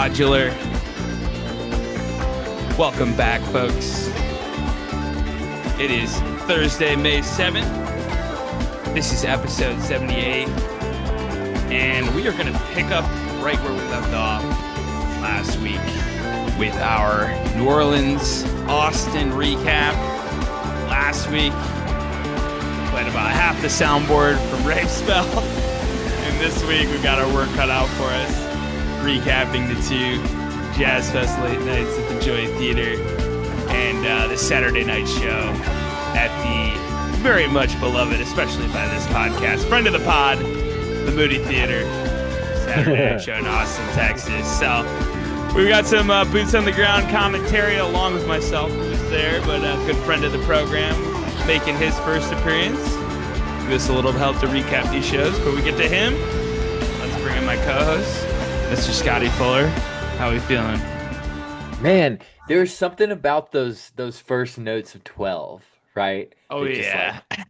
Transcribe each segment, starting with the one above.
Modular. Welcome back, folks. It is Thursday, May 7th. This is episode 78. And we are going to pick up right where we left off last week with our New Orleans, Austin recap. Last week, we played about half the soundboard from Rave Spell. And this week, we've got our work cut out for us, recapping the two Jazz Fest late nights at the Joy Theater and the Saturday night show at the very much beloved, especially by this podcast, friend of the pod, the Moody Theater, Saturday night show in Austin, Texas. So we've got some boots on the ground commentary along with myself, who's there, but a good friend of the program making his first appearance. Give us a little help to recap these shows. Before we get to him, let's bring in my co-host, Mr. Scotty Fuller. How are we feeling? Man, there's something about those first notes of 12, right? Oh, They're yeah. Like,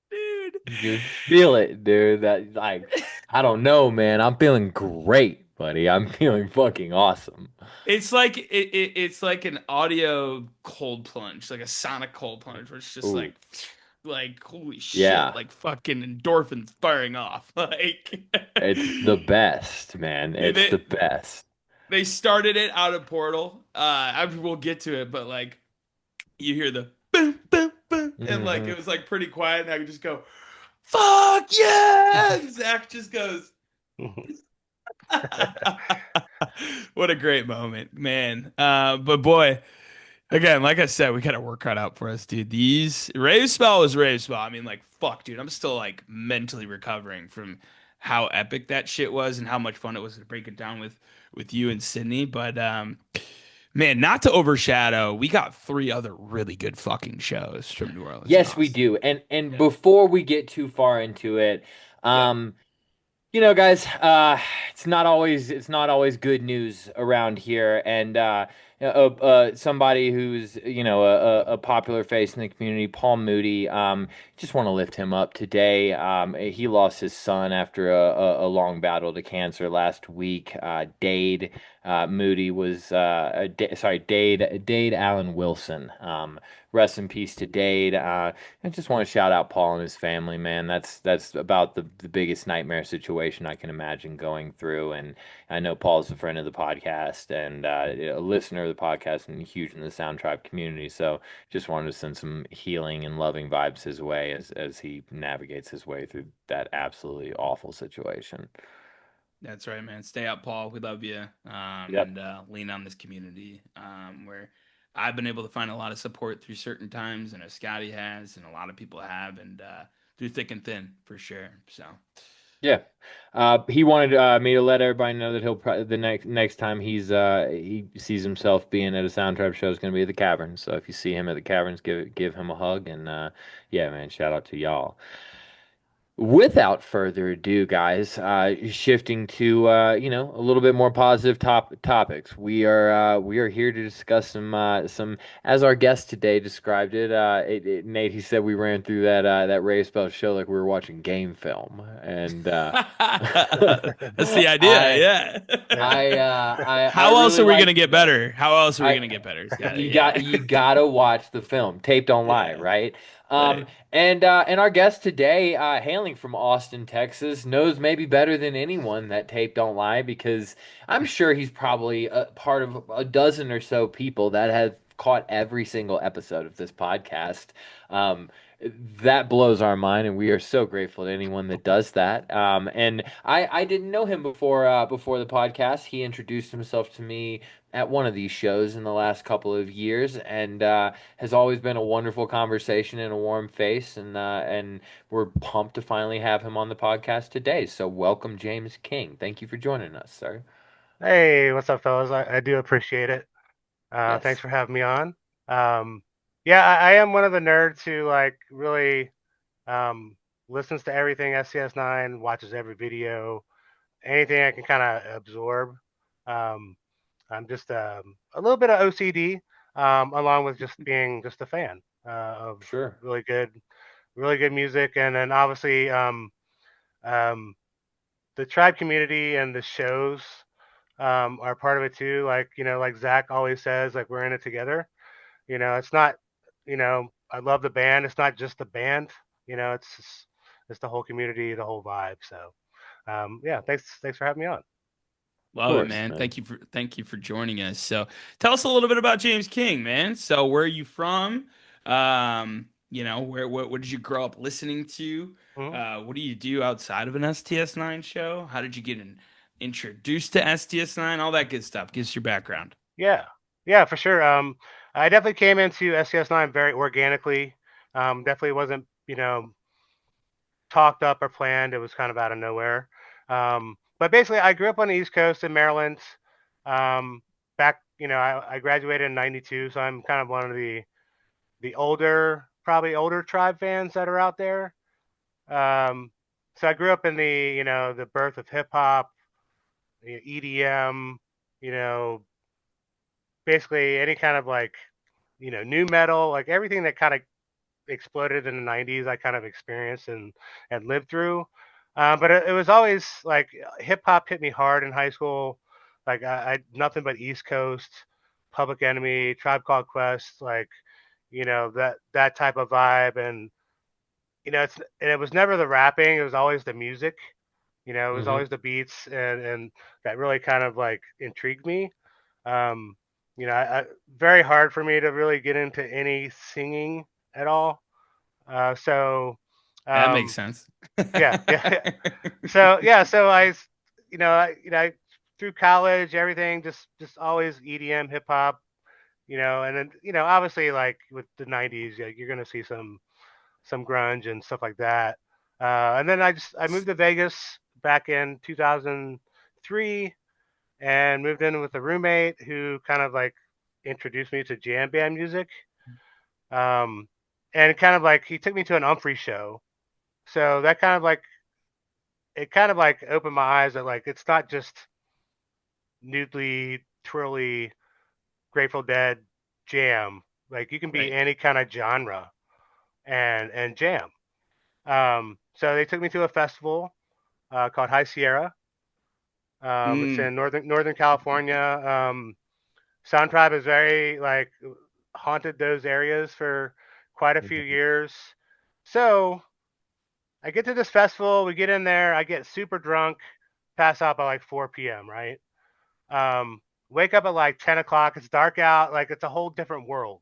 dude. You feel it, dude. That, like, I don't know, man. I'm feeling great, buddy. I'm feeling fucking awesome. It's like it's like an audio cold plunge, like a sonic cold plunge, where it's just Ooh. like holy shit, Yeah. like fucking endorphins firing off. Like It's the best, man. It's the best. They started it out of Portal. We'll get to it, but like you hear the boom, boom, boom, and like it was like pretty quiet, and I could just go, "Fuck yeah!" And Zach just goes, "What a great moment, man!" But boy, again, like I said, we got our work cut out for us, dude. These Rave Spell was Rave Spell. I mean, like fuck, dude. I'm still like mentally recovering from how epic that shit was and how much fun it was to break it down with you and Sydney. But man, not to overshadow, we got three other really good fucking shows from New Orleans. Yes, we do. And Yeah. before we get too far into it, guys, it's not always good news around here, and somebody who's a popular face in the community, Paul Moody. Just want to lift him up today. He lost his son after a long battle to cancer last week. Dade Moody was Dade Allen Wilson. Rest in peace to Dade. I just want to shout out Paul and his family, man. That's about the biggest nightmare situation I can imagine going through. And I know Paul's a friend of the podcast and a listener of the podcast and huge in the Sound Tribe community. So just wanted to send some healing and loving vibes his way as he navigates his way through that absolutely awful situation. That's right, man. Stay up, Paul. We love you. Yep. And lean on this community where I've been able to find a lot of support through certain times, and Scotty has, and a lot of people have, and through thick and thin for sure. So, yeah, he wanted me to let everybody know that the next time he sees himself being at a Sound Tribe show is going to be at the Cavern. So if you see him at the Caverns, give him a hug, and yeah, man, shout out to y'all. Without further ado, guys, shifting to a little bit more positive topics. We are here to discuss some as our guest today described it. Nate, he said we ran through that Ray Spell show like we were watching game film, and that's the idea. How else are we gonna get better? How else are we gonna get better, Scotty? You gotta watch the film. Tape don't lie, right? Right. And our guest today, hailing from Austin, Texas, knows maybe better than anyone that tape don't lie because I'm sure he's probably a part of a dozen or so people that have caught every single episode of this podcast. That blows our mind, and we are so grateful to anyone that does that. And I didn't know him before the podcast. He introduced himself to me at one of these shows in the last couple of years, and has always been a wonderful conversation and a warm face, and we're pumped to finally have him on the podcast today. So welcome, James King. Thank you for joining us, sir. Hey, what's up, fellas? I do appreciate it. Yes. Thanks for having me on. Yeah, I am one of the nerds who like really listens to everything SCS9, watches every video, anything I can kind of absorb. I'm just a little bit of OCD, along with just being just a fan of Sure. really good music, and then obviously um, the tribe community and the shows are part of it too. Like, like Zach always says, like we're in it together. It's not, I love the band. It's not just the band. It's the whole community, the whole vibe. So, yeah, thanks for having me on. Of Love it, course, man. man. Thank you for joining us. So tell us a little bit about James King, man. So where are you from? Where what did you grow up listening to? Mhm. What do you do outside of an STS9 show? How did you get introduced to STS9? All that good stuff. Give us your background. Yeah, yeah, for sure. I definitely came into SCS9 very organically. Definitely wasn't, talked up or planned. It was kind of out of nowhere. But basically, I grew up on the East Coast in Maryland. Um, I graduated in '92, so I'm kind of one of the probably older Tribe fans that are out there. Um, so I grew up in the birth of hip hop, EDM, you know, basically any kind of like, new metal, like everything that kind of exploded in the '90s. I kind of experienced and lived through. But it was always like hip hop hit me hard in high school. Like I nothing but East Coast, Public Enemy, Tribe Called Quest, like that type of vibe. And it was never the rapping. It was always the music. It was Hmm. always the beats, and that really kind of like intrigued me. Um, very hard for me to really get into any singing at all. So, That makes um, sense. yeah, yeah, yeah. So yeah, so through college, everything just always EDM, hip hop, and then obviously like with the '90s, you're gonna see some grunge and stuff like that. And then I moved to Vegas back in 2003 and moved in with a roommate who kind of like introduced me to jam band music. Um, and kind of like he took me to an Humphrey show. So that kind of like opened my eyes that like it's not just noodly, twirly, Grateful Dead jam. Like you can be Right. any kind of genre and jam. So they took me to a festival called High Sierra. It's Mm. in Northern California. Sound Tribe is very like haunted those areas for quite a few years. So I get to this festival, we get in there, I get super drunk, pass out by like 4 p.m. Right? Wake up at like 10 o'clock. It's dark out. Like it's a whole different world.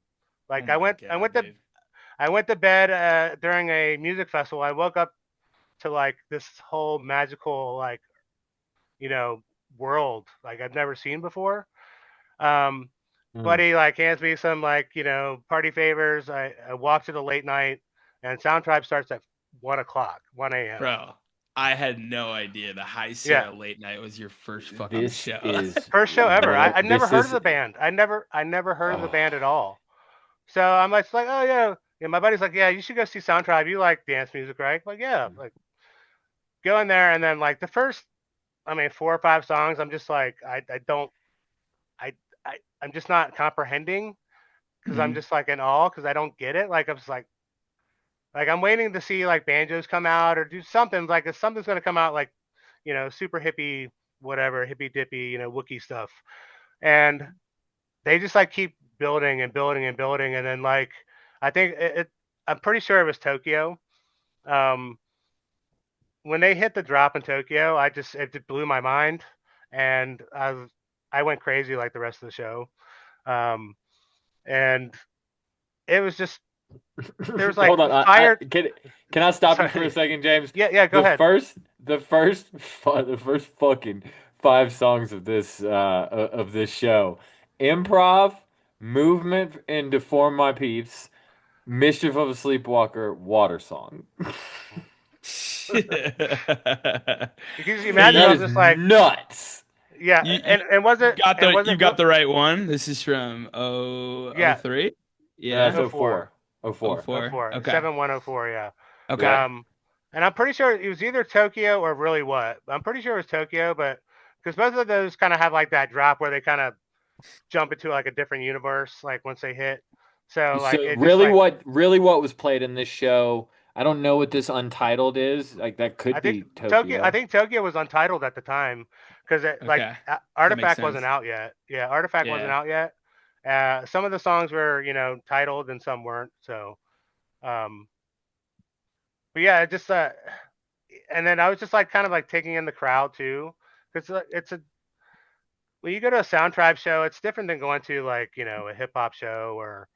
Oh Like my God, dude. I went to bed during a music festival. I woke up to like this whole magical like you know world like I've never seen before. Um, Mm. Buddy like hands me some like party favors. I walk to the late night, and Sound Tribe starts at 1 o'clock, 1 a.m. Bro, I had no idea the High Yeah, Sierra Late Night was your first fucking This show. is first show ever. one of I never this heard of is the band. I never heard of the oh, band at all. So I'm like, oh yeah. Yeah, my buddy's like, yeah, you should go see Sound Tribe. You like dance music, right? Like, yeah. Like, go in there, and then like the first, I mean, 4 or 5 songs, I'm just like, I don't, I'm just not comprehending because I'm Mhm. just like in awe because I don't get it. Like, I'm just like I'm waiting to see like banjos come out or do something like if something's gonna come out like, super hippie, whatever, hippie dippy, Wookie stuff, and they just like keep building and building and building, and then like I think I'm pretty sure it was Tokyo. Um, when they hit the drop in Tokyo, it just blew my mind, and I went crazy like the rest of the show. Um, and it was just there was like hold on. I fire. can I stop you for a Sorry, second, James? yeah, yeah, go The ahead. first the first fucking 5 songs of this show. Improv, Movement and Deform My Peeps, Mischief of a Sleepwalker, Water Song. Because you imagine That I was is just like, nuts. yeah, You was you it real? got the right one. This is from oh Yeah, 03? it was Yeah. So oh 04, 4. Oh Oh 4. oh 04. 04, Okay. 7104, yeah. Okay. Yeah. And I'm pretty sure it was either Tokyo or really what. I'm pretty sure it was Tokyo, but because both of those kind of have like that drop where they kind of jump into like a different universe, like once they hit. So like So it just like really what was played in this show? I don't know what this Untitled is. Like that could be I Tokyo. think Tokyo was untitled at the time because Okay, that makes Artifact wasn't sense. out yet. Yeah, Artifact wasn't Yeah. out yet. Some of the songs were, titled and some weren't. So, um, but yeah, it just and then I was just like kind of like taking in the crowd too, because it's a when you go to a Sound Tribe show, it's different than going to like a hip hop show or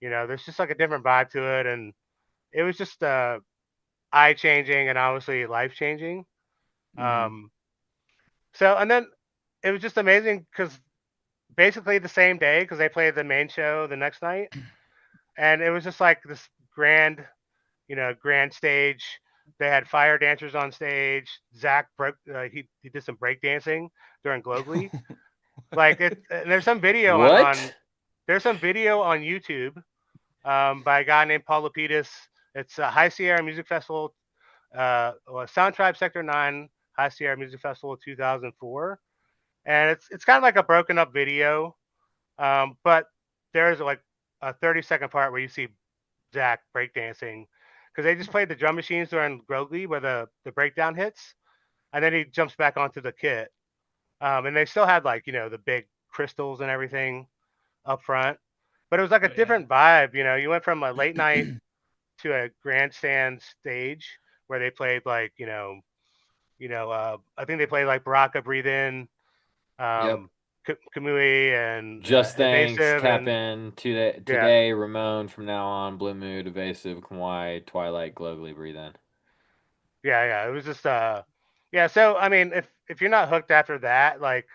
there's just like a different vibe to it, and it was just eye changing and obviously life changing. Hmm. Um, so and then it was just amazing because basically the same day because they played the main show the next night, and it was just like this grand, grand stage. They had fire dancers on stage. Zach broke. He did some break dancing during Globally. Like it. And What? there's some video on YouTube by a guy named Paul Lapidus. It's a High Sierra Music Festival, Sound Tribe Sector 9 High Sierra Music Festival 2004, and it's kind of like a broken up video, but there's like a 30-second part where you see Zach breakdancing because they just played the drum machines during Grogley where the breakdown hits, and then he jumps back onto the kit, and they still had like the big crystals and everything up front, but it was like a Oh yeah. different vibe. You went from a late night to a grandstand stage where they played like I think they played like Baraka Breathe In, Yep. um, Kamui and Just Thanks, Evasive Tap and In, Today, yeah, Today, Ramon, From Now On, Blue Mood, Evasive, Kawhi, Twilight, Globally, Breathe In. yeah. It was just yeah. So I mean, if you're not hooked after that, like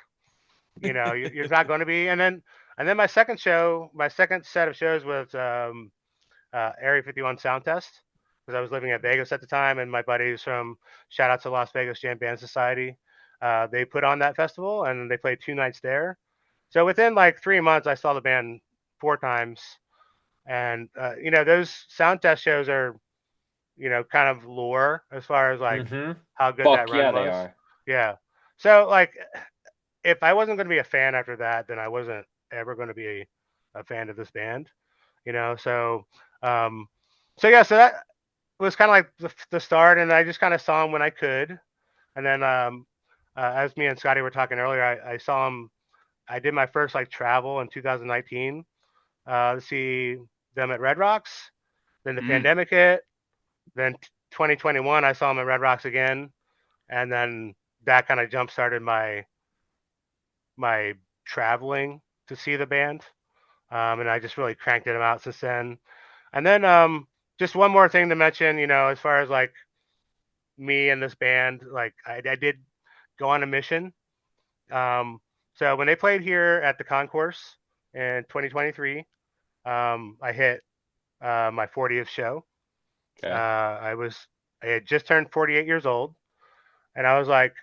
you're not going to be. And then my second set of shows was Area 51 Sound Test because I was living at Vegas at the time, and my buddies from shout out to Las Vegas Jam Band Society, they put on that festival and they played 2 nights there. So within like 3 months, I saw the band 4 times, and those sound test shows are kind of lore as far as like Mm-hmm. how good that Fuck run yeah, they was. are. Yeah. So like if I wasn't going to be a fan after that, then I wasn't ever going to be a fan of this band. So um, so that was kind of like the start, and I just kind of saw him when I could, and then as me and Scotty were talking earlier, I saw him. I did my first like travel in 2019 to see them at Red Rocks. Then the Mm. pandemic hit. Then 2021, I saw him at Red Rocks again, and then that kind of jump started my traveling to see the band, and I just really cranked it out since then. And then just one more thing to mention, as far as like me and this band, like I did go on a mission. So when they played here at the Concourse in 2023, I hit my 40th show. Okay. I had just turned 48 years old, and I was like,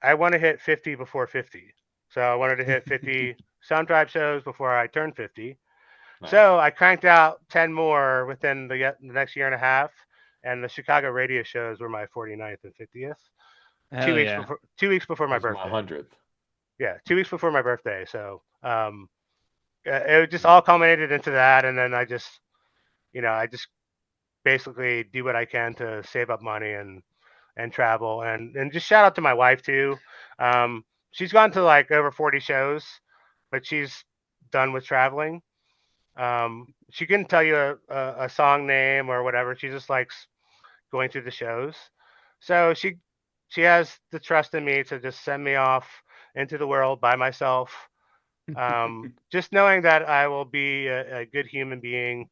I want to hit 50 before 50. So I wanted to hit 50 Sound Tribe shows before I turned 50. Nice. So I cranked out 10 more within the next year and a half, and the Chicago radio shows were my 49th and 50th. Two Hell weeks yeah. before 2 weeks before my Was my birthday. 100th. Yeah, 2 weeks before my birthday. So it just all culminated into that, and then I just basically do what I can to save up money and travel, and just shout out to my wife too. She's gone to like over 40 shows, but she's done with traveling. She couldn't tell you a song name or whatever. She just likes going through the shows. So she has the trust in me to just send me off into the world by myself. Just knowing that I will be a good human being,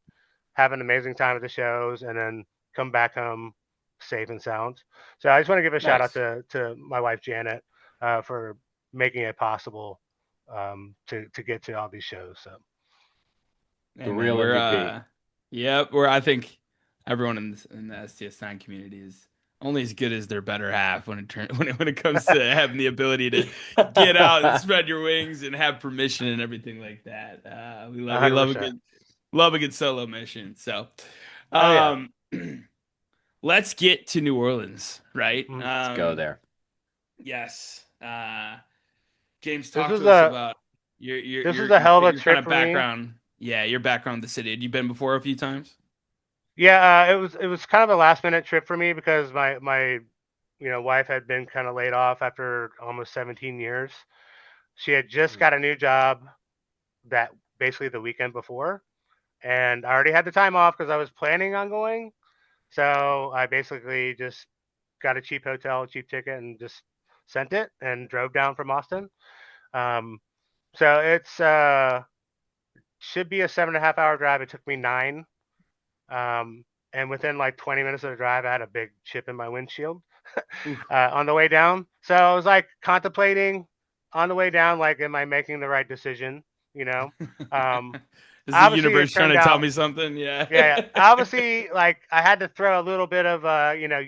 have an amazing time at the shows, and then come back home safe and sound. So I just want to give a shout out Nice. to my wife Janet for making it possible to get to all these shows. So Hey The man, real we're MVP. yep, we're I think everyone in the STS9 community is only as good as their better half when it comes to having the ability to get out and spread your wings and have permission and everything like that. We love a 100%. good solo mission. So, Oh yeah. um, let's get to New Orleans, right? Mhm. Let's go there. Yes. James, This talk was to us a about your your this your was a your, hell of a your kind trip of for me. background. Yeah, your background in the city. Had you been before a few times? Yeah, it was kind of a last minute trip for me because my wife had been kind of laid off after almost 17 years. She had just Mm. got a new job that basically the weekend before, and I already had the time off because I was planning on going. So I basically just got a cheap hotel, cheap ticket, and just sent it and drove down from Austin. Um, so it's should be a 7.5 hour drive. It took me 9. And within like 20 minutes of the drive, I had a big chip in my windshield Oof. on the way down. So I was like contemplating on the way down, like, am I making the right decision? You know, um, Is the obviously it universe trying turned to tell out, me something? Yeah. yeah, yeah. Obviously, like I had to throw a little bit of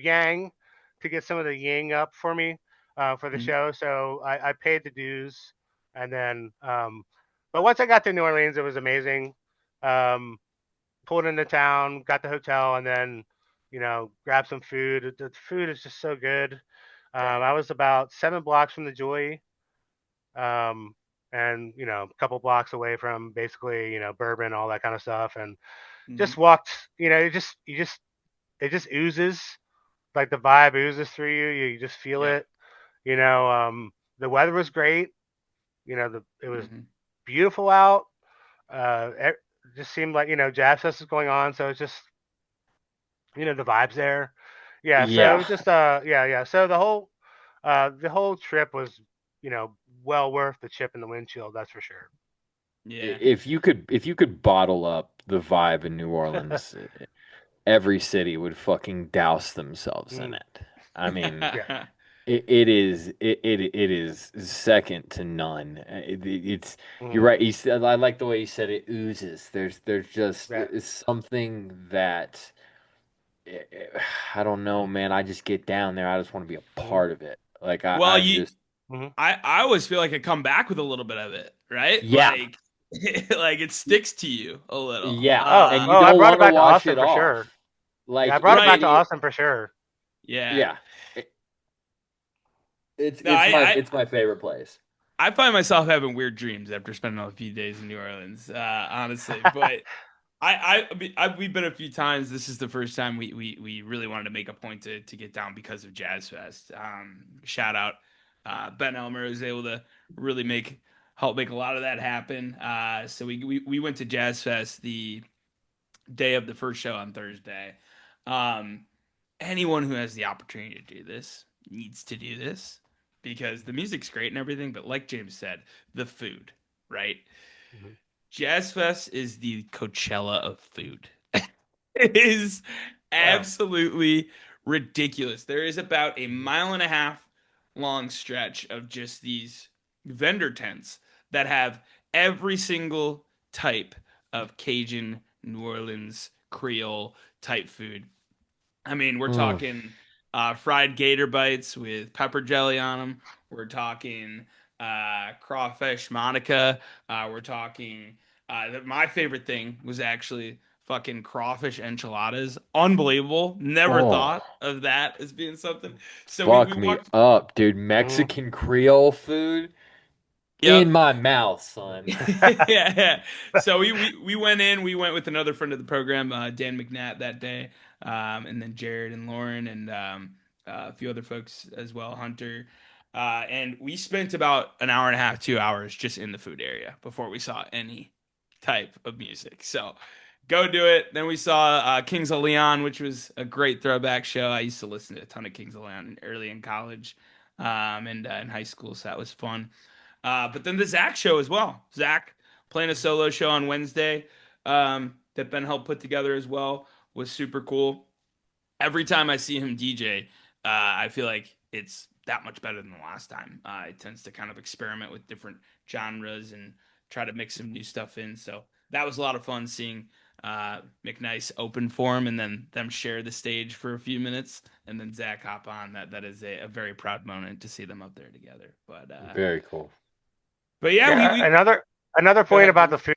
yang to get some of the ying up for me for the Mhm. show. So I paid the dues, and then but once I got to New Orleans, it was amazing. Um, Pulled into town, got the hotel, and then grabbed some food. The food is just so good. Dang. I was about 7 blocks from the Joy, and a couple blocks away from basically Bourbon, all that kind of stuff, and just Mhm. walked. It just oozes, like the vibe oozes through you. You just feel Yep. it. You know, the weather was great. It was Mhm. beautiful out. It just seemed like Jazz Fest is going on, so it's just the vibes there. Yeah, so it Yeah. was just yeah. So the whole trip was well worth the chip in the windshield, that's for sure. Yeah. If you could bottle up the vibe in New Orleans, every city would fucking douse themselves in Mm, it. I mean, yeah. it is second to none. It's you're Mm, right. He said I like the way he said it oozes. There's just yeah. it's something that eh, eh, I don't know, man. I just get down there. I just want to be a Mm, part of it. Like Well, I'm just mm, I always feel like I come back with a little bit of it, right? yeah, Like, like it sticks to you a little. yeah, oh, and you oh, I don't brought it want to back to wash Austin it for off. sure. Yeah, I Like brought it back Right. to Austin for sure. Yeah. yeah, it's No, it's my it's my favorite place. I find myself having weird dreams after spending a few days in New Orleans, honestly. But we've been a few times. This is the first time we really wanted to make a point to get down because of Jazz Fest. Shout out, Ben Elmer was able to really help make a lot of that happen. So we went to Jazz Fest the day of the first show on Thursday. Um, Anyone who has the opportunity to do this needs to do this because the music's great and everything, but like James said, the food, right? Mhm. Jazz Fest is the Coachella of food. It is Oh. absolutely ridiculous. There is about a mile and a half long stretch of just these vendor tents that have every single type of Cajun, New Orleans, Creole type food. I mean, we're Mm. talking fried gator bites with pepper jelly on them. We're talking crawfish Monica. We're talking. My favorite thing was actually fucking crawfish enchiladas. Unbelievable. Never Oh, thought of that as being something. So we fuck me walked. up, dude. Mm. Mexican Creole food Yep. in my mouth, son. Yeah. So we went in. We went with another friend of the program, Dan McNatt, that day, and then Jared and Lauren and a few other folks as well, Hunter. And we spent about an hour and a half, 2 hours just in the food area before we saw any type of music. So go do it. Then we saw Kings of Leon, which was a great throwback show. I used to listen to a ton of Kings of Leon early in college and in high school, so that was fun. But then the Zach show as well. Zach playing a solo show on Wednesday that Ben helped put together as well was super cool. Every time I see him DJ, I feel like it's that much better than the last time. It tends to kind of experiment with different genres and try to mix some new stuff in. So that was a lot of fun seeing McNice open for him and then them share the stage for a few minutes and then Zach hop on. That is a very proud moment to see them up there together. Very cool. But yeah, Yeah, we another go point ahead, about the James. food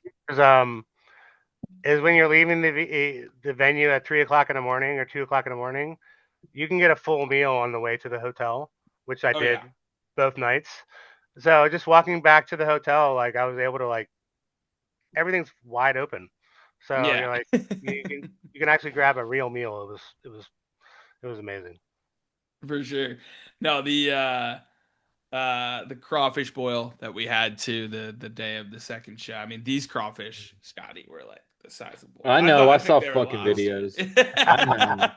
is when you're leaving the venue at 3 o'clock in the morning or 2 o'clock in the morning, you can get a full meal on the way to the hotel, which I Oh yeah, did both nights. So just walking back to the hotel, like I was able to like everything's wide open. So yeah. you're like you can actually grab a real meal. It was amazing. For sure. No, the crawfish boil that we had too the day of the second show. I mean, these crawfish, Scotty, were like the size of boys. I I know. thought I I think saw they were fucking lobster. videos. I know.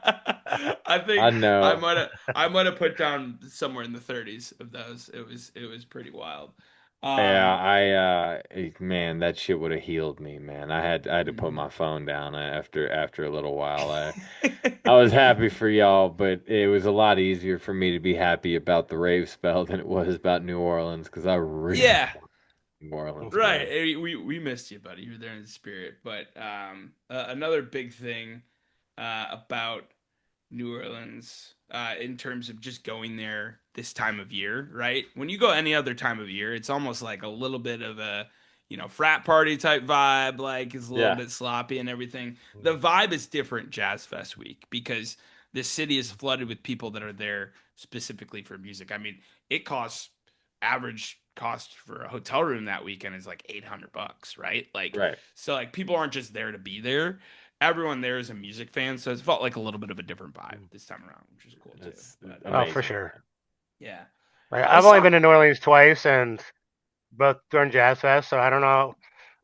I think I know. I might have put down somewhere in the 30s of those. It was pretty wild. Yeah, Um man, that shit would have healed me, man. I had to put mhm. my phone down after a little while. I was happy for y'all, but it was a lot easier for me to be happy about the rave spell than it was about New Orleans because I really Yeah, want New Orleans, right. man. We missed you, buddy. You were there in spirit. But another big thing about New Orleans in terms of just going there this time of year, right? When you go any other time of year, it's almost like a little bit of a, frat party type vibe, like it's a little Yeah, bit sloppy and everything. The vibe is different Jazz Fest week because the city is flooded with people that are there specifically for music. I mean, it costs average cost for a hotel room that weekend is like $800, right? Like, right. so like people aren't just there to be there. Everyone there is a music fan, so it felt like a little bit of a different vibe this time around, which is cool too. That's But Oh, for amazing, sure. man. yeah, Like I've let's only been talk. to New Orleans twice, and both during Jazz Fest, so I don't know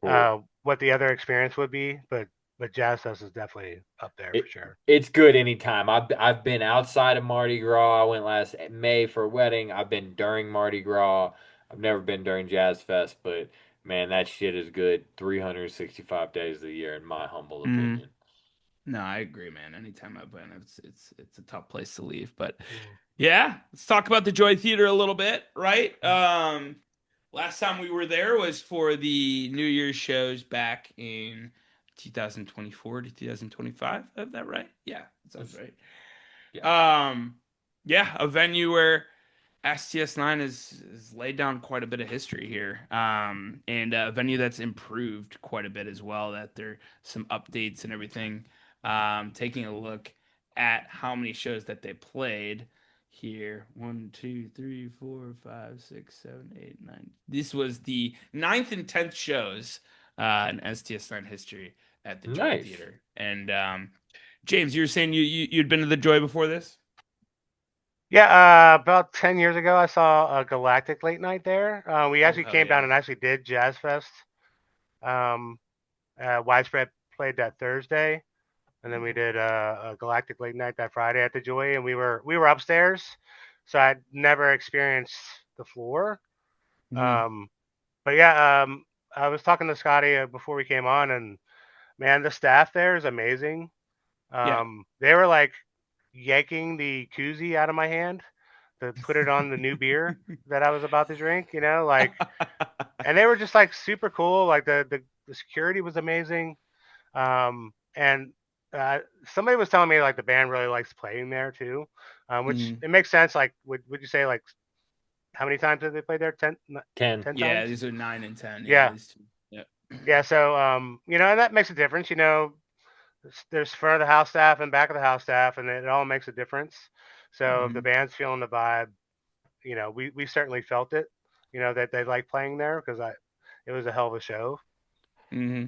Cool. what the other experience would be, but Jazz Fest is definitely up there for It sure. it's good anytime. I've been outside of Mardi Gras. I went last May for a wedding. I've been during Mardi Gras. I've never been during Jazz Fest, but man, that shit is good 365 days of the year in my humble Mm, opinion. no, I agree, man. Anytime I've been, it's a tough place to leave. But Mm. yeah, let's talk about the Joy Theater a little bit, right? Last time we were there was for the New Year's shows back in 2024 to 2025. Have that right? Yeah, that sounds That's- right. yeah. Um, yeah, a venue where STS9 is laid down quite a bit of history here, and a venue that's improved quite a bit as well. That there are some updates and everything. Taking a look at how many shows that they played here: one, two, three, four, five, six, seven, eight, nine. This was the ninth and 10th shows in STS9 history at the Joy Nice. Theater. And James, you were saying you'd been to the Joy before this? Yeah, about 10 years ago, I saw a Galactic late night there. We Oh actually hell came down yeah! and actually did Jazz Fest. Um, Widespread played that Thursday, and then we did a Galactic late night that Friday at the Joy, and we were upstairs, so I'd never experienced the floor. Mhm. Um, but yeah, I was talking to Scotty before we came on, and man, the staff there is amazing. Yeah. They were like yanking the koozie out of my hand to put it on the new beer that I was about to drink, like, and they were just like super cool. Like the security was amazing. And uh, somebody was telling me like the band really likes playing there too, which Mhm. it makes sense. Like, would you say like how many times have they played there? 10, 10. 10 Yeah, times? these are 9 and 10. Yeah, Yeah, these two. Yep. yeah. So and that makes a difference. There's front of the house staff and back of the house staff, and it all makes a difference. So if the Hmm. band's feeling the vibe, we certainly felt it. That they like playing there because it was a hell of a show. Hmm.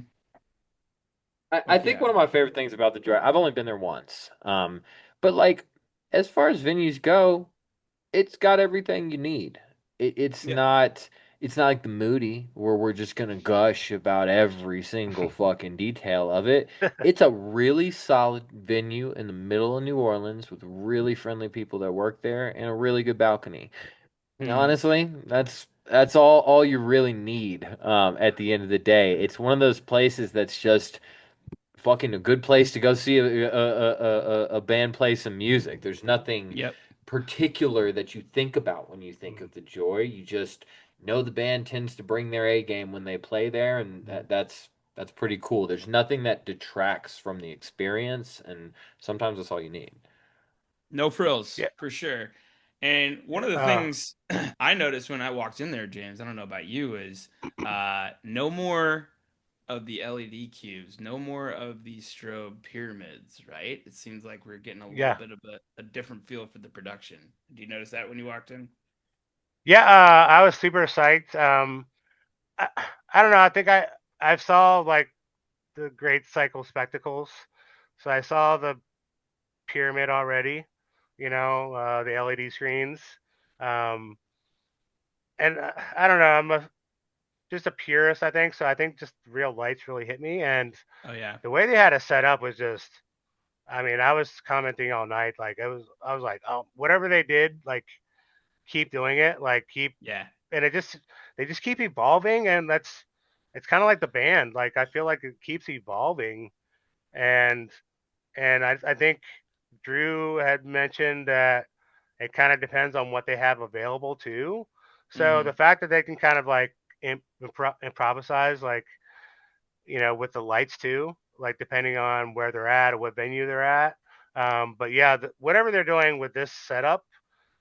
I Fuck think yeah. one of my favorite things about the drive, I've only been there once. But like as far as venues go, it's got everything you need. It, it's Yeah. not it's not like the Moody where we're just gonna gush about every single fucking detail of it. It's a really solid venue in the middle of New Orleans with really friendly people that work there and a really good balcony. Hmm. Honestly, that's all you really need at the end of the day. It's one of those places that's just fucking a good place to go see a band play some music. There's nothing Yep. particular that you think about when you think of the Joy. You just know the band tends to bring their A game when they play there, and that's pretty cool. There's nothing that detracts from the experience, and sometimes that's all you need. No frills, Yeah. for sure. And one of the Uh, things I noticed when I walked in there, James, I don't know about you, is no more of the LED cubes, no more of the strobe pyramids, right? It seems like we're getting a little yeah. bit of a different feel for the production. Do you notice that when you walked in? Yeah. I was super psyched. I, I don't know. I think I saw like the Great Cycle Spectacles, so I saw the pyramid already. the LED screens. Um, and I don't know, just a purist, I think. So I think just real lights really hit me, and Oh yeah. the way they had it set up was just. I mean, I was commenting all night. Like I was like, oh, whatever they did, like keep doing it, like keep, Yeah. and they just keep evolving, and it's kind of like the band. Like I feel like it keeps evolving, and I think Drew had mentioned that it kind of depends on what they have available too. So Hmm. the fact that they can kind of like improvise, like with the lights too, like depending on where they're at or what venue they're at. But yeah, whatever they're doing with this setup,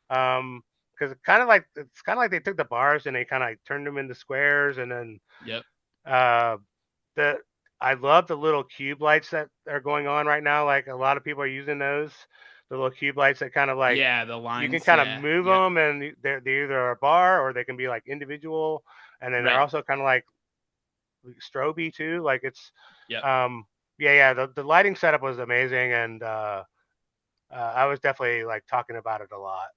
because it's kind of like they took the bars and they kind of like turned them into squares, and then Yep. uh, the I love the little cube lights that are going on right now. Like a lot of people are using those, the little cube lights that kind of like Yeah, the you can lines. kind of Yeah. move Yep. them, and they're either a bar or they can be like individual, and then they're Right. also kind of like stroby too. Like it's Yep. um yeah, the lighting setup was amazing, and I was definitely like talking about it a lot.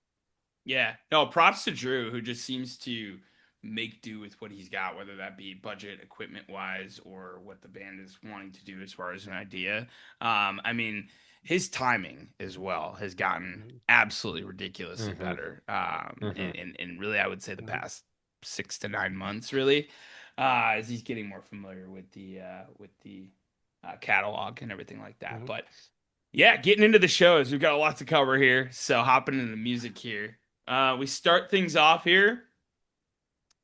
Yeah. No, props to Drew, who just seems to make do with what he's got, whether that be budget, equipment wise, or what the band is wanting to do as far as an idea. I mean, his timing as well has gotten Mm-hmm. absolutely ridiculously Mm-hmm. better. Mm-hmm. And really, I would say the Mm-hmm. past 6 to 9 months, really, as he's getting more familiar with the catalog and everything like that. Mm-hmm. But yeah, getting into the shows. We've got a lot to cover here. So hopping into the music here. We start things off here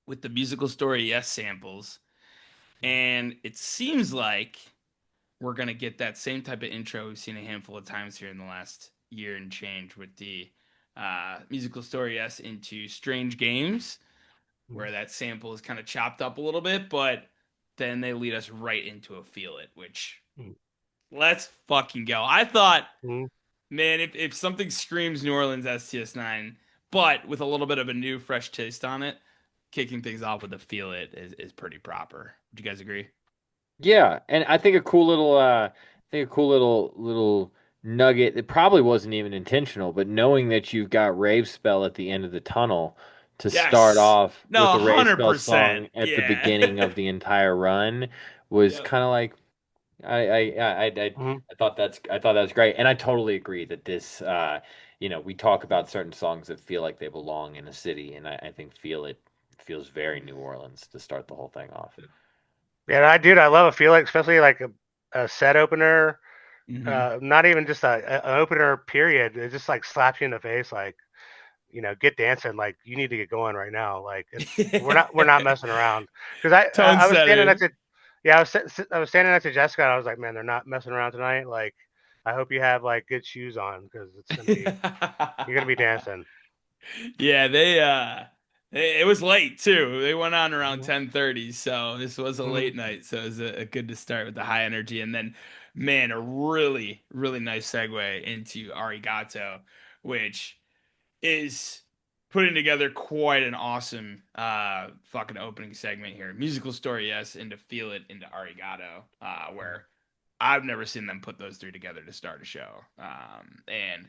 with the musical story Yes samples. And it seems like we're going to get that same type of intro we've seen a handful of times here in the last year and change with the musical story Yes into Strange Games, where that sample is kind of chopped up a little bit, but then they lead us right into a Feel It, which let's fucking go. I thought, Mm-hmm. man, if something screams New Orleans STS9, but with a little bit of a new, fresh taste on it, kicking things off with a Feel It is pretty proper. Would you guys agree? Yeah, and I think a cool little nugget. It probably wasn't even intentional, but knowing that you've got Rave Spell at the end of the tunnel to start Yes. off with No, the Rave Spell 100%. song at the Yeah. beginning of the entire run was Yep. kind of like Mm-hmm. I thought that's great, and I totally agree that this we talk about certain songs that feel like they belong in a city, and I think Feel It feels very New Orleans to start the whole thing off. Yeah, I love a feel, especially like a set opener. Hmm. Not even just an opener period. It just like slaps you in the face, like get dancing. Like you need to get going right now. Like we're not messing around. Because Tone I was standing next setter. to yeah I was standing next to Jessica. And I was like, man, they're not messing around tonight. Like I hope you have like good shoes on because it's gonna be you're gonna be dancing. Yeah, it was late too. They went on around Mm-hmm. 10:30, so this was a late night. So it was a good to start with the high energy, and then, man, a really really nice segue into Arigato, which is putting together quite an awesome fucking opening segment here. Musical story, yes, into Feel It into Arigato, where I've never seen them put those three together to start a show. And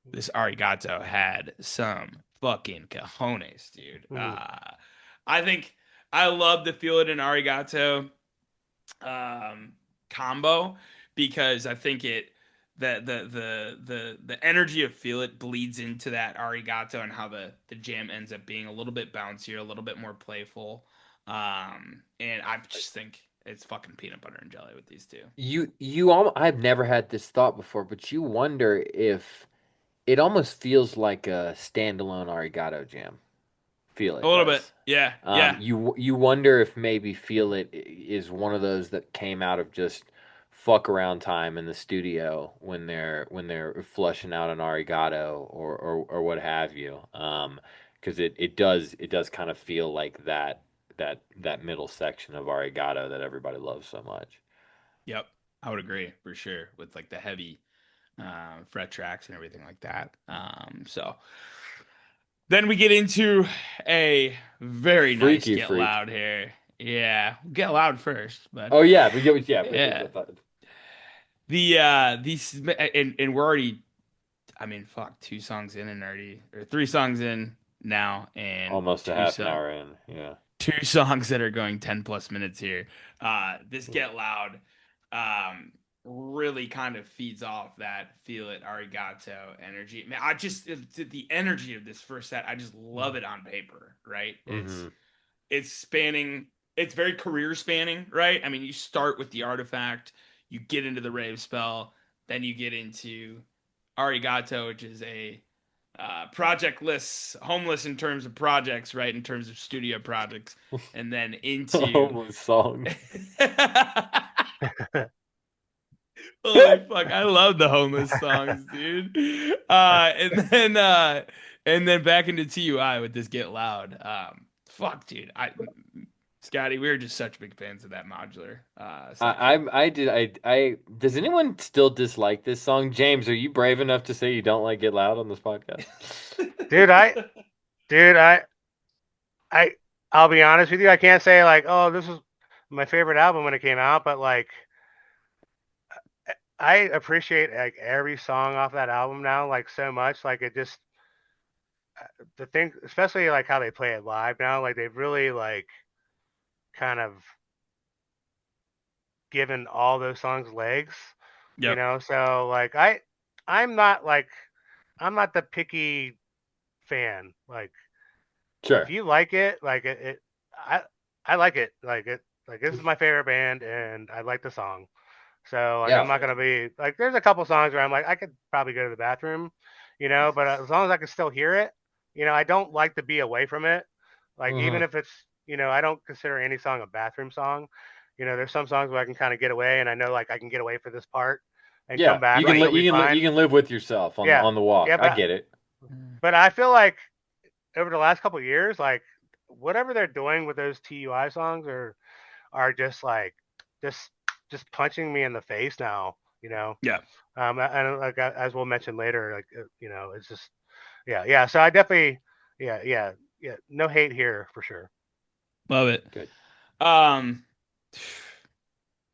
this Arigato had some fucking cojones, dude. Mm-hmm. I think I love the Feel It in Arigato combo because I think it the energy of Feel It bleeds into that Arigato and how the jam ends up being a little bit bouncier, a little bit more playful. And I just think it's fucking peanut butter and jelly with these two. I've never had this thought before, but you wonder if it almost feels like a standalone Arigato jam. Feel A It little bit, does. yeah, yeah. You wonder if maybe Feel It is one of those that came out of just fuck around time in the studio when they're flushing out an Arigato or what have you. Because it does kind of feel like that middle section of Arigato that everybody loves so much. Yep, I would agree for sure with like the heavy fret tracks and everything like that. So then we get into a very nice Freaky get freak. loud here. Yeah, get loud first, but Oh yeah, yeah. yeah, the these and we're already I mean, fuck, 2 songs in and already, or 3 songs in now, and Almost a two half an songs. hour in. Yeah. 2 songs that are going 10 plus minutes here. This Get Loud um, really kind of feeds off that Feel It Arigato energy. Man, the energy of this first set, I just love it on paper, right? Mm-hmm. It's spanning, it's very career spanning, right? I mean, you start with the Artifact, you get into the Rave Spell, then you get into Arigato, which is a projectless, homeless in terms of projects, right? In terms of studio projects, and then into. Homeless song. Holy fuck, I love the homeless songs, dude. And then back into TUI with this Get Loud. Fuck, dude. Scotty, we were just such big fans of that modular section. Does anyone still dislike this song? James, are you brave enough to say you don't like Get Loud on this podcast? dude, dude, I, I'll be honest with you. I can't say like, oh, this is my favorite album when it came out, but like, I appreciate like every song off that album now, like so much. Like it just the thing, especially like how they play it live now. Like they've really like kind of given all those songs legs, Yep. So like I'm not like I'm not the picky fan. Like if Sure. you like it, like I I like it. Like this is my favorite band, and I like the song. So like I'm Yeah. not gonna be like there's a couple songs where I'm like I could probably go to the bathroom, but as long as I can still hear it, I don't like to be away from it. Like even Mm-hmm. if it's I don't consider any song a bathroom song. There's some songs where I can kind of get away, and I know like I can get away for this part and come Yeah. back You and can Right. still be you fine. can live with yourself on Yeah, the walk. yeah, I get it. but I feel like over the last couple of years, like whatever they're doing with those TUI songs are just like just just punching me in the face now. Yeah. And like as we'll mention later, like it's just yeah. So I definitely yeah. No hate here for sure, Love it. Good. Um,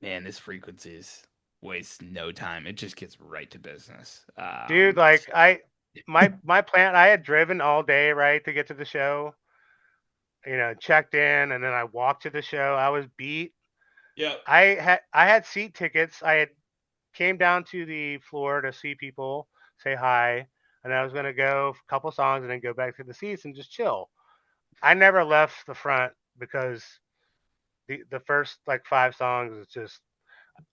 man, this frequencies wastes no time. It just gets right to business. dude. Like my plan, I had driven all day right to get to the show. Checked in, and then I walked to the show. I was beat. Yep. I had seat tickets. I had came down to the floor to see people, say hi, and I was gonna go a couple songs and then go back to the seats and just chill. I never left the front because the first like 5 songs is just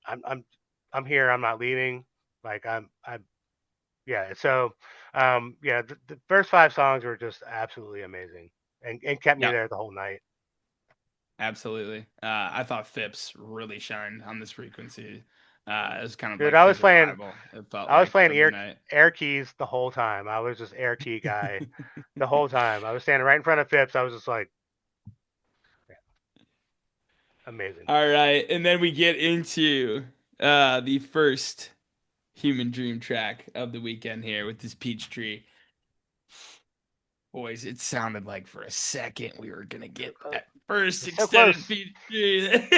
I'm I'm I'm here. I'm not leaving. Like I'm yeah. So yeah, the first 5 songs were just absolutely amazing and kept me Yeah. there the whole night. Absolutely. I thought Phipps really shined on this frequency. It was kind of Dude, like his arrival. It felt I was like playing for the night. air keys the whole time. I was just air key guy the whole time. I was standing right in front of Phipps. I was just like, yeah, amazing. All right, and then we get into the first Human Dream track of the weekend here with this peach tree. Boys, it sounded like for a second we were gonna get that first It's so extended close. peach tree.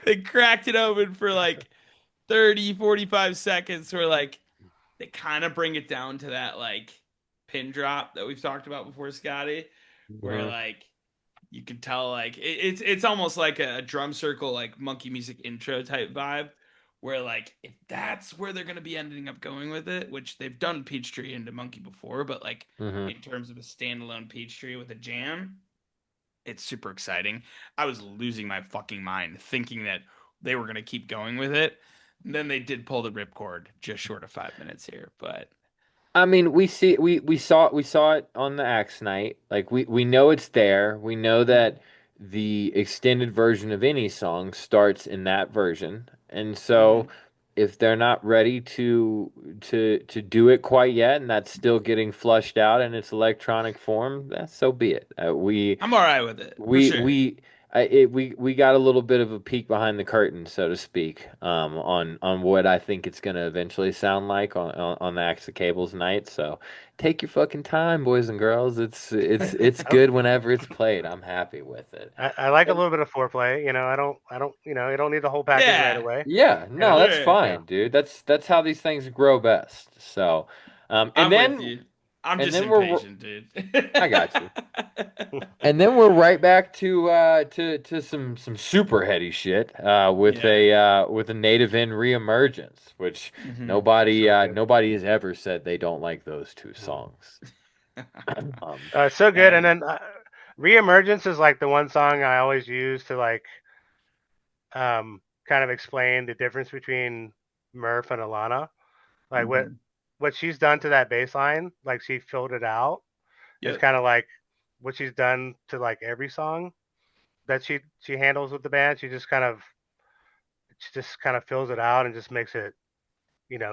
They cracked it open for like 30, 45 seconds where like they kind of bring it down to that like pin drop that we've talked about before, Scotty, where Mhm. like you can tell like it's almost like a drum circle like monkey music intro type vibe where like if that's where they're going to be ending up going with it, which they've done Peachtree into Monkey before, but like Mhm. in terms of a standalone Peachtree with a jam, it's super exciting. I was losing my fucking mind thinking that they were going to keep going with it. And then they did pull the ripcord just short of 5 minutes here, but I mean, we saw it on the Axe night. Like we know it's there. We know that the extended version of any song starts in that version. And so Mhm. if they're not ready to do it quite yet and that's still getting flushed out in its electronic form, so be it. I'm all right with it for sure. We we got a little bit of a peek behind the curtain, so to speak, on what I think it's gonna eventually sound like on the Axe of Cables night. So take your fucking time, boys and girls. It's Oh, good whenever it's played. I'm happy with it. I like a And little bit of foreplay. I don't, you don't need the whole package right Yeah, away. yeah, And no, that's yeah. fine, dude. That's how these things grow best. So, and I'm with then you. I'm and just then we're impatient, dude. I got you. And then we're right back to some super heady shit Yeah. with a native in reemergence, which Hmm. so good. nobody has ever said they don't like those two Mm. songs. Um, So good. And Hey. then Reemergence is like the one song I always use to like kind of explain the difference between Murph and Alana. Like Hmm. what she's done to that bass line, like she filled it out. It's Yep. kind of like what she's done to like every song that she handles with the band. She just kind of fills it out and just makes it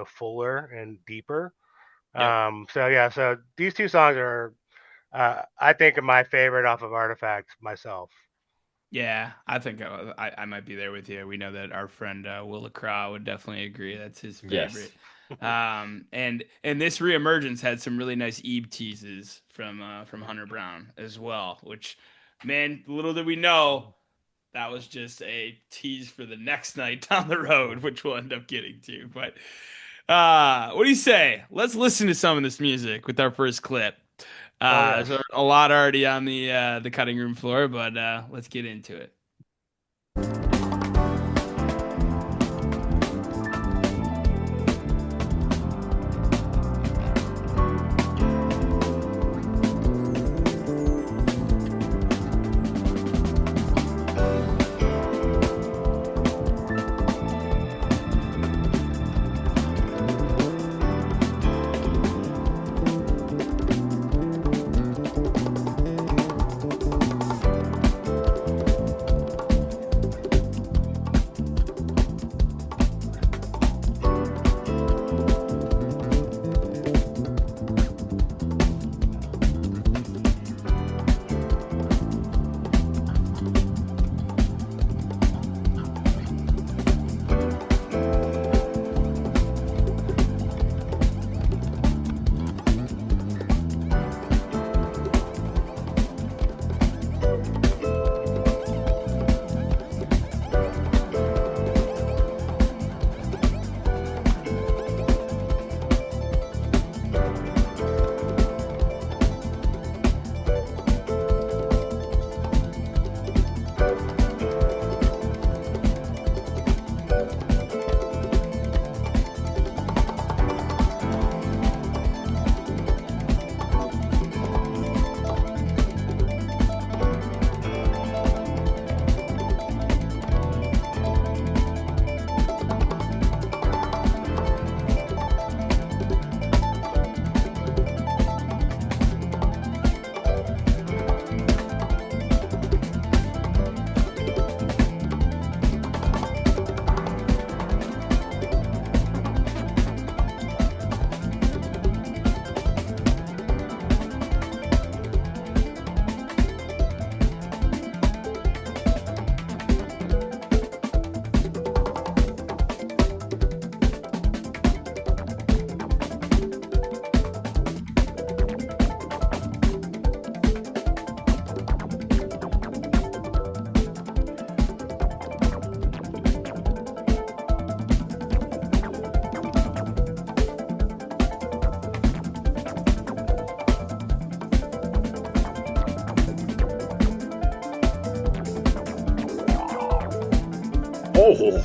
fuller and deeper. Yep. So yeah, so these two songs are I think are my favorite off of Artifact myself. Yeah, I think I might be there with you. We know that our friend Willa Craw would definitely agree. That's his yes. favorite. And this reemergence had some really nice Eve teases from Hunter Brown as well. Which, man, little did we know that was just a tease for the next night down the road, which we'll end up getting to. But what do you say? Let's listen to some of this music with our first clip. Oh yes. There's a lot already on the cutting room floor, but let's get into it. Oh,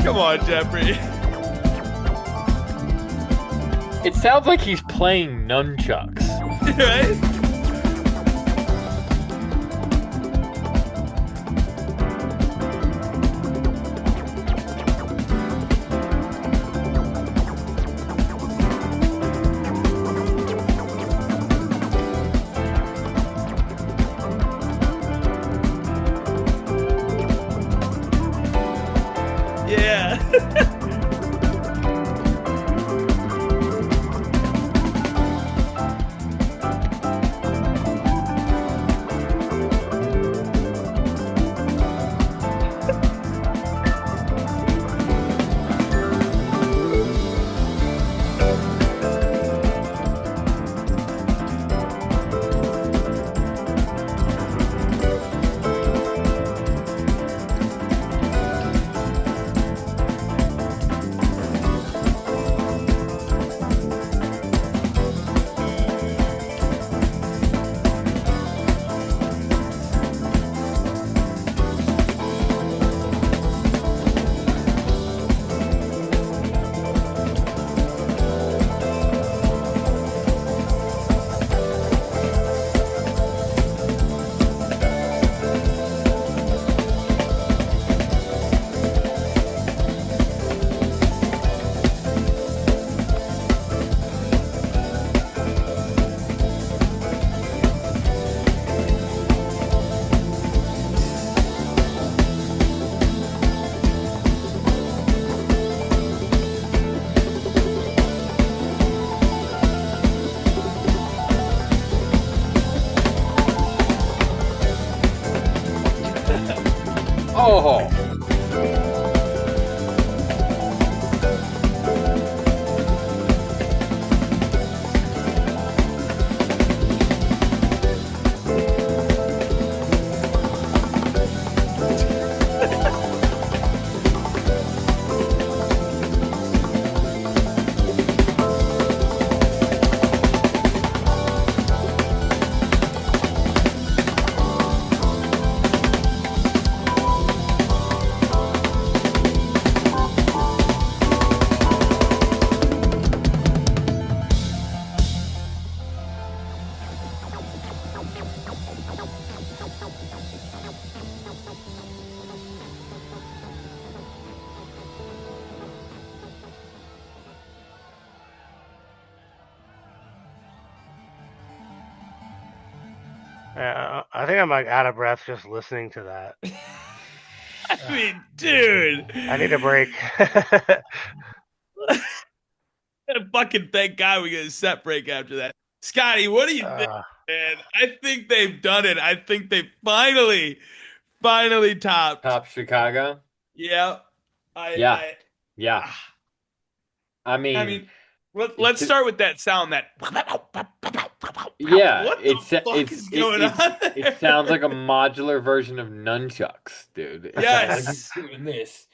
Come on, Jeffrey. It sounds like he's playing nunchucks. Right? Yeah. Oh, I think I'm like out of breath just listening to that. I mean, dude. I need a break. Fucking thank God we get a set break after that. Scotty, what do you think, uh, man? I think they've done it. I think they finally topped. top Chicago. Yeah. Yeah, yeah. Ah, I I mean, mean, let's to, start with that sound that yeah, what the fuck is going on it there? sounds like a modular version of nunchucks, dude. It sounds like he's Yes. doing this,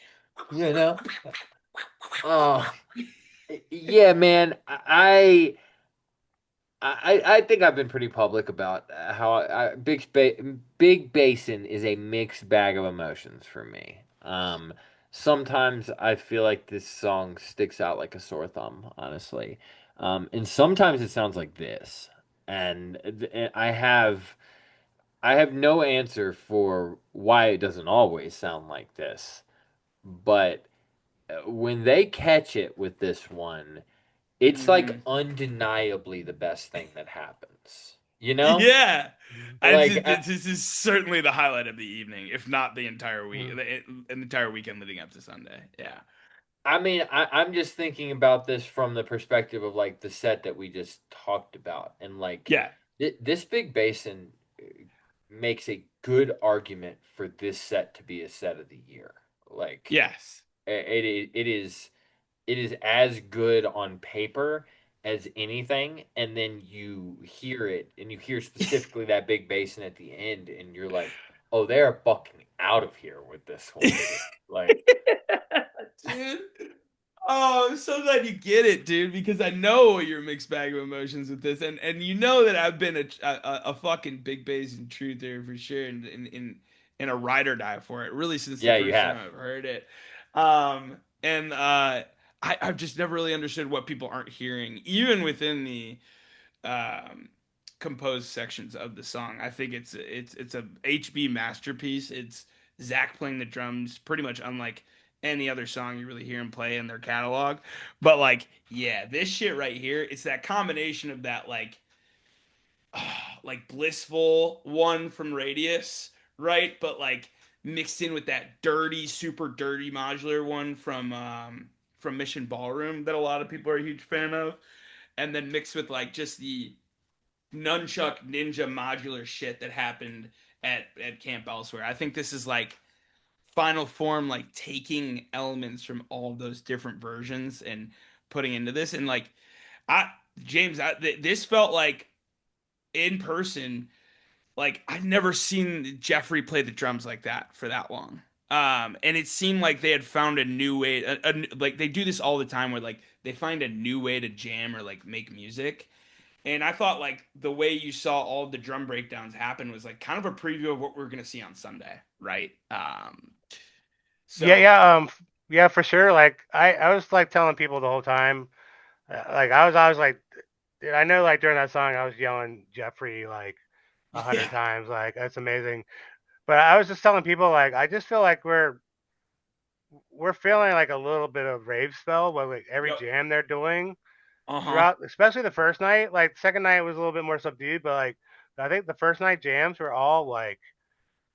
you know? Oh, yeah, man. I think I've been pretty public about how Big Basin is a mixed bag of emotions for me. Sometimes I feel like this song sticks out like a sore thumb, honestly. And sometimes it sounds like this. And I have no answer for why it doesn't always sound like this. But when they catch it with this one, it's like Mhm. undeniably the best thing that happens. You know? Yeah. Like This is certainly the highlight of the evening, if not the entire week, mm, the entire weekend leading up to Sunday. Yeah. I mean, I'm just thinking about this from the perspective of like the set that we just talked about, and like Yeah. this Big Basin makes a good argument for this set to be a set of the year. Like Yes. it is as good on paper as anything, and then you hear it and you hear specifically that big basin at the end, and you're like, oh, they're fucking out of here with this one, dude. Like, Dude. Oh, I'm so glad you get it, dude, because I know you're a mixed bag of emotions with this, and you know that I've been a fucking big basin truther for sure, and in a ride or die for it, really since the yeah, you first time have. I've heard it. And I've just never really understood what people aren't hearing, even within the um, composed sections of the song. I think it's a HB masterpiece. It's Zach playing the drums, pretty much unlike any other song you really hear him play in their catalog. But like, yeah, this shit right here, it's that combination of that like blissful one from Radius, right? But like mixed in with that dirty, super dirty modular one from Mission Ballroom that a lot of people are a huge fan of, and then mixed with like just the nunchuck ninja modular shit that happened at Camp Elsewhere. I think this is like Final Form, like taking elements from all those different versions and putting into this, and like I James, this felt like in person, like I'd never seen Jeffrey play the drums like that for that long. And it seemed like they had found a new way. Like they do this all the time, where like they find a new way to jam or like make music. And I thought like the way you saw all the drum breakdowns happen was like kind of a preview of what we're gonna see on Sunday, right? Yeah, So yeah, yeah, for sure. Like I was like telling people the whole time, like I was like, dude, I know like during that song I was yelling Jeffrey like a yeah, hundred times, like that's amazing. But I was just telling people like I just feel like we're feeling like a little bit of rave spell with like every yep, jam they're doing uh-huh. throughout, especially the first night. Like second night was a little bit more subdued, but like I think the first night jams were all like,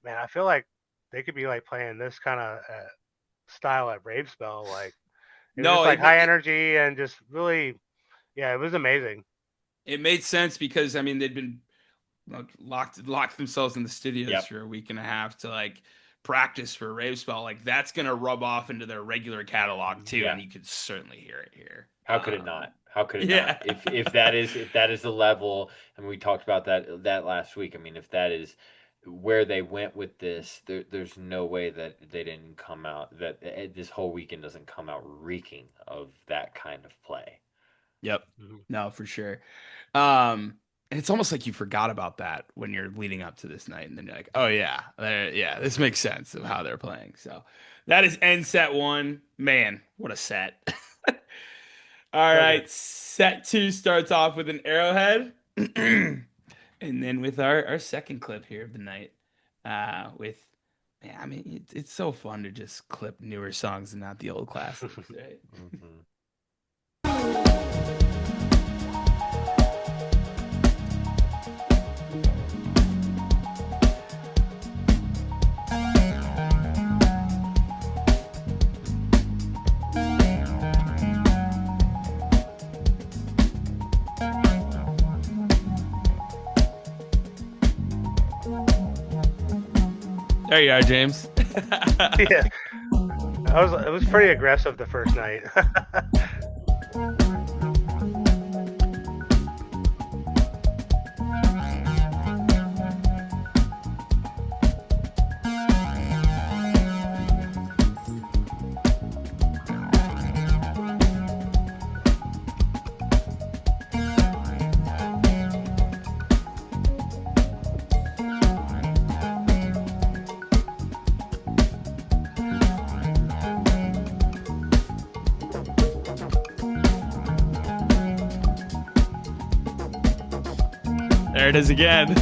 man, I feel like they could be like playing this kind of style at rave spell. Like it was just No, like high energy and just really, yeah, it was amazing. it made sense because I mean they'd been locked themselves in the studios Yep. for a week and a half to like practice for Rave Spell. Like that's gonna rub off into their regular catalog too, Yeah. and you could certainly hear it here. How could it not? How could it Yeah. not? If that is the level, and we talked about that last week. I mean, if that is where they went with this, there's no way that they didn't come out that this whole weekend doesn't come out reeking of that kind of play. Yep. Mhm. No, for sure. And it's almost like you forgot about that when you're leading up to this night, and then you're like, oh yeah, yeah, this makes sense of how they're playing. So that is end set one. Man, what a set. All So right, good. set two starts off with an arrowhead. And then with our second clip here of the night, with yeah, I mean it's so fun to just clip newer songs and not the old classics, right? Mhm. There you are, James. Yeah, it was pretty aggressive the first night. There it is again.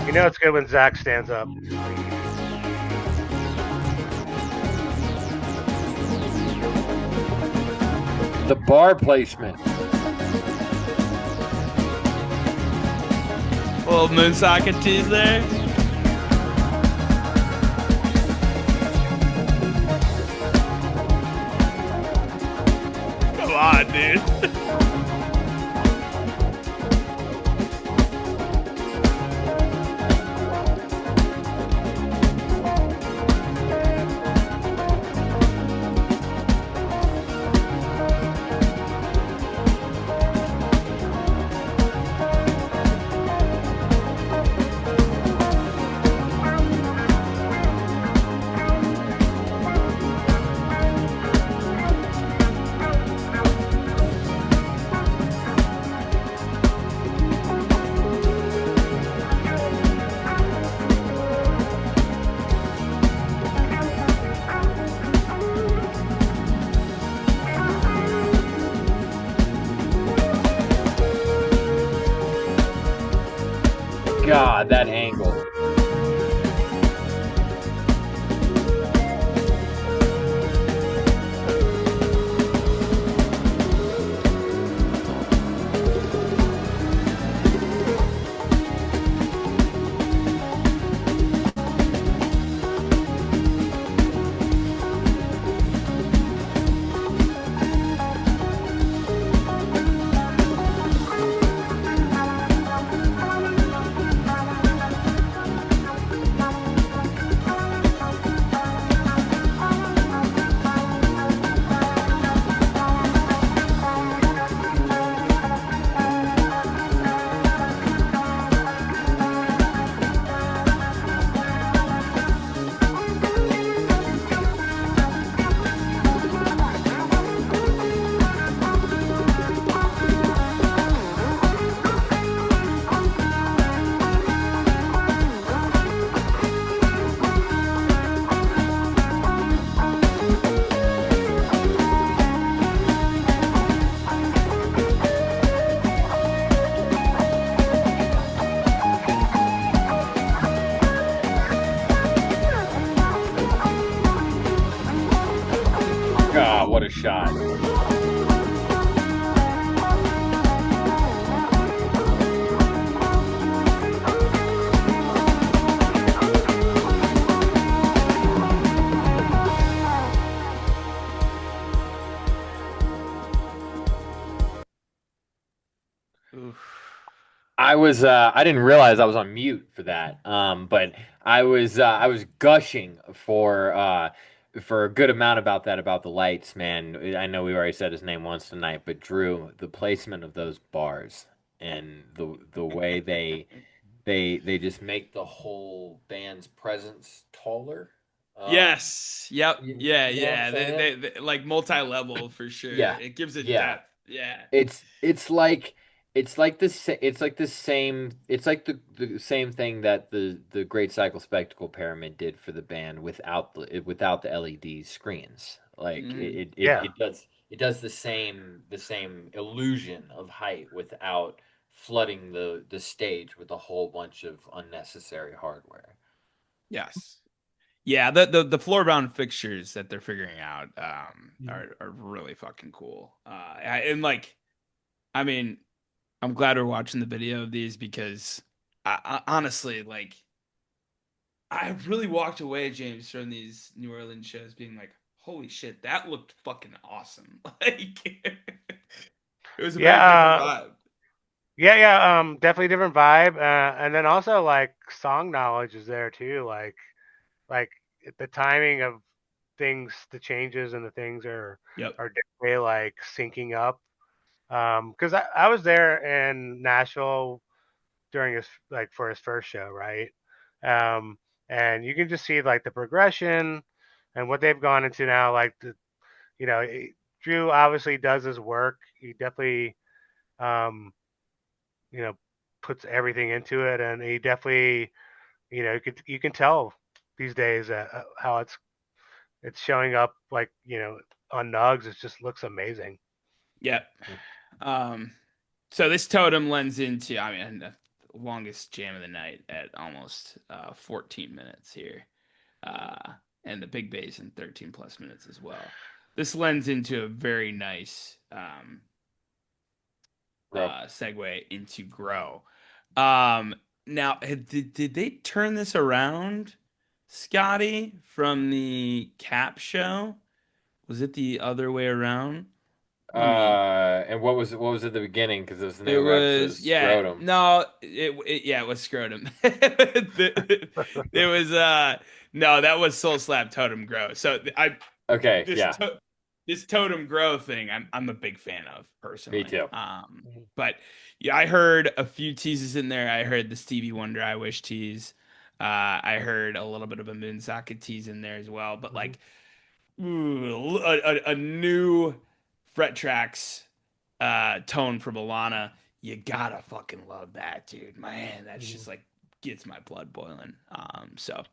You know it's good when Zach stands up. The bar placement. Little moon Socrates there. Come on, dude. God, that angle. God, what a shot. Oof. I didn't realize I was on mute for that. But I was gushing for a good amount about that, about the lights, man. I know we already said his name once tonight, but Drew, the placement of those bars and the way they just make the whole band's presence taller. Yes. Yep. Yeah. You know what I'm Yeah. saying? They like multi-level for sure. Yeah. It gives it Yeah. depth. Yeah. It's like it's like the same the same thing that the Great Cycle Spectacle Pyramid did for the band without the LED screens. Like Hmm. Yeah, it does the same illusion of height without flooding the stage with a whole bunch of unnecessary hardware. Yes. Yeah. The floor bound fixtures that they're figuring out are really fucking cool. And like, I mean, I'm glad we're watching the video of these because honestly, like, I really walked away, James, from these New Orleans shows being like, holy shit, that looked fucking awesome. Like, it was a yeah, very different vibe. yeah. Definitely different vibe. And then also like song knowledge is there too. Like the timing of things, the changes and the things Yep. are definitely like syncing up. Because I was there in Nashville during his like for his first show, right? And you can just see like the progression and what they've gone into now. Like you know, Drew obviously does his work. He definitely, um, you know, puts everything into it, and he definitely, you can tell these days how it's showing up. Like on Nugs, it just looks amazing. Yep. Um, so this totem lends into, I mean, longest jam of the night at almost 14 minutes here. And the big bass in 13 plus minutes as well. This lends into a very nice Bro. segue into Grow. Um, Now, did they turn this around, Scotty, from the Cap show? Was it the other way around? Let me. And what was at the beginning? Because it was the It name of the episode was is yeah Scrotum. no yeah it was scrotum. It was no, that was Soul Slap Totem Grow. So I Okay, this yeah, to, this Totem Grow thing I'm a big fan of me personally. too. But yeah, I heard a few teases in there. I heard the Stevie Wonder I Wish tease. I heard a little bit of a Moonsocket tease in there as well. But like a new Fret Tracks tone from Alana, you gotta fucking love that, dude. Man, that's just like gets my blood boiling. So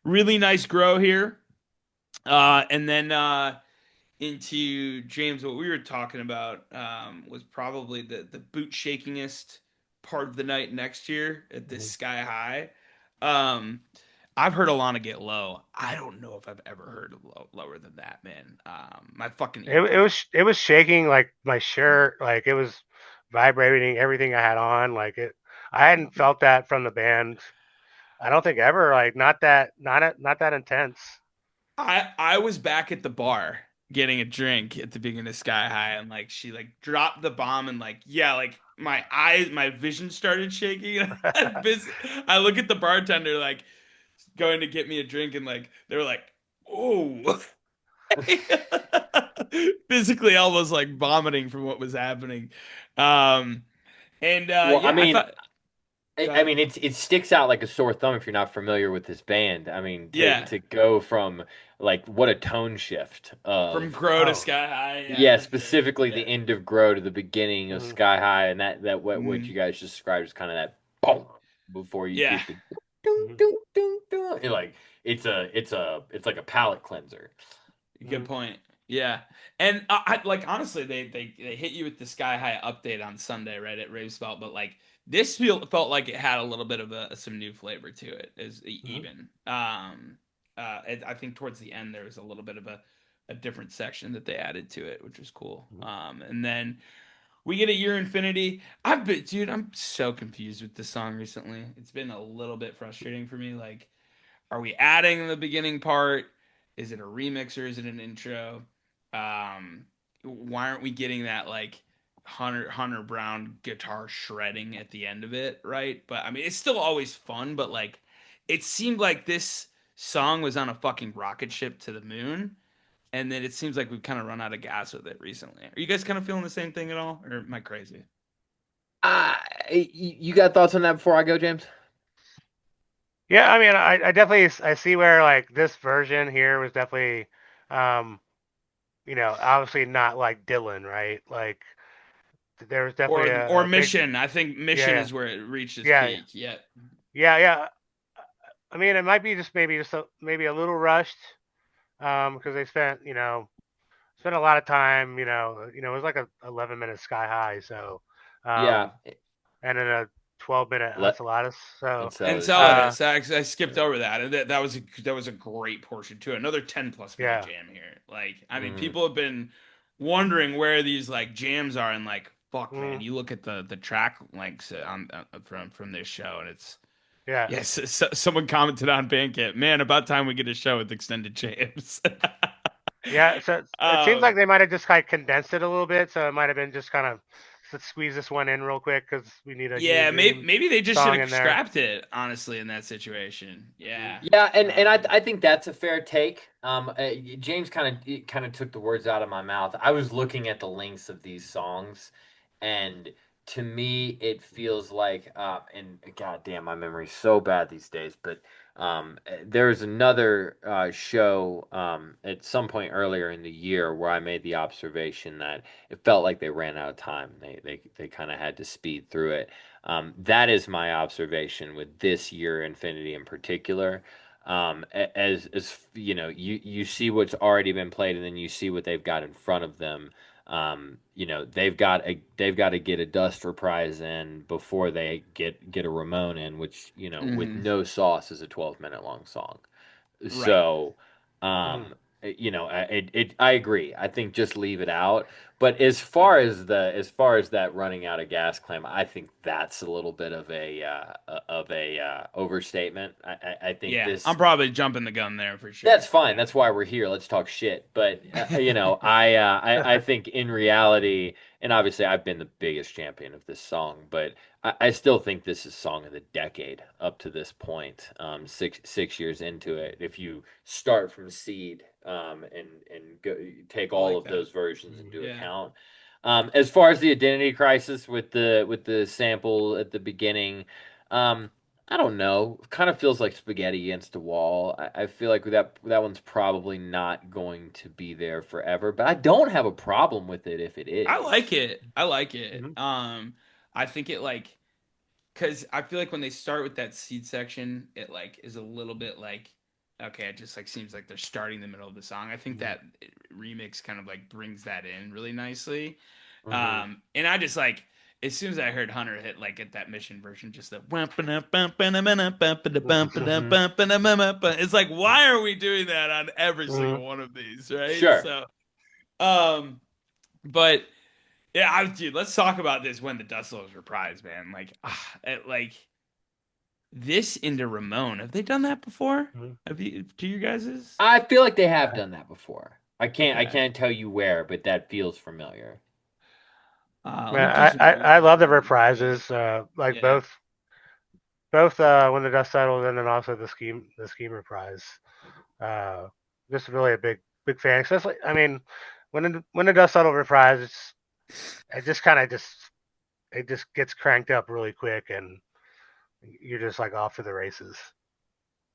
really nice grow here. And then into James, what we were talking about was probably the boot shakingest part of the night next year at this Sky High. Um, I've heard Alana get low. I don't know if I've ever heard lower than that, man. My fucking It, it eardrums. was it was shaking like my shirt, like it was vibrating everything I had on. Like it, I hadn't felt that from the band. I don't think ever. Like not that intense. I was back at the bar getting a drink at the beginning of Sky High, and like she like dropped the bomb, and like yeah, like my vision started shaking. I look at the bartender like going to get me a drink, and like they were like, "Oh," physically almost like vomiting from what was happening. Um, and Well, I yeah, I mean, thought, I mean, it sticks out like a sore thumb if you're not familiar with this band. I mean, to yeah, to go from like what a tone shift from of Grow to Oh. Sky High, yeah, yeah, for sure, specifically the yeah. end of Grow to the beginning of Mhm. Sky High, and that what Mm, you guys just described is kind of that boom before you yeah. get the ding Mhm. ding ding ding. Like it's like a palate cleanser. Good Mhm. point. Yeah, and like honestly, they hit you with the Sky High update on Sunday, right at Rave Spelt, but like this felt like it had a little bit of some new flavor to it, as Mhm. even. I think towards the end there was a little bit of a different section that they added to it, which was cool. Mhm. And then we get a Year Infinity. I've been, dude, I'm so confused with this song recently. It's been a little bit frustrating for me. Like, are we adding the beginning part? Is it a remix or is it an intro? Why aren't we getting that like Hunter Brown guitar shredding at the end of it, right? But I mean, it's still always fun, but like, it seemed like this song was on a fucking rocket ship to the moon, and then it seems like we've kind of run out of gas with it recently. Are you guys kind of feeling the same thing at all, or am I crazy? You got thoughts on that before I go, James? Yeah, I mean, I definitely I see where like this version here was definitely, um, obviously not like Dylan, right? Like there was definitely Or a big, Mission? I think Mission yeah, is where it reached its yeah, yeah, peak. Yeah. yeah. I mean, it might be just maybe a little rushed, because they spent a lot of time, it was like a 11-minute Sky High, so, Yeah, um, and then a 12-minute let Enceladus, so, Enceladus. Yeah, uh, Enceladus. I skipped over that, and that was a great portion too. Another 10 plus minute yeah. jam here. Like, I mean, mm, people have been wondering where these like jams are, and like, fuck, man, Mm, you look at the track lengths on from this show, and it's yeah. yes. Someone commented on Bandcamp, man, about time we get a show with extended jams. Yeah, so it seems like um, they might have just kind of condensed it a little bit. So it might have been just kind of let's squeeze this one in real quick because we need a Human yeah, Dream maybe they just should song have in there. scrapped it, honestly, in that situation. Mhm. Yeah. yeah, and Um, I think that's a fair take. James kind of took the words out of my mouth. I was looking at the lengths of these songs, and to me, it feels like and god damn, my memory's so bad these days. But there's another show at some point earlier in the year where I made the observation that it felt like they ran out of time. They kind of had to speed through it. That is my observation with this year Infinity in particular. As you know, you see what's already been played, and then you see what they've got in front of them. they've got to get a Dust Reprise in before they get a Ramon in, which with Hmm. no sauce is a 12-minute long song. Right. So, Mhm. um, I agree. I think just leave it out. But as Yep. far as that running out of gas claim, I think that's a little bit of a overstatement. I think Yeah, this I'm probably jumping the gun there for that's sure. fine. Yeah. That's why we're here. Let's talk shit. But I think in reality, and obviously I've been the biggest champion of this song, but I still think this is song of the decade up to this point. Six years into it, if you start from seed, and go, take I all like of that. those versions Mhm. into Yeah. account. As far as the identity crisis with the sample at the beginning. Um, I don't know. Kind of feels like spaghetti against a wall. I feel like that one's probably not going to be there forever, but I don't have a problem with it if it I like is. it. I like it. Mhm. I think it like because I feel like when they start with that seed section, it like is a little bit like okay, it just like seems like they're starting the middle of the song. I think Mhm. that remix kind of like brings that in really nicely. Hmm. And I just like as soon as I heard Hunter hit like at that mission version, just the Hmm. it's like why are we doing that on every Mhm. single one of these, right? Sure. So, um, but yeah, dude, let's talk about this when the dust levels reprise, man. Like this into Ramon. Have they done that before? Mhm. Have you to your guys's? I feel like they have done that before. I Okay. can't tell you where, but that feels familiar. Let me do Yeah, some I love the Googling. reprises, like Yeah. both when the dust settled and then also the scheme reprise. Uh, just really a big fan. Especially, I mean, when the dust settled reprise, it just kind of it just gets cranked up really quick, and you're just like off to the races.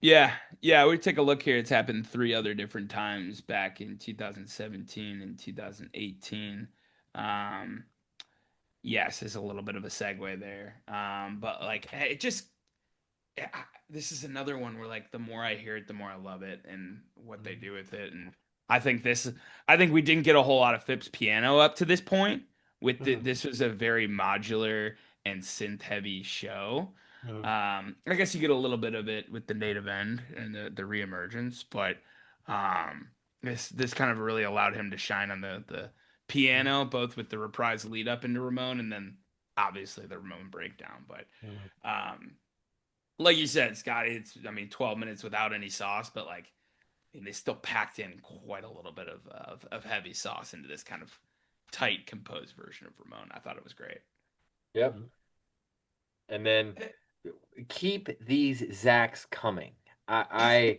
Yeah. Yeah, we take a look here. It's happened three other different times back in 2017 and 2018. Um, yes, there's a little bit of a segue there. But like it just yeah, this is another one where like the more I hear it, the more I love it and what they do with it. And I think this, I think we didn't get a whole lot of Phipps piano up to this point. Mm-hmm. This was a very modular and synth heavy show. Mm-hmm. I guess you get a little bit of it with the native end and the reemergence, but um, this kind of really allowed him to shine on the piano, both with the reprise lead up into Ramon and then obviously the Ramon breakdown. But Mm-hmm. um, like you said, Scotty, it's I mean 12 minutes without any sauce, but like I mean, they still packed in quite a little bit of heavy sauce into this kind of tight composed version of Ramon. I thought it was great. Yep. And then keep these Zacks coming. I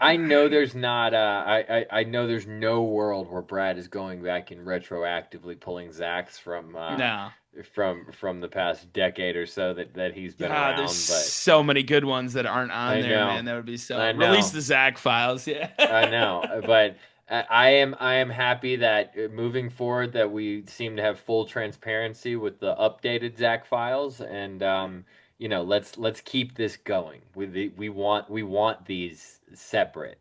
I know there's not I know there's no world where Brad is going back and retroactively pulling Zacks No. from the past decade or so that he's been God, there's around, but so many good ones that aren't on I there, know. man. That would be so I release know. the Zach files, yeah. I know, but I am happy that moving forward that we seem to have full transparency with the updated Zach files, and let's keep this going. We want these separate.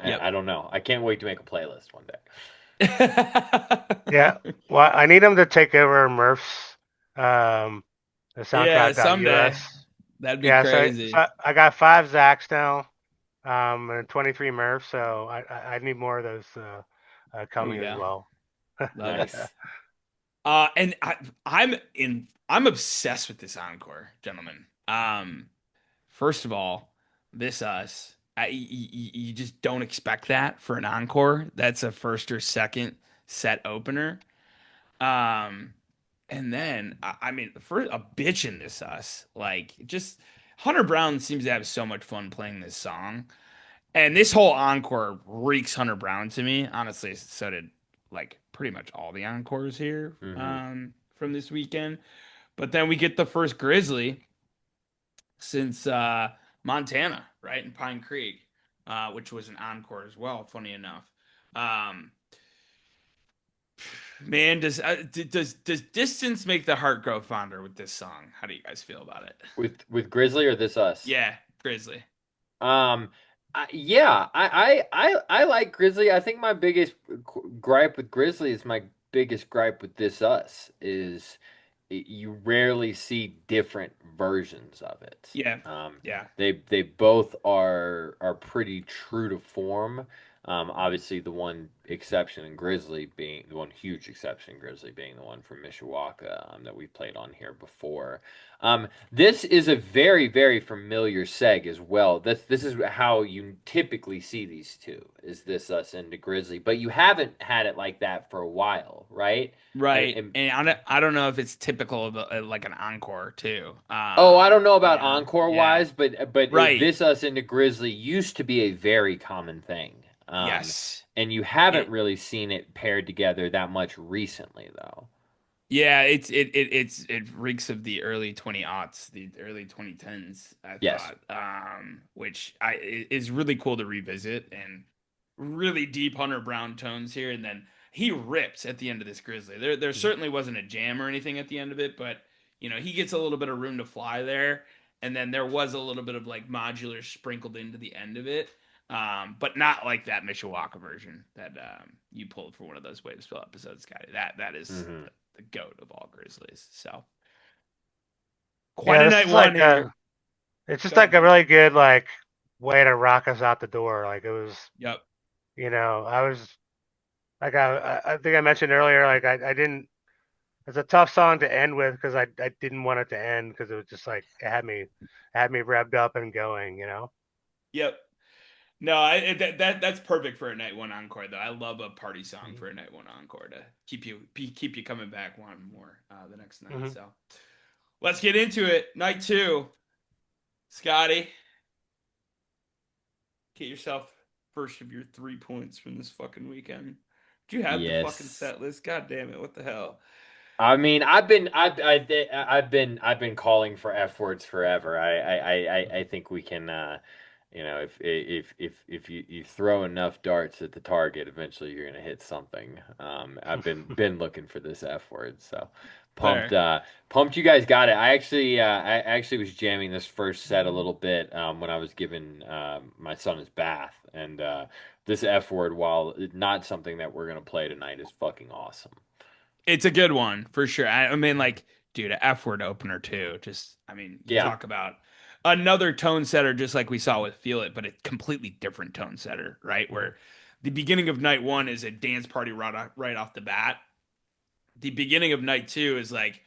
Yep. I don't know. I can't wait to make a playlist one day. Yeah. Well, I need them to take over Murph's, the Yeah, someday. soundtrack.us. That'd be Yeah, so crazy. I got 5 Zacks now, and 23 Murphs. So I need more of those There we coming as go. well. Love it. Nice. And I'm obsessed with this encore, gentlemen. First of all, this us. You just don't expect that for an encore. That's a first or second set opener. Um, and then I mean, for a bitch in this us, like just Hunter Brown seems to have so much fun playing this song, and this whole encore reeks Hunter Brown to me. Honestly, so did like pretty much all the encores here Hmm. from this weekend. But then we get the first Grizzly since Montana, right in Pine Creek, which was an encore as well. Funny enough, um, man, does distance make the heart grow fonder with this song? How do you guys feel about it? With Grizzly or this us? Yeah, Grizzly. Um, I like Grizzly. I think my biggest gripe with Grizzly is my biggest gripe with This Us is you rarely see different versions of it. Yeah, Um, yeah, they both are pretty true to form. Obviously, the one exception in Grizzly being the one huge exception, Grizzly being the one from Mishawaka that we played on here before. This is a very, very familiar seg as well. This is how you typically see these two. Is This Us and the Grizzly, but you haven't had it like that for a while, right? And, right. and And I don't know if it's typical of like an encore too. oh, I don't know about encore Yeah, wise, but right. This Us and the Grizzly used to be a very common thing. Yes. And you haven't It, really seen it paired together that much recently, though. yeah, it reeks of the early 20 aughts, the early 2010s, I Yes. thought. Which is really cool to revisit and really deep Hunter Brown tones here, and then he rips at the end of this Grizzly. There certainly wasn't a jam or anything at the end of it, but he gets a little bit of room to fly there, and then there was a little bit of like modular sprinkled into the end of it. But not like that Mishawaka version that you pulled for one of those Wave Spill episodes, Scotty. That is Hmm. the goat of all Grizzlies. So quite Yeah, a this night is one like here. it's just Go ahead, like a James. really good like way to rock us out the door. Like it was, Yep. I was like I think I mentioned earlier, like I didn't. It's a tough song to end with because I didn't want it to end because it was just like it had me revved up and going. Yep. No, that's perfect for a night one encore though. I love a party song for a night one encore to keep you coming back wanting more the next night. Mm-hmm. So let's get into it. Night two, Scotty, get yourself first of your 3 points from this fucking weekend. Do you have the fucking Yes. set list? God damn it! What the hell? I mean, I've been calling for F words forever. I think we can, if you throw enough darts at the target, eventually you're gonna hit something. I've been looking for this F word, so pumped. Fair. Pumped you guys got it. I actually was jamming this first set a little bit when I was giving my son his bath, and this F word, while not something that we're gonna play tonight, is fucking awesome. It's a good one for sure. I mean, like, dude, a F word opener too. Just, I mean, you Yeah. talk about another tone setter, just like we saw with Feel It, but a completely different tone setter, right? Mm-hmm. Where the beginning of night one is a dance party right off the bat. The beginning of night two is like,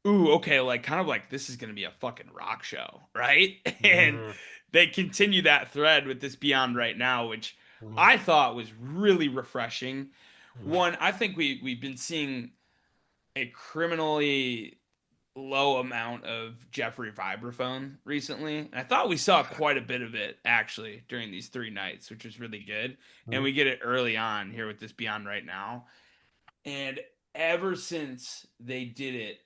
ooh, okay, like kind of like this is gonna be a fucking rock show, right? And Hmm. they continue that thread with this Beyond Right Now, which Mm-hmm. I thought was really refreshing. Mm-hmm. One, I think we've been seeing a criminally low amount of Jeffrey vibraphone recently. And I thought we saw quite a bit of it actually during these 3 nights, which was really good. And we get it early on here with this Beyond Right Now. And ever since they did it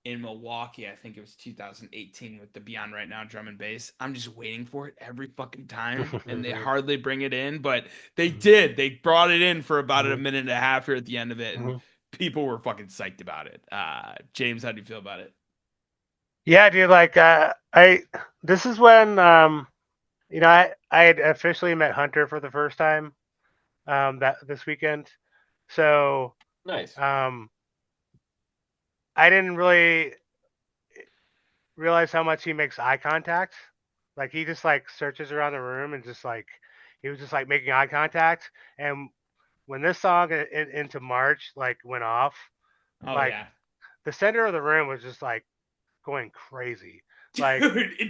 in Milwaukee, I think it was 2018 with the Beyond Right Now drum and bass, I'm just waiting for it every fucking time. And they hardly bring it in, but they did. They brought it in for about a Mm-hmm. minute and a half here at the end of it. And Mm-hmm. people were fucking psyched about it. James, how do you feel about it? Yeah, dude. Like I this is when I had officially met Hunter for the first time that this weekend. So Nice. um I didn't really realize how much he makes eye contact. Like he just like searches around the room and just like he was just like making eye contact. And when this song into March like went off, Oh like yeah. the center of the room was just like going crazy. Like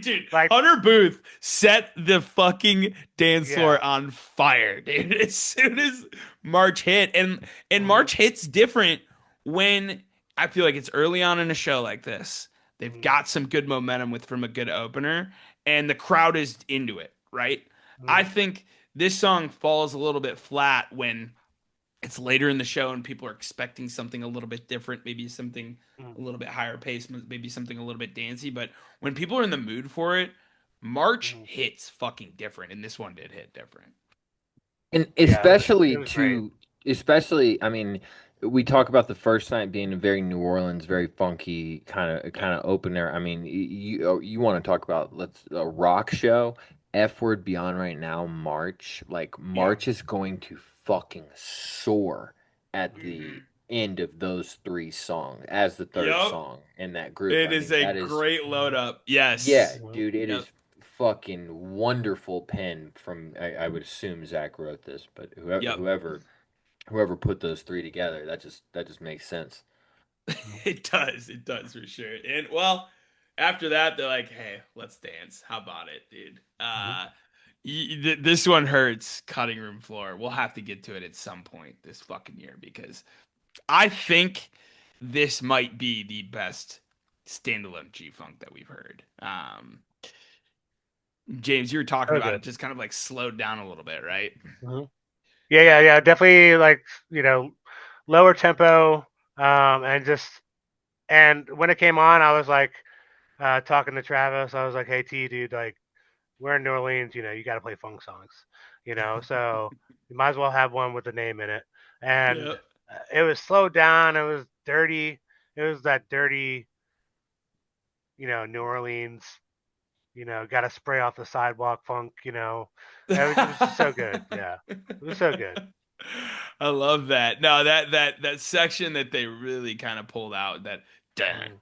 Dude, like Hunter Booth set the fucking dance yeah. floor on fire, dude. As soon as March hit, and Mm-hmm. March hits different when I feel like it's early on in a show like this. They've got some good momentum with from a good opener, and the crowd is into it, right? I Mm-hmm. think this song falls a little bit flat when it's later in the show and people are expecting something a little bit different, maybe something a little bit higher pace, maybe something a little bit dancey. But when people are in the mood for it, March Mm-hmm. hits fucking different, and this one did hit different. And Yeah, it was great. especially, I mean, we talk about the first night being a very New Orleans, very funky Yep. kind of opener. I mean, you want to talk about let's a rock show. F word beyond right now, March. Like Yeah. March is going to fucking soar at the Mhm. end of those three songs as the third Yep. song in that group. It I is mean, a that is great load up. yeah, Yes. dude, it Yep. is fucking wonderful pen from I would assume Zach wrote this, but Yep. whoever put those three together, that just makes sense. It does. It does for sure. And well, after that, they're like, "Hey, let's dance. How about it, dude?" This one hurts. Cutting room floor. We'll have to get to it at some point this fucking year because I think this might be the best standalone G Funk that we've heard. James, you were talking So about it, good. just kind of like slowed down a little bit, right? Hmm. Yeah. Definitely like lower tempo, and just and when it came on, I was like talking to Travis. I was like, "Hey T, dude, like we're in New Orleans. You got to play funk songs. So you might as well have one with the name in it." And Yep. it was slowed down. It was dirty. It was that dirty, New Orleans. Got to spray off the sidewalk funk. It was just so good. Yeah, it was so good. I love that. No, that section that they really kind of pulled out that dun Mm.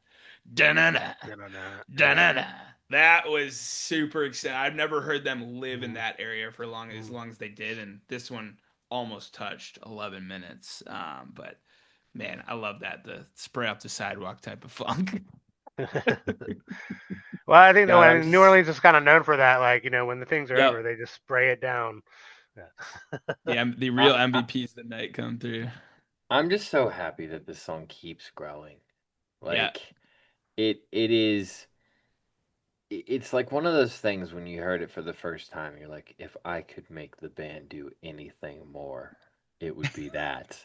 dun dun Yeah. dun. That was super exciting. I've never heard them live in Mhm. that area for as Mhm. long as they did, and this one almost touched 11 minutes. But man, I love that the spray up the sidewalk type of funk. Well, I think that God, I'm when New just Orleans is kind of known for that, like when the things are Yep. over, they just spray it down. Yeah. The real I, I MVPs of the night come through. I'm just so happy that this song keeps growing. Yeah. Like it is it's like one of those things when you heard it for the first time, you're like, if I could make the band do anything more, it would be that.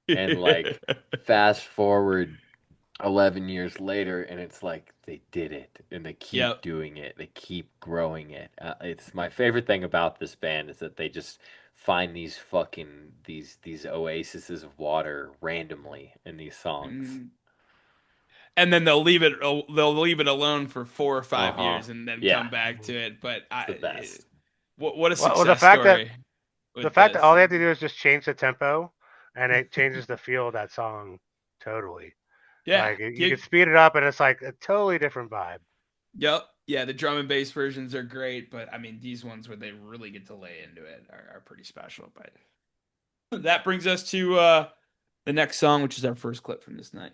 And like fast forward 11 years later and it's like they did it and they keep Yep. doing it. They keep growing it. It's my favorite thing about this band is that they just find these fucking these oases of water randomly in these songs. Mm. And then they'll leave it alone for 4 or 5 years Uh-huh. and then Yeah, come back to Mhm. it. But it's the best. what a Well, the success fact that story the with fact that this. all they have to And do is just change the tempo, and it changes the feel of that song totally. yeah, Like you could speed it up, and it's like a totally different vibe. yep, yeah. The drum and bass versions are great, but I mean these ones where they really get to lay into it are pretty special. But that brings us to the next song, which is our first clip from this night.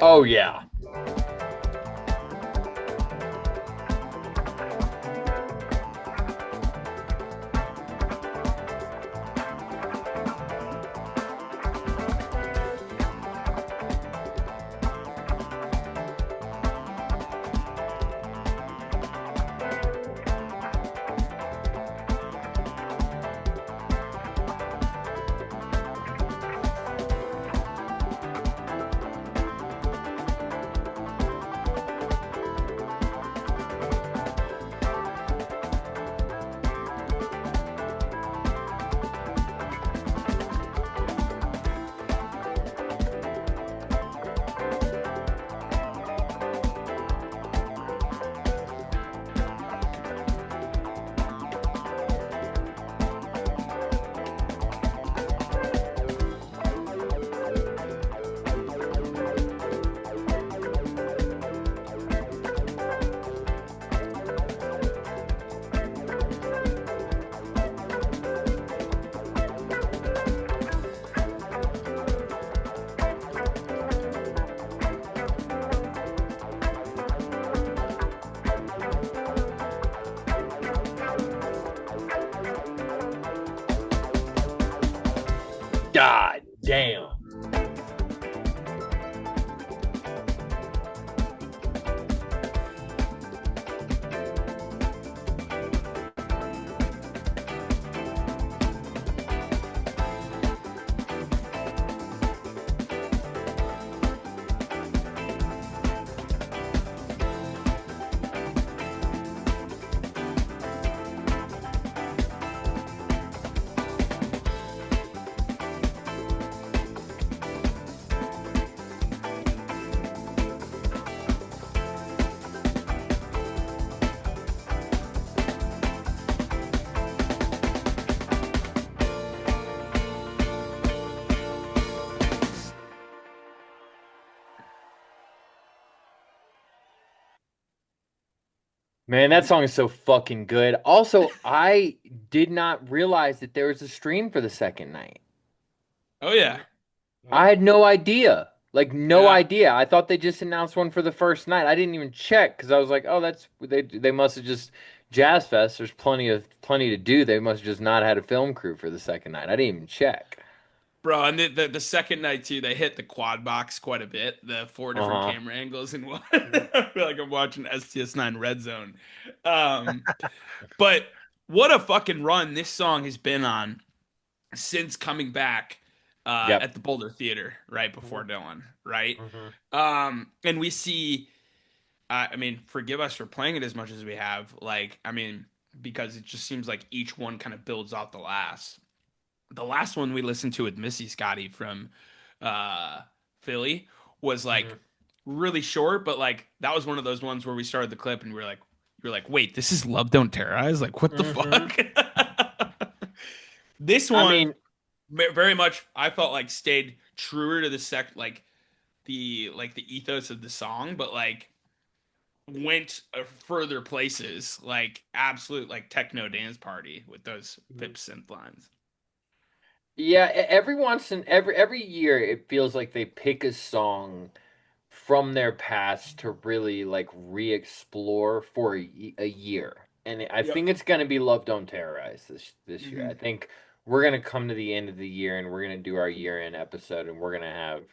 Oh yeah. God damn. Man, that song is so fucking good. Also, I did not realize that there was a stream for the second night. Oh yeah, I had no idea. Like no yeah, idea. I thought they just announced one for the first night. I didn't even check because I was like, "Oh, that's they must have just Jazz Fest. There's plenty to do. They must have just not had a film crew for the second night." I didn't even check. bro. And the second night too, they hit the quad box quite a bit. The four different Uh-huh. camera angles and what. I feel like I'm watching STS9 Red Zone. Um, but what a fucking run this song has been on since coming back Yep. at the Boulder Theater right before Mhm. Dylan, right? Mhm. And we see, I mean, forgive us for playing it as much as we have. Like, I mean, because it just seems like each one kind of builds out the last. The last one we listened to with Missy Scotty from uh, Philly was like Mhm. really short, but like that was one of those ones where we started the clip and we were like, wait, this is Love Don't Terrorize? Like, what the Mhm. fuck? This I one mean, very much I felt like stayed truer to the the ethos of the song, but like went further places, like absolute like techno dance party with those Pip synth lines. yeah, every once in every year it feels like they pick a song from their past to really like re-explore for a year. And I Yep. think it's going to be Love Don't Terrorize this year. I Hmm. think we're going to come to the end of the year and we're going to do our year-end episode and we're going to have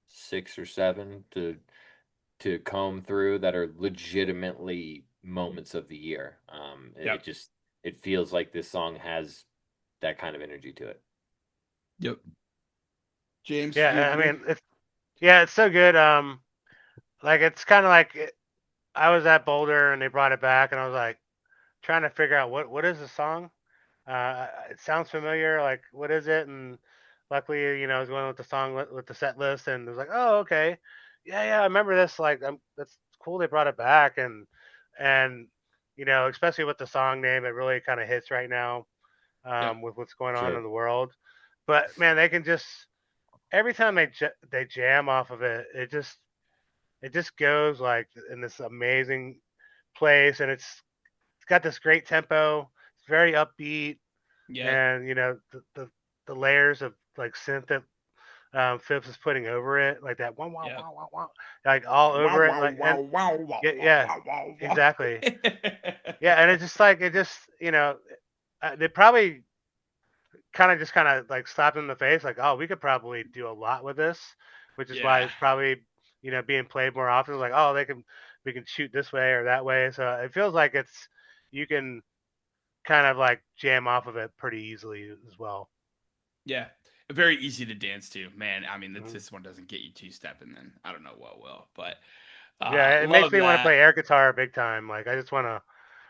six or seven to comb through that are legitimately moments of the year. Yep. It just it feels like this song has that kind of energy to it. Yep. James, do you Yeah, I agree? mean, it's so good. Like it's kind of like I was at Boulder and they brought it back, and I was like trying to figure out what is the song. It sounds familiar. Like what is it? And luckily, I was going with the song with the set list, and it was like, oh, okay, yeah, I remember this. Like, that's cool. They brought it back, and especially with the song name, it really kind of hits right now Yep. with what's going on Sure. in the world. But man, they can just every time they jam off of it, it just goes like in this amazing place, and it's got this great tempo. It's very upbeat, Yeah. and the layers of like synth Phipps is putting over it, like that wow wow Yep. wow wow wow, like all Wow, over it, wow, like wow, and wow, wow, yeah, wow, yeah, wow, wow, wow. exactly. Yeah, and it's just like they probably kind of like slapped him in the face, like, oh, we could probably do a lot with this, which is why Yeah. it's probably being played more often. Like, oh, we can shoot this way or that way, so it feels like you can kind of like jam off of it pretty easily as well. Yeah. Very easy to dance to, man. I mean, Mhm. this one doesn't get you two stepping, then I don't know what will, but Yeah, it makes love me want to that. play air guitar big time. Like, I just want to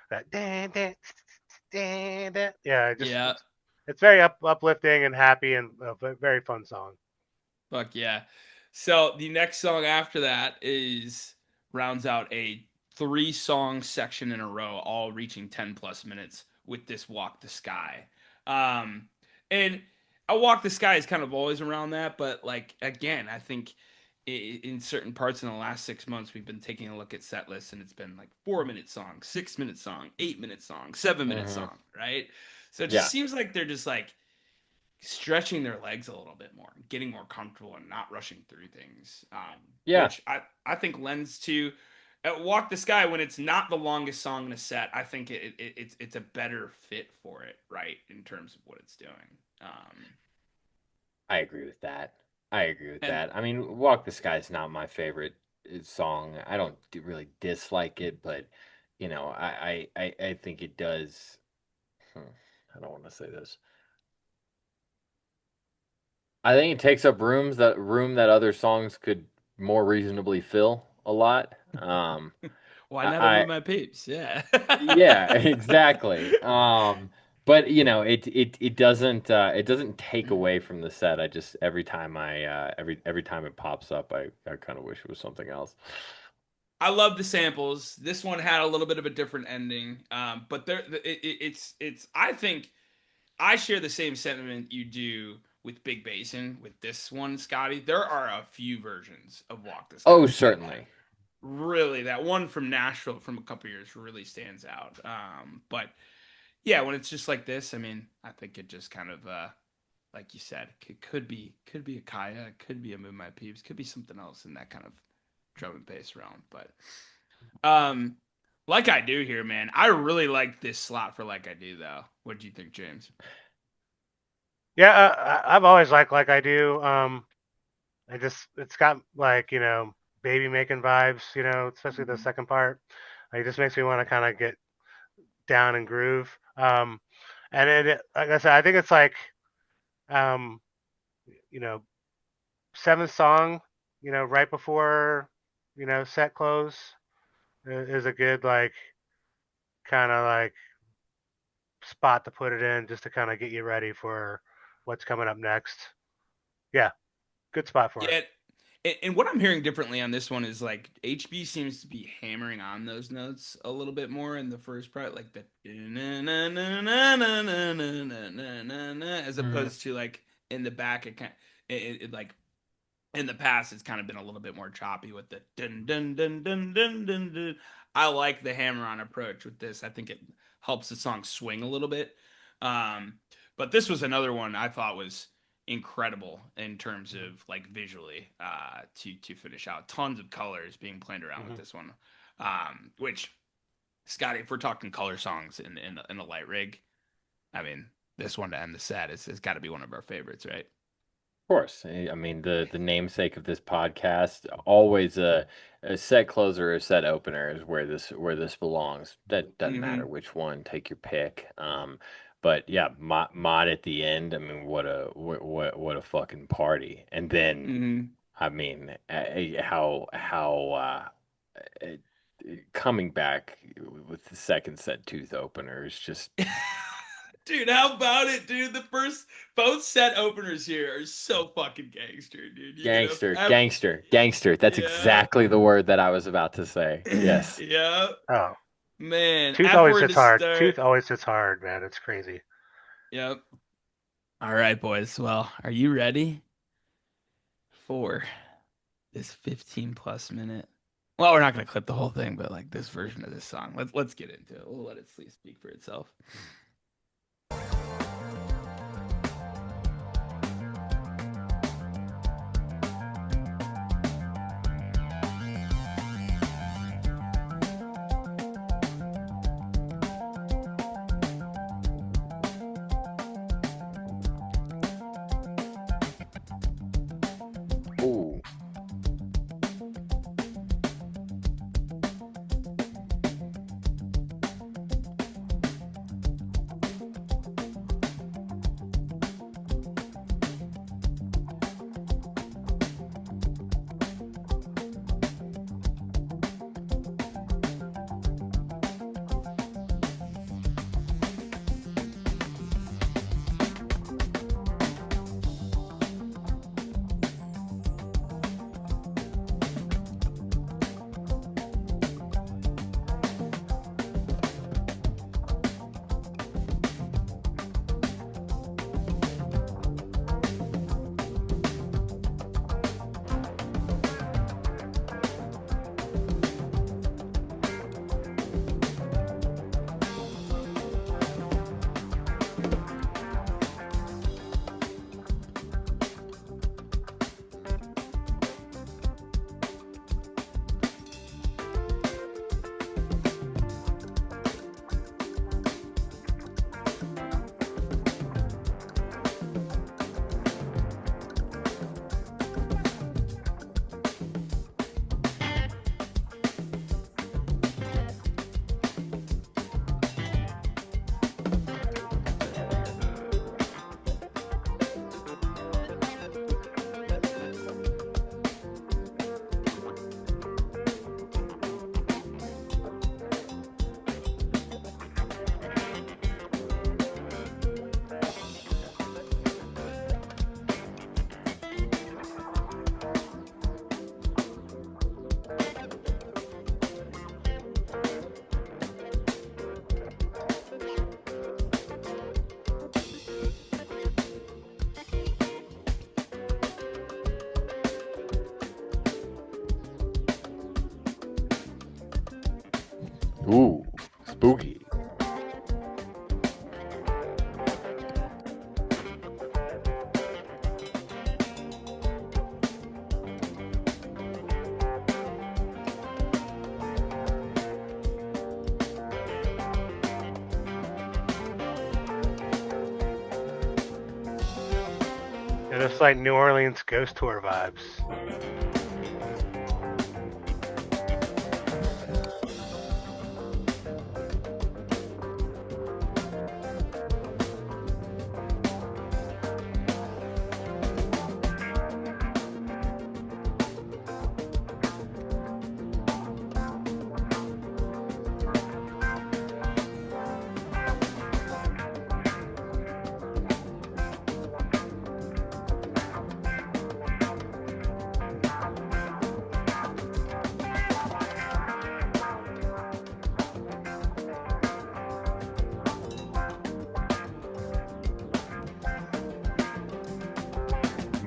that dan, dan, dan, dan. Yeah, Yeah. it's very uplifting and happy and a very fun song. Fuck yeah. So the next song after that is rounds out a 3 song section in a row, all reaching 10 plus minutes with this Walk the Sky. And I Walk the Sky is kind of always around that, but like again, I think in certain parts in the last 6 months, we've been taking a look at set lists and it's been like 4 minute song, 6 minute song, 8 minute song, 7 minute Hmm. song, right? So it just Yeah. seems like they're just like stretching their legs a little bit more, getting more comfortable, and not rushing through things, Yeah. which I think lends to Walk the Sky when it's not the longest song in a set. I think it's a better fit for it, right, in terms of what it's doing. I agree with that. I agree with And that. I mean, Walk the Sky is not my favorite song. I don't really dislike it, but I think it does. Hmm, I don't want to say this. I think it takes up room that other songs could more reasonably fill a lot. why not a I Move My Peeps? Yeah. Yeah, exactly. But it doesn't take away from the set. I just every time every time it pops up, I kind of wish it was something else. I love the samples. This one had a little bit of a different ending, but it's. I think I share the same sentiment you do with Big Basin with this one, Scotty. There are a few versions of Walk the Oh, Sky that certainly. really, that one from Nashville from a couple years really stands out. But yeah, when it's just like this, I mean, I think it just kind of like you said, it could be a Kaya, it could be a Move My Peeps, could be something else in that kind of drum and bass realm. But um, like I do here, man, I really like this slot for Like I Do though. What do you think, James? Yeah, I've always liked like I do. It's got like baby making vibes, especially the Mhm. second part. Like, it just makes me want to kind of get down and groove. And like I said, I think it's like um, you know, seventh song, right before set close is a good like kind of like spot to put it in just to kind of get you ready for what's coming up next. Yeah, good spot for it. Yeah, and what I'm hearing differently on this one is like HB seems to be hammering on those notes a little bit more in the first part, like the as Hmm. opposed to like in the back, it like in the past it's kind of been a little bit more choppy with the dun dun dun dun dun dun dun. I like the hammer on approach with this. I think it helps the song swing a little bit. Um, but this was another one I thought was incredible in terms of like visually to finish out. Tons of colors being played around with Mm-hmm. this one. Which Scotty, if we're talking color songs in a light rig, I mean this one to end the set is got to be one of our favorites, right? Of course. I mean, the namesake of this podcast, always a set closer or a set opener is where this belongs. That doesn't matter Mm-hmm. which one, take your pick. But yeah, mod at the end. I mean, what a fucking party. And then, Mm-hmm. I mean, how uh, coming back with the second set tooth opener is just Dude, how about it, dude? The first both set openers here are so fucking gangster, dude. You get gangster, a gangster, gangster. That's yeah, exactly the word that I was about to say. Yes. yeah, Oh, man. tooth F always word hits to hard. start. Tooth always hits hard, man. It's crazy. Yep. All right, boys. Well, are you ready for this 15 plus minute? Well, we're not gonna clip the whole thing, but like this version of this song. Let's get into it. We'll let it speak for itself. Ooh, spooky. And it's like New Orleans ghost tour vibes.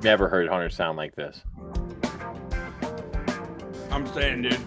Never heard Hunter sound like this. I'm saying, dude.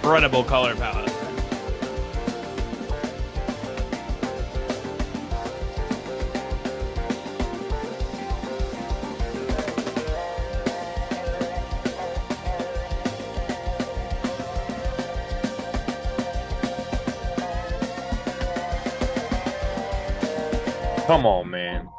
Incredible color palette. Come on, man.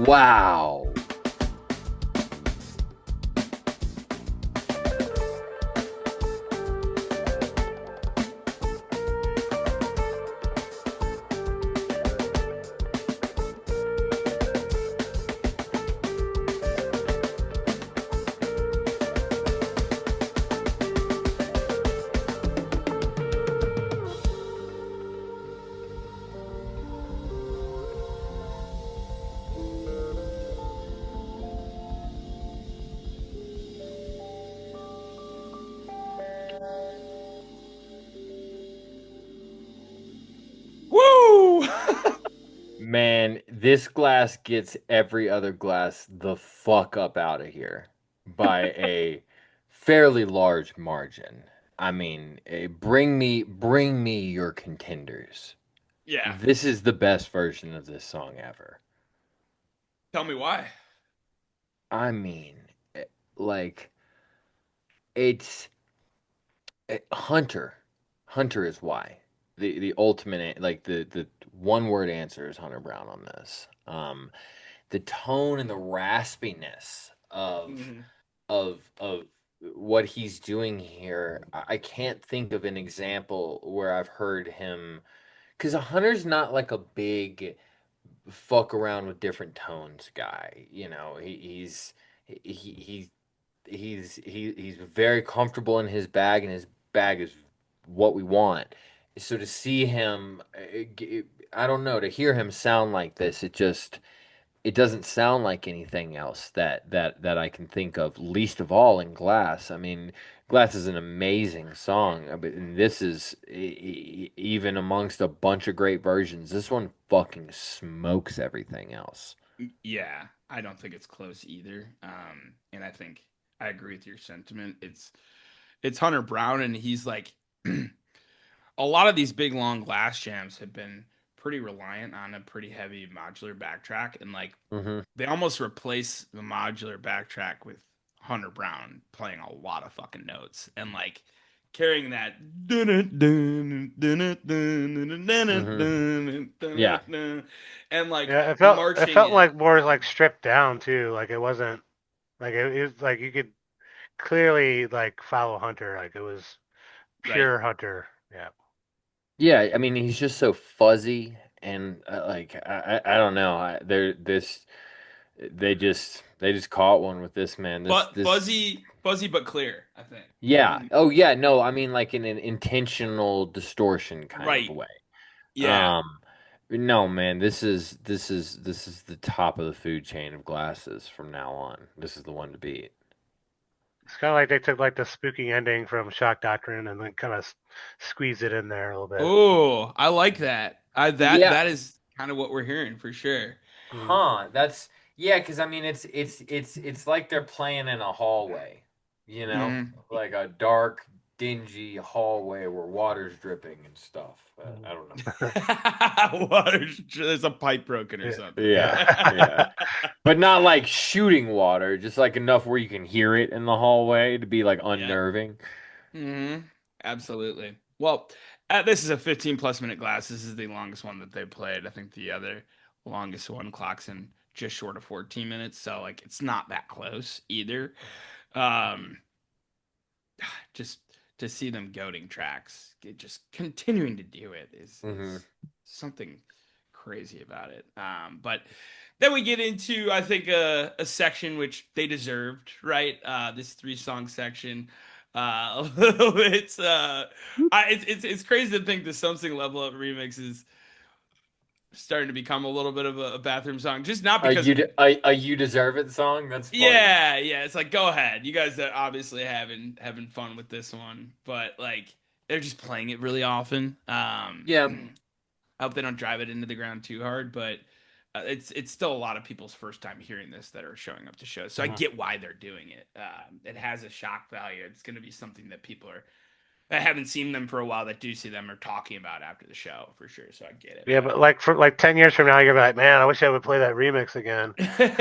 Wow. Man, this glass gets every other glass the fuck up out of here by a fairly large margin. I mean, bring me your contenders. Yeah. This is the best version of this song ever. Tell me why. I mean, like it's Hunter. Hunter is why. The ultimate like the one word answer is Hunter Brown on this. The tone and the raspiness Mhm. of what he's doing here. I can't think of an example where I've heard him because Hunter's not like a big fuck around with different tones guy. You know, he he's very comfortable in his bag, and his bag is what we want. So to see him, I don't know, to hear him sound like this, it doesn't sound like anything else that I can think of. Least of all in Glass. I mean, Glass is an amazing song, but this is even amongst a bunch of great versions. This one fucking smokes everything else. Yeah, I don't think it's close either. And I think I agree with your sentiment. It's Hunter Brown, and he's like a lot of these big long glass jams have been pretty reliant on a pretty heavy modular backtrack, and like Hmm. they almost replace the modular backtrack with Hunter Brown playing a lot of fucking notes and like carrying that Hmm. Yeah. and like Yeah, it marching felt it. like more like stripped down too. Like it wasn't like it was like you could clearly like follow Hunter. Like it was Right. pure Hunter. Yeah. Yeah, I mean, he's just so fuzzy and like I don't know. They just caught one with this man. But This fuzzy but clear, I think. Yeah. Oh yeah, no, I mean like in an intentional distortion kind of Right. way. Yeah. Um no man, this is the top of the food chain of glasses from now on. This is the one to beat. It's kind of like they took like the spooky ending from Shock Doctrine and then kind of squeezed it in there a little bit. Oh, I like that. I that Yeah. that is kind of what we're hearing for sure. Mm. Huh, that's yeah, because I mean it's like they're playing in a hallway, you know, Hmm. like a dark, dingy hallway where water's dripping and stuff. I don't know. There's a pipe broken or Yeah. something. Yeah, yeah, Yeah. but not like shooting water, just like enough where you can hear it in the hallway to be like Yeah. unnerving. Hmm. Absolutely. Well, this is a 15 plus minute glass. This is the longest one that they played. I think the other longest one clocks in just short of 14 minutes. So like it's not that close either. Um, just to see them goading tracks, just continuing to do it Hmm. is something crazy about it. But then we get into I think a section which they deserved, right? This 3 song section. A little bit. It's crazy to think the Something Level Up remix is starting to become a little bit of a bathroom song, just not because A you deserve it song? That's funny. yeah, it's like go ahead. You guys are obviously having fun with this one, but like they're just playing it really often. Yeah. I hope they don't drive it into the ground too hard, but it's still a lot of people's first time hearing this that are showing up to shows. So I Mhm. get why they're doing it. It has a shock value. It's going to be something that people are that haven't seen them for a while that do see them are talking about after the show for sure. So I get Yeah, but like for like 10 years from now, you're gonna be like, man, I wish I would play that remix again. it.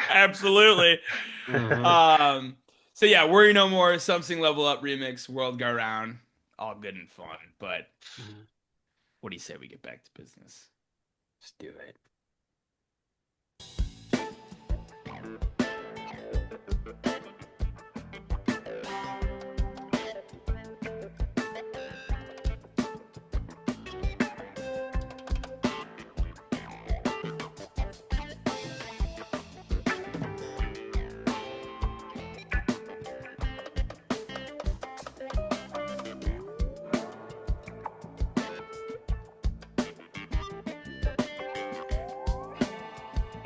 Absolutely. Mhm. Um, so yeah, Worry No More, Something Level Up remix, World Go Round, all good and fun. But Mhm. what do you say we get back to business? Let's do it.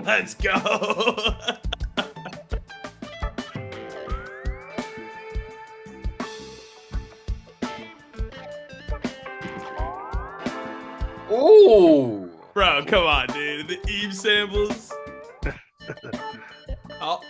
Let's go. Ooh. Bro, come on, dude. The Eve samples. Oh.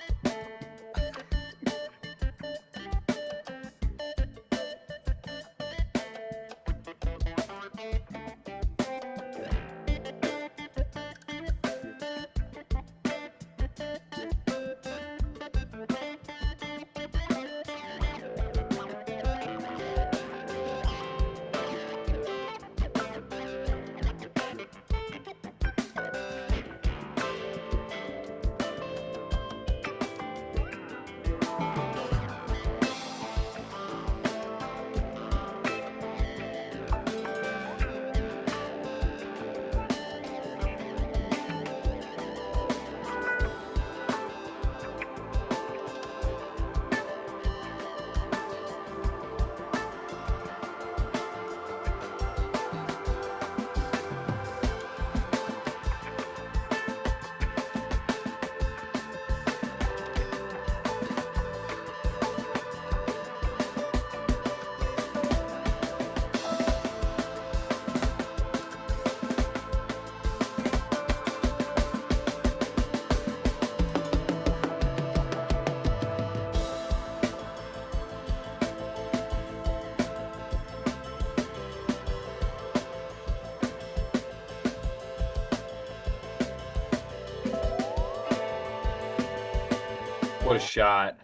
What a shot.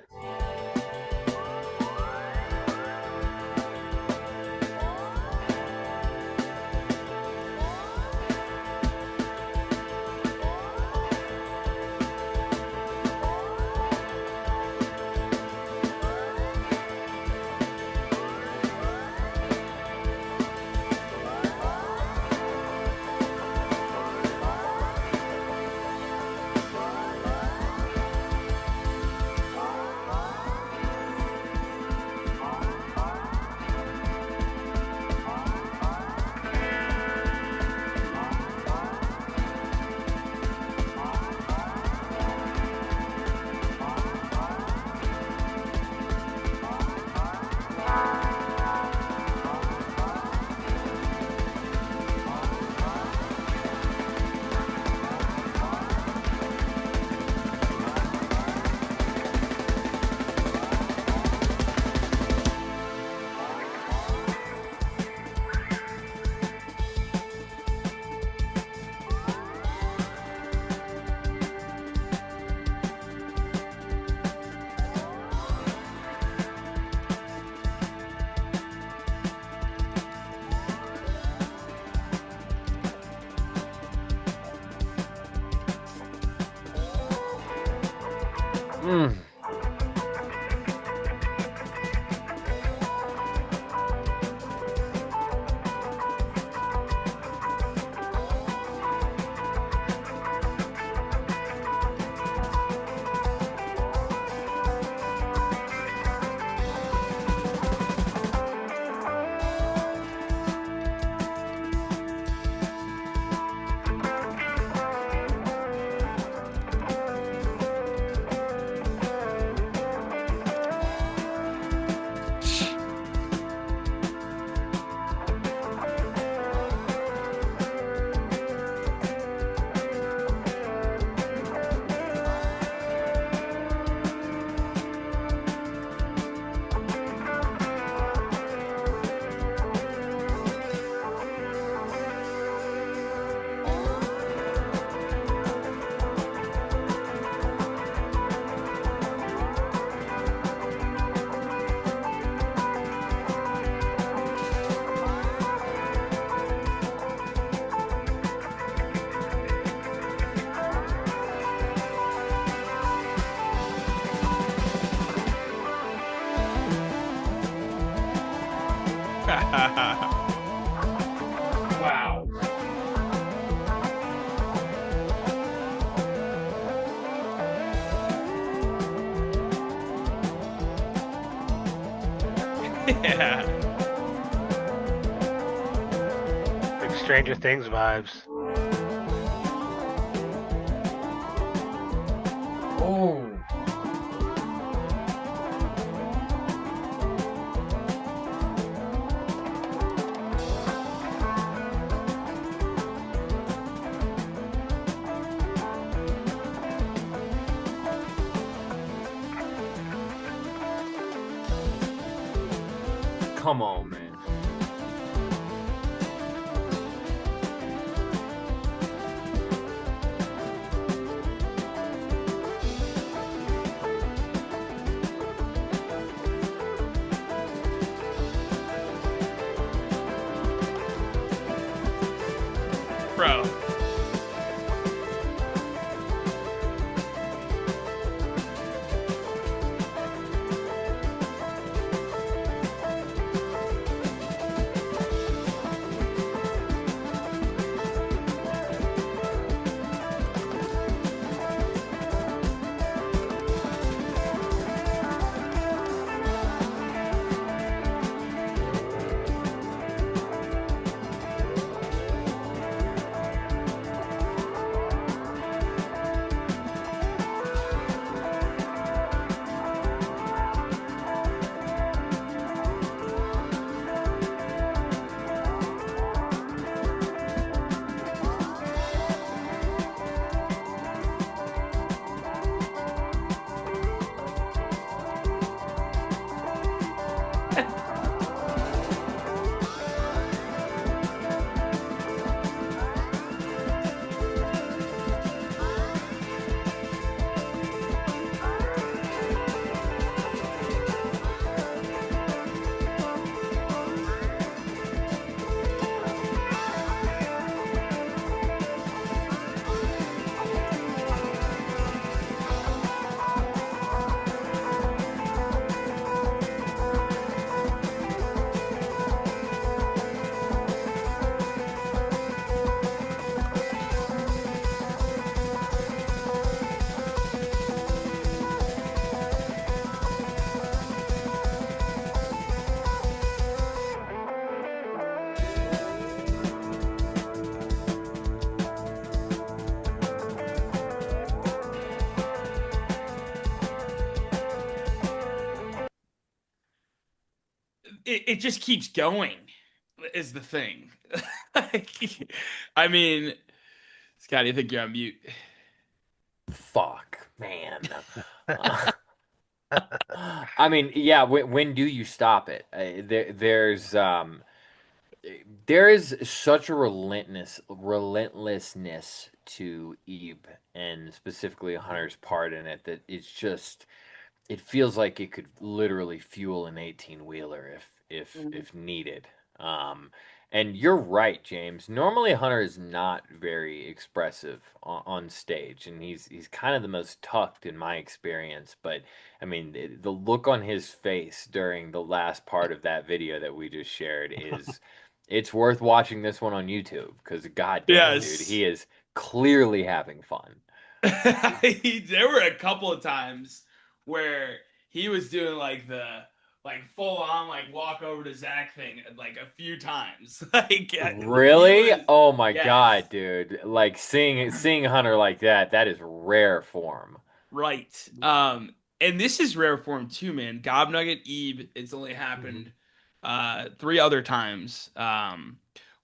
Mm. Wow. Yeah. Like Stranger Things vibes. Oh. Come on, man. Bro. It just keeps going is the thing. I mean, Scott, you think you're on mute? Fuck, man. I mean, yeah. When do you stop it? There is such a relentlessness to Ebe, and specifically Hunter's part in it, that it feels like it could literally fuel an 18 wheeler if needed. Um, and you're right, James. Normally Hunter is not very expressive on stage, and he's kind of the most tucked in my experience. But I mean, the look on his face during the last part of that video that we just shared is it's worth watching this one on YouTube, because goddamn, dude, Yes. he is clearly having fun. There were a couple of times where he was doing like the like full on like walk over to Zach thing like a few times. Like he Really? was Oh my yes. God, dude. Like seeing Hunter like that is rare form. Right. And this is rare form too, man. Gobnugget Eve, it's only Mhm. happened three other times.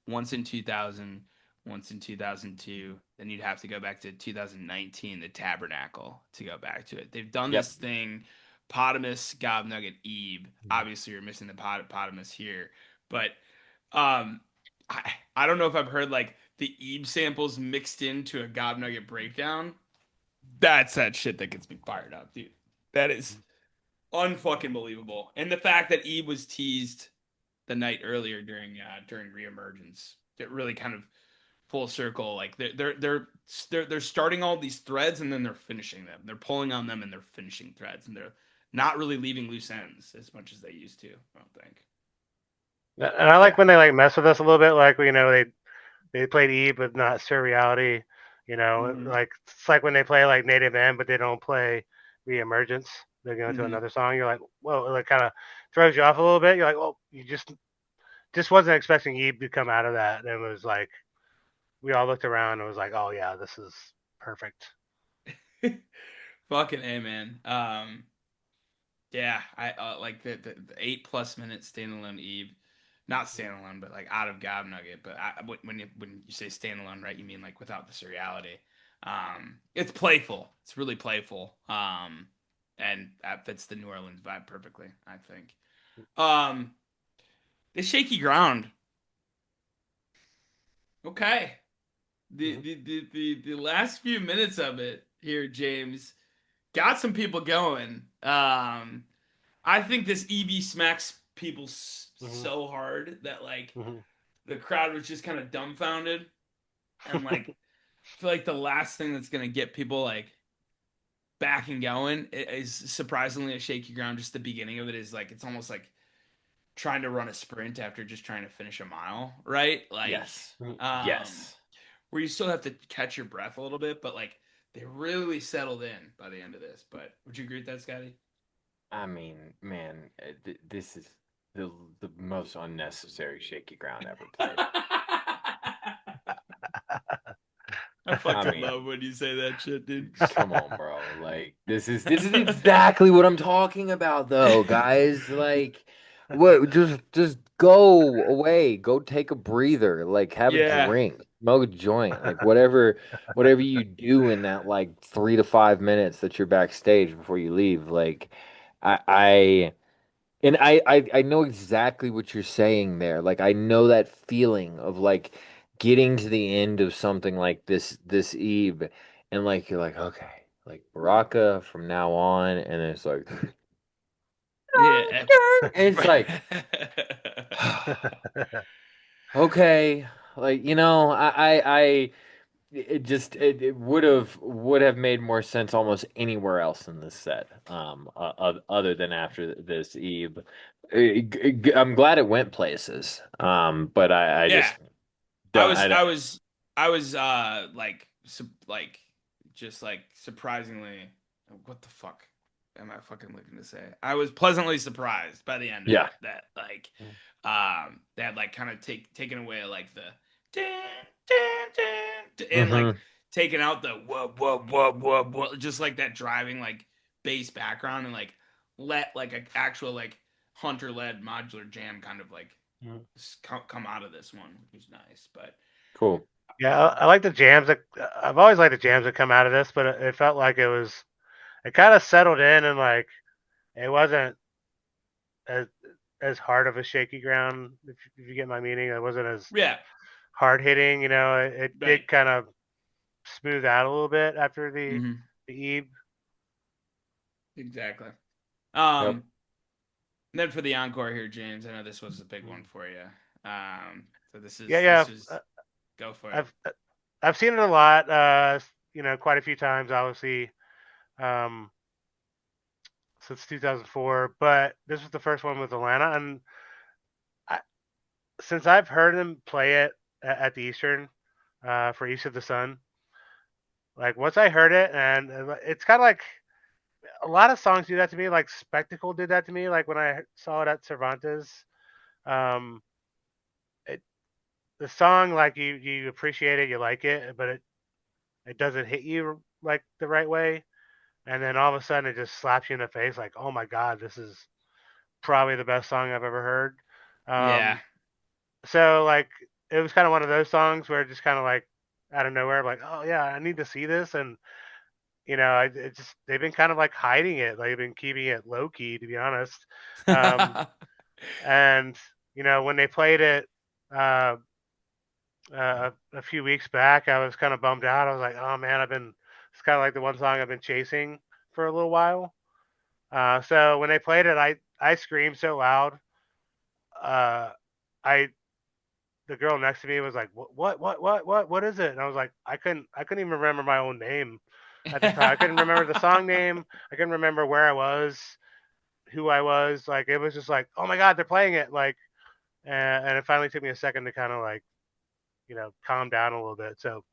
Once in 2000, once in 2002. Then you'd have to go back to 2019, the Tabernacle, to go back to it. They've done Yep. this thing, Potamus, Gobnugget Eve. Mhm. Obviously, you're missing the Potamus here, but um, I don't know if I've heard like the Eve samples mixed into a Gobnugget breakdown. That's that shit that gets me fired up, dude. That is unfucking believable. And the fact that Eve was teased the night earlier during reemergence, it really kind of full circle. Like they're starting all these threads and then they're finishing them. They're pulling on them and they're finishing threads, and they're not really leaving loose ends as much as they used to. I don't think. And I like Yeah. when they like mess with us a little bit, like they played E but not Surreality. Mm-hmm. Like it's like when they play like Native M, but they don't play Reemergence. They go into Mm-hmm. another song. You're like, whoa, it like kind of throws you off a little bit. You're like, well, you just wasn't expecting Eve to come out of that. And it was like we all looked around and it was like, oh yeah, this is perfect. Fucking a man. Yeah, I like the 8+ minute standalone Eve, not standalone, but like out of Gob Nugget. But when you say standalone, right, you mean like without the seriality. It's playful. It's really playful. And that fits the New Orleans vibe perfectly, I think. Um, The shaky ground. Okay. The, Mhm. the the the the last few minutes of it here, James, got some people going. I think this EV smacks people Mhm. so hard that like Mhm. the crowd was just kind of dumbfounded, and like I feel like the last thing that's gonna get people like back and going is surprisingly a shaky ground. Just the beginning of it is like it's almost like trying to run a sprint after just trying to finish a mile, right? Like, Yes. Mhm. um, Yes. where you still have to catch your breath a little bit, but like they really settled in by the end of this. But would you agree with that, Scotty? I mean, man, this is the the most unnecessary shaky ground ever played. I I fucking mean, love when you say that shit, dude. come on, bro. Like this is exactly what I'm talking about though, guys. Like what just go away. Go take a breather. Like have a Yeah, drink. Smoke a joint. Like whatever you do in that like 3 to 5 minutes that you're backstage before you leave. Like I and I know exactly what you're saying there. Like I know that feeling of like getting to the end of something like this eve and like you're like, okay, like Baraka from now on, and it's like yeah. and it's like okay, like I it just it would have made more sense almost anywhere else in this set other than after this eve. I'm glad it went places but I Yeah, just I don't was, I I don't was, I was, like just like surprisingly, what the fuck am I fucking looking to say? I was pleasantly surprised by the end of yeah it that like, they had like kind of taken away like the dun, dun, and like hmm taking out the whoa, just like that driving like bass background and like let like an actual like hunter led modular jam kind of like come out of this one, which was nice. But cool Yeah, I like the jams that I've always liked the jams that come out of this, but it felt like it kind of settled in and like it wasn't as as hard of a shaky ground if you get my meaning. It wasn't as yeah, hard hitting, it right. did kind of smooth out a little bit after Mm-hmm. the eve. Exactly. yep Um, then for the encore here, James, I know this was a big one for you. So this Yeah, is yeah. this was go for it. I've I've seen it a lot. Quite a few times, obviously, um, since 2004. But this was the first one with Atlanta, and I, since I've heard them play it at the Eastern, for East of the Sun, like once I heard it, and it's kind of like a lot of songs do that to me. Like Spectacle did that to me. Like when I saw it at Cervantes, um, it, the song like you appreciate it, you like it, but it doesn't hit you like the right way. And then all of a sudden it just slaps you in the face like, oh my god, this is probably the best song I've ever heard. Yeah. So like it was kind of one of those songs where it just kind of like out of nowhere, like, oh yeah, I need to see this, and it just they've been kind of like hiding it, like they've been keeping it low key, to be honest. Um, and when they played it uh, a few weeks back, I was kind of bummed out. I was like, oh man, it's kind of like the one song I've been chasing for a little while. So when they played it, I screamed so loud. Uh, I the girl next to me was like, what is it? And I was like, I couldn't even remember my own name at the time. I couldn't remember the song name. I couldn't remember where I was, who I was. Like it was just like, oh my god, they're playing it. Like, and it finally took me a second to kind of like calm down a little bit. So,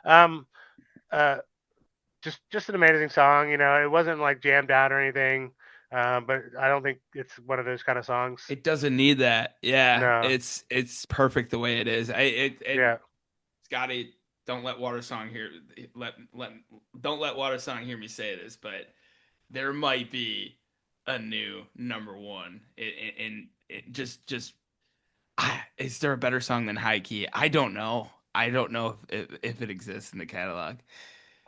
um, uh, just an amazing song. It wasn't like jammed out or anything. But I don't think it's one of those kind of songs. It doesn't need that. Yeah, No. it's perfect the way it is. And Yeah. Scotty, don't let Water Song hear let don't let Water Song hear me say this, but there might be a new number one. Just is there a better song than High Key? I don't know. I don't know if it exists in the catalog.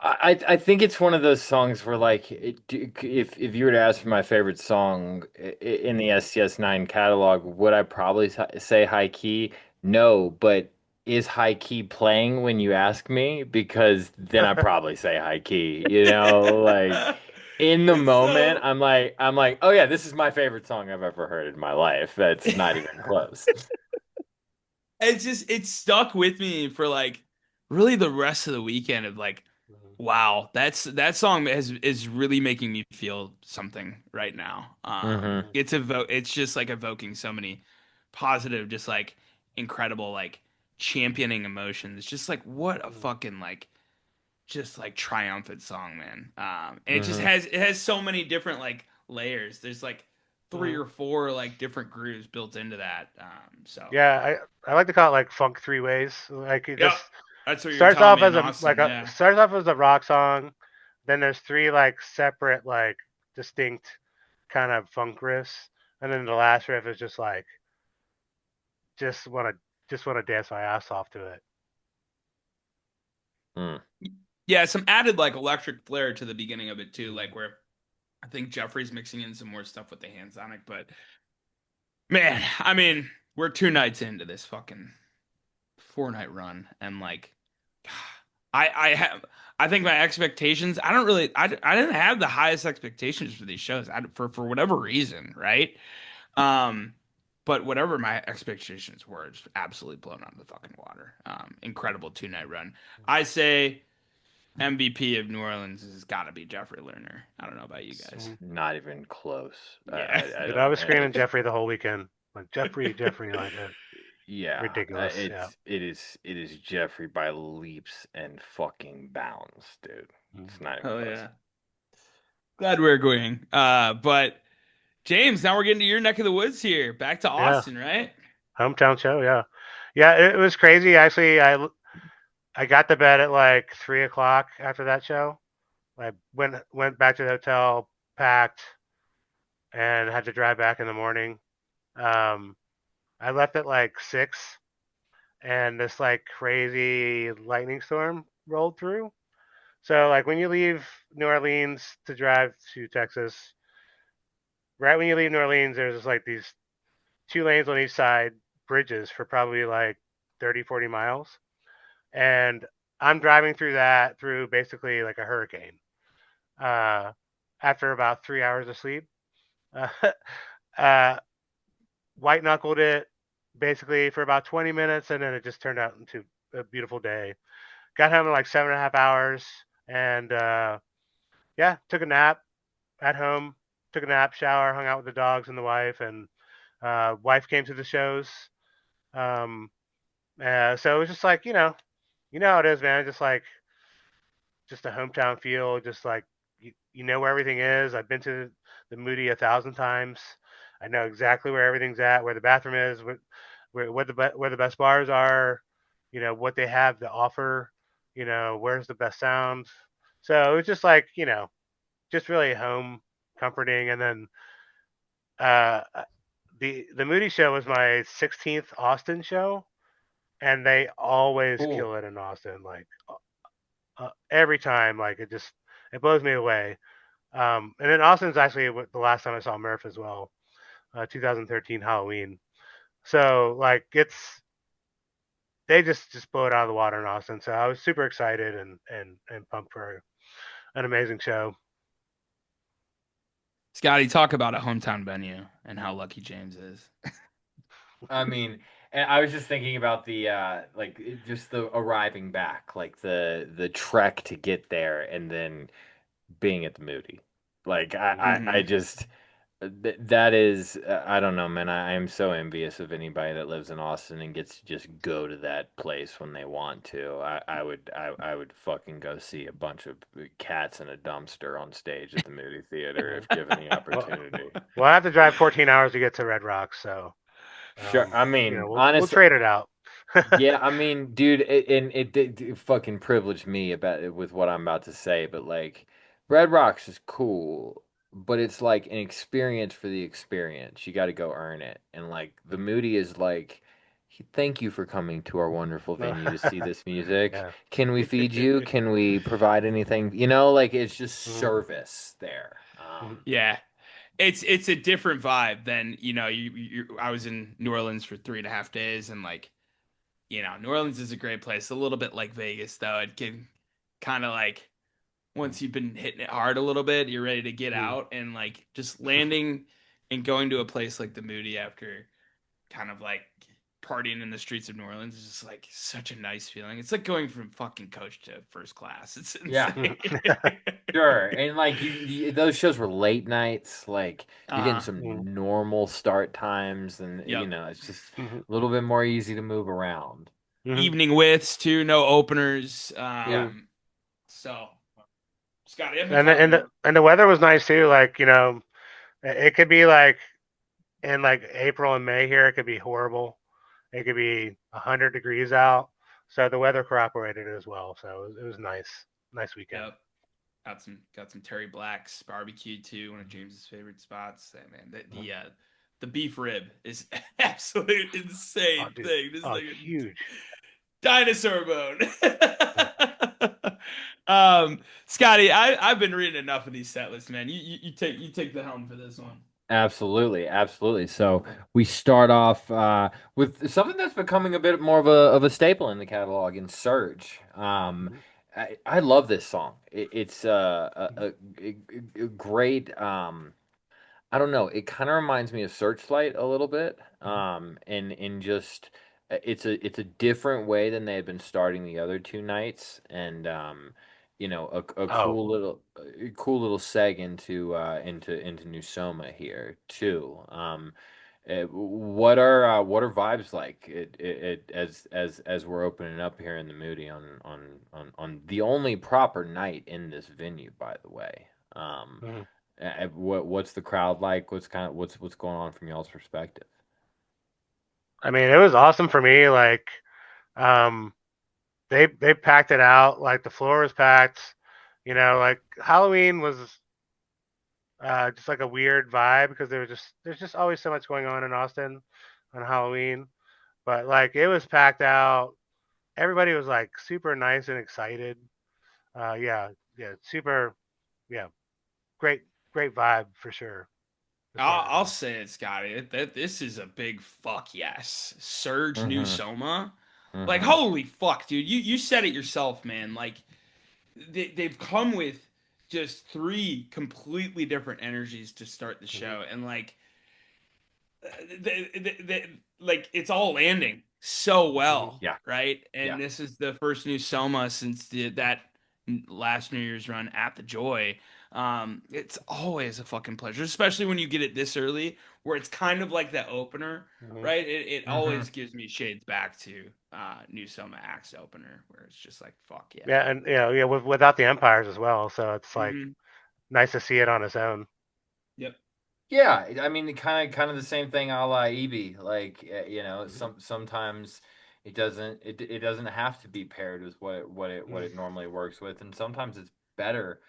I think it's one of those songs where like if you were to ask me my favorite song in the STS9 catalog, would I probably say High Key? No, but is High Key playing when you ask me? Because then I probably say High Key. Like in the It's moment, so. I'm like, oh yeah, this is my favorite song I've ever heard in my life. That's not even close. It stuck with me for like really the rest of the weekend of like, Mhm. wow, that song is really making me feel something right now. Hmm. It's just like evoking so many positive, just like incredible, like championing emotions. Just like what a Mhm. fucking like just like triumphant song, man. And Hmm. it has so many different like layers. There's like three Mhm. or four like different grooves built into that. So Yeah, I like to call it like funk three ways. Like it yeah, just that's what you were telling me in Austin. Yeah. starts off as a rock song, then there's three like separate like distinct kind of funk riffs, and then the last riff is just like just want to just want to dance my ass off to it. Yeah, some added like electric flair to the beginning of it too, Mhm. like where I think Jeffrey's mixing in some more stuff with the hand sonic, but man, I mean, we're 2 nights into this fucking 4 night run, and like, I think my expectations. I don't really, I didn't have the highest expectations for these shows, for whatever reason, right? Um, but whatever my expectations were, it's absolutely blown out of the fucking water. Incredible 2 night run. I say MVP of New Orleans has got to be Jeffrey Lerner. I don't know about you It's guys. Mhm. not even close. Yeah. I Dude, I don't. was screaming Jeffrey the whole weekend, like Jeffrey, like Yeah, ridiculous. Yeah. it is Jeffrey by leaps and fucking bounds, dude. It's Mhm. not even Oh close. yeah. Glad we're agreeing. But James, now we're getting to your neck of the woods here. Back to Yeah. Austin, right? Hometown show. Yeah. Yeah. It was crazy. Actually, I got to bed at like 3 o'clock after that show. I went back to the hotel, packed, and had to drive back in the morning. Um, I left at like 6, and this like crazy lightning storm rolled through. So like when you leave New Orleans to drive to Texas, right when you leave New Orleans, there's like these 2 lanes on each side, bridges for probably like 30, 40 miles. And I'm driving through that through basically like a hurricane. Uh, after about 3 hours of sleep, uh, uh, white knuckled it basically for about 20 minutes, and then it just turned out into a beautiful day. Got home in like 7.5 hours, and yeah, took a nap at home. Took a nap, shower, hung out with the dogs and the wife, and wife came to the shows. Um, so it was just like you know how it is, man. Just like just a hometown feel, just like you know where everything is. I've been to the Moody 1,000 times. I know exactly where everything's at, where the bathroom is, where the best bars are, what they have to offer, where's the best sound. So it was just like just really home comforting. And then uh, the Moody show was my 16th Austin show, and they always Cool. kill it in Austin. Like every time, like it blows me away. And then Austin's actually the last time I saw Murph as well, 2013 Halloween. So like they just blow it out of the water in Austin. So I was super excited and pumped for an amazing show. Scotty, talk about a hometown venue and how lucky James is. I mean, and I was just thinking about the just the arriving back, like the trek to get there, and then being at the Moody. Like I Hmm. just that is I don't know, man. I am so envious of anybody that lives in Austin and gets to just go to that place when they want to. I would fucking go see a bunch of cats in a dumpster on stage at the Moody Theater Mhm. if given the Well, opportunity. well, I have to drive 14 hours to get to Red Rocks, so Sure. I we'll honestly, trade it out. yeah, dude, it fucking privileged me about it with what I'm about to say, but like, Red Rocks is cool, but it's like an experience for the experience. You got to go earn it, and like the Moody is like, Thank you for coming to our wonderful No. venue to see this music. Yeah. Can we feed you? Can we provide anything? Like it's just Mhm. service there. Mhm. Yeah. It's a different vibe than, I was in New Orleans for 3.5 days, and like, New Orleans is a great place. A little bit like Vegas, though. It can kind of like, once you've been hitting it hard a little bit, you're ready to get Mhm. out, and like just landing and going to a place like the Moody after kind of like partying in the streets of New Orleans is just like such a nice feeling. It's like going from fucking coach to first class. It's Yeah, insane. sure. And like those shows were late nights. Like you're getting uh, Mhm. some normal start times, and yep. it's just Mhm. a little bit more easy to move around. Mhm. Evening widths too, no openers. Yeah. Mhm. So Scotty, I've been And the, talking and to the and the weather was nice too. Like, it could be like in like April and May here, it could be horrible. It could be 100 degrees out. So the weather cooperated as well. So it was nice, nice weekend. Yep. Got some Terry Black's barbecue too, one of James's favorite spots. Hey, man, the beef rib is absolute Oh, insane dude. thing. This is Oh, like a huge. dinosaur bone. Yeah. Scotty, I've been reading enough of these set lists, man. You take the helm for this one. Absolutely, absolutely. So we start off with something that's becoming a bit more of a staple in the catalog in Surge. Mhm. I love this song. It's Mhm. a great. I don't know. It kind of reminds me of Searchlight a little bit. Mhm. And just it's a different way than they had been starting the other two nights, and a Oh, cool little seg into New Soma here too. What are vibes like as we're opening up here in the Moody on the only proper night in this venue, by the way. mhm. What's the crowd like? What's going on from y'all's perspective? I mean, it was awesome for me. Like, um, they packed it out. Like the floor was packed. Like Halloween was just like a weird vibe because there's just always so much going on in Austin on Halloween. But like it was packed out. Everybody was like super nice and excited. Yeah, yeah, super, yeah, great, great vibe for sure to start it I'll off. say it, Scotty. That this is a big fuck yes. Surge New Mm-hmm. Soma. Like, Mm-hmm. holy fuck, dude. You said it yourself, man. Like, they've come with just three completely different energies to start the Hmm. show, and like, like it's all landing so Hmm. well, Yeah. right? Yeah. And this is the first new Soma since that last New Year's run at the Joy. It's always a fucking pleasure, especially when you get it this early, where it's kind of like the opener, Hmm. right? It Mm-hmm. always gives me shades back to new Soma Axe opener, where it's just like fuck yeah. Yeah, and yeah, without the empires as well. So it's like Hmm. nice to see it on its own. Yep. Yeah, I mean, kind of the same thing a la EB. Like, Hmm. sometimes it doesn't have to be paired with what it Hmm. normally works with, and sometimes it's better.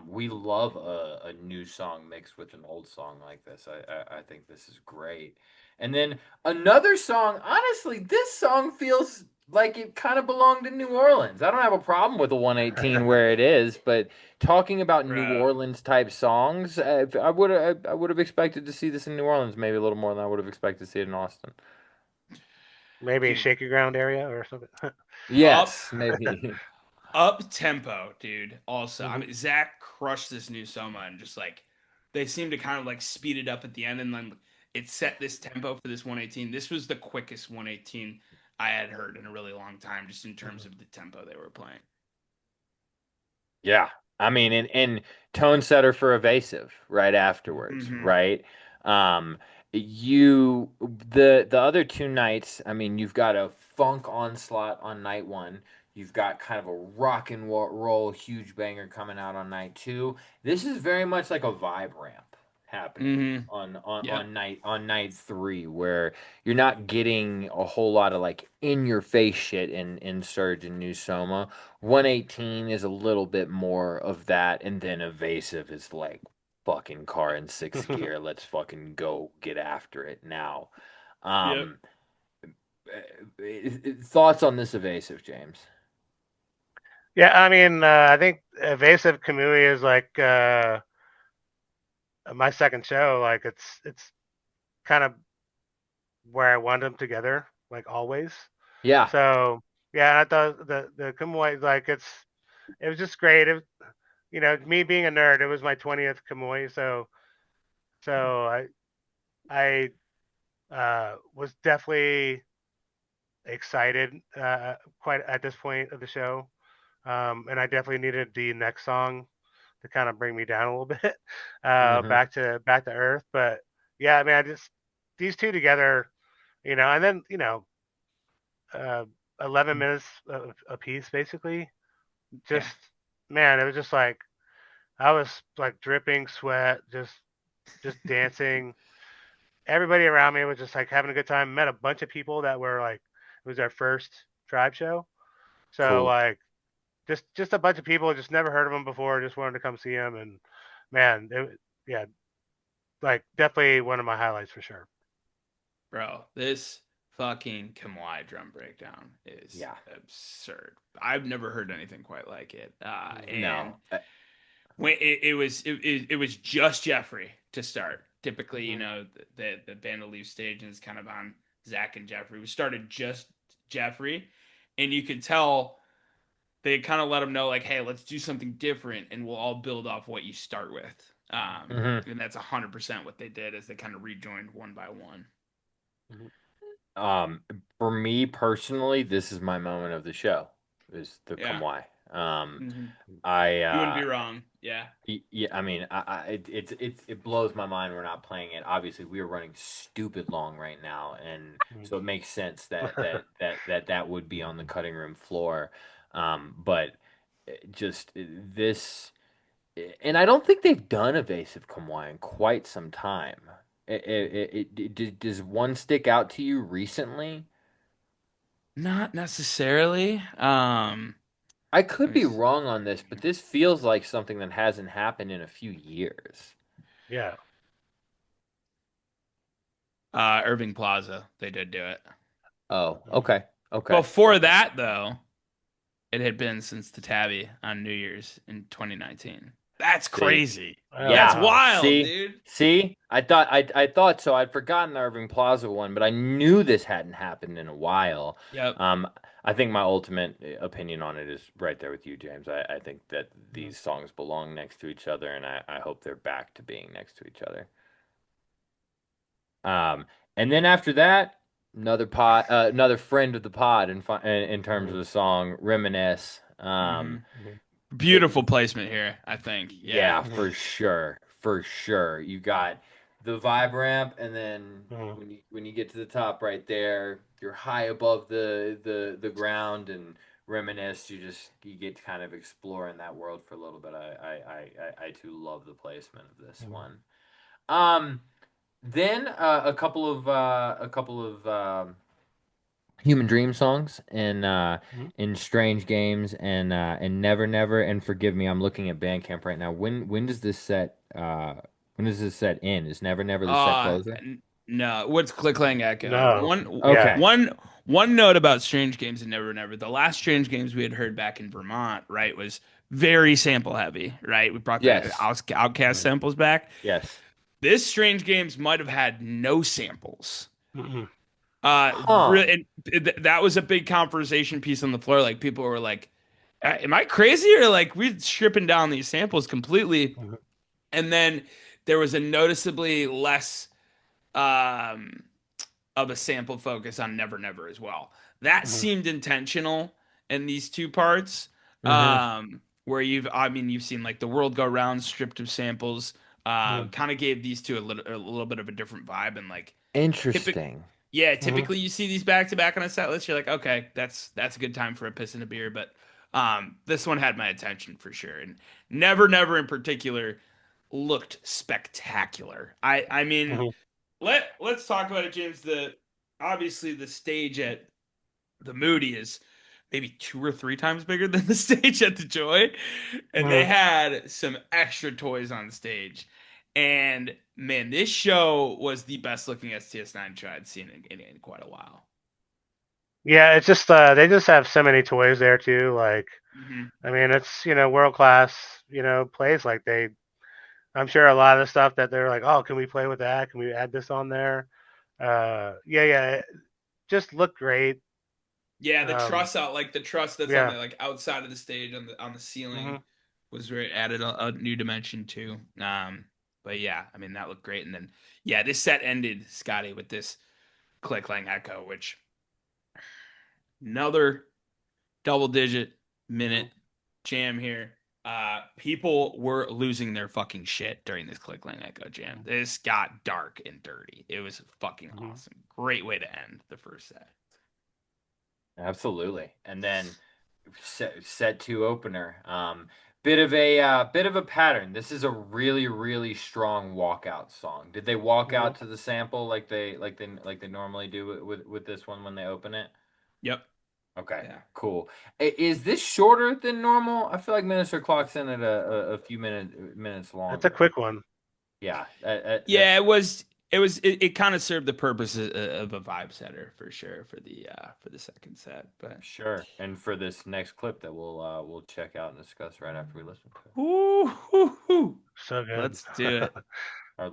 We love a new song mixed with an old song like this. I think this is great. And then another song. Honestly, this song feels like it kind of belonged in New Orleans. I don't have a problem with the 118 where it is, but talking about New Bro. Orleans type songs, I would have expected to see this in New Orleans maybe a little more than I would have expected to see it in Austin. Maybe Dude, shaky ground area or something. up Yes, maybe. up tempo, dude. Also, I Hmm. mean, Zach crushed this new Soma, and just like they seem to kind of like speed it up at the end, and then it set this tempo for this 118. This was the quickest 118 I had heard in a really long time, just in terms of the tempo they were playing. Yeah. I mean, and tone setter for evasive right afterwards, Hmm. right? Um, you the other two nights, I mean, you've got a funk onslaught on night one. You've got kind of a rock and roll huge banger coming out on night two. This is very much like a vibe ramp happening Hmm. on on Yep. on night three, where you're not getting a whole lot of like in your face shit in Surge and New Soma. 118 is a little bit more of that, and then evasive is like fucking car in sixth gear. Let's fucking go get after it now. Yep. Um, Thoughts on this evasive, James? Yeah, I mean, I think Evasive Kamui is like my second show. Like it's kind of where I want them together, like always. Yeah. So yeah, I thought the Kamui like it was just great. Me being a nerd, it was my 20th Kamui, so I was definitely excited quite at this point of the show, and I definitely needed the next song to kind of bring me down a little bit, Hmm. back to earth. But yeah, I mean, I just these two together, and then 11 minutes a piece basically. Yeah. Just man, it was just like I was like dripping sweat, just dancing. Everybody around me was just like having a good time. Met a bunch of people that were like it was their first tribe show, so Cool. like just a bunch of people just never heard of them before, just wanted to come see them, and man, yeah, like definitely one of my highlights for sure. Bro, this fucking Kamui drum breakdown is Yeah. absurd. I've never heard anything quite like it. And No. when it was just Jeffrey to start. Typically, Mm-hmm. the band will leave stage and it's kind of on Zach and Jeffrey. We started just Jeffrey, and you could tell they kind of let him know like, hey, let's do something different, and we'll all build off what you start with. Hmm. And that's 100% what they did as they kind of rejoined one by one. Mm-hmm. Um, for me personally, this is my moment of the show. Is the Yeah. Kamui. Hmm. I You wouldn't be wrong. Yeah. Yeah, I mean, it blows my mind we're not playing it. Obviously, we are running stupid long right now, and so it makes sense that would be on the cutting room floor. But just this, and I don't think they've done evasive Kamui in quite some time. Does one stick out to you recently? Not necessarily. I could Let me be see. wrong on this, but this feels like something that hasn't happened in a few years. Yeah. Irving Plaza, they did do it. Oh, Mm-hmm. okay. Okay. Before Okay. that, though, it had been since the Tabby on New Year's in 2019. That's See. crazy. Oh That's Yeah. wow. wild, See. dude. See. I thought so. I'd forgotten the Irving Plaza one, but I knew this hadn't happened in a while. Yep. Um, I think my ultimate opinion on it is right there with you, James. I think that Mhm. these songs belong next to each other, and I hope they're back to being next to each other. And then after that, another friend of the pod in terms of Mhm. the song "Reminisce." Hmm. Mhm. Beautiful placement here, I think. Yeah. Yeah, Mhm. for sure. For sure. You got the vibe ramp, and then Mhm. when you get to the top right there, you're high above the ground, and reminisce. You get to kind of explore in that world for a little bit. I too love the placement of this Mhm. one. Um then a couple of Human Dream songs Mhm. in Strange Games and Never Never and Forgive Me. I'm looking at Bandcamp right now. When does this set end? Is Never Never the set closer? No. What's Click Clang Echo? No. Yeah. Okay. One note about Strange Games and Never Never. The last Strange Games we had heard back in Vermont, right, was very sample heavy, right? We brought the Yes. Outcast Mhm. samples back. Yes. This Strange Games might have had no samples. Mhm. Huh. Really, that was a big conversation piece on the floor. Like people were like, "Am I crazy?" Or like we're stripping down these samples completely. Mhm. And then there was a noticeably less um, of a sample focus on Never Never as well. That Mhm. seemed intentional in these two parts. Mm-hmm. Where you've seen like the world go round stripped of samples. Mhm. Kind of gave these two a little bit of a different vibe and like typical. Interesting. Yeah, Mhm. typically you see these back to back on a set list. You're like, okay, that's a good time for a piss and a beer. But this one had my attention for sure, and Never Never in particular looked spectacular. I mean, Mhm. let's talk about it, James. The obviously the stage at the Moody is maybe two or three times bigger than the stage at the Joy, and they Mhm. had some extra toys on stage. And man, this show was the best looking STS9 show I'd seen in quite a while. Yeah, it's just they just have so many toys there too. Like, Hmm. I mean, it's world class, plays. Like I'm sure a lot of the stuff that they're like, oh, can we play with that? Can we add this on there? Yeah, it just looked great. Yeah, Um, the truss that's on yeah. the like outside of the stage on the ceiling Hmm. was where it added a new dimension too. But yeah, I mean that looked great, and then yeah, this set ended, Scotty, with this Click Clang Echo, which another double digit minute jam here. People were losing their fucking shit during this Click Clang Echo jam. This got dark and dirty. It was fucking Hmm. awesome. Great way to end the first set. Absolutely. And then set two opener. Bit of a pattern. This is a really really strong walkout song. Did they walk Hmm. out to the sample like they normally do with this one when they open it? Yep. Okay, Yeah. cool. Is this shorter than normal? I feel like Minister clocks in at a few minutes It's a longer. quick one. Yeah, Yeah, that's it kind of served the purpose of a vibe setter for sure for the second set. But sure. And for this next clip that we'll check out and discuss right after we listen to it. woo, So good. let's do it. Our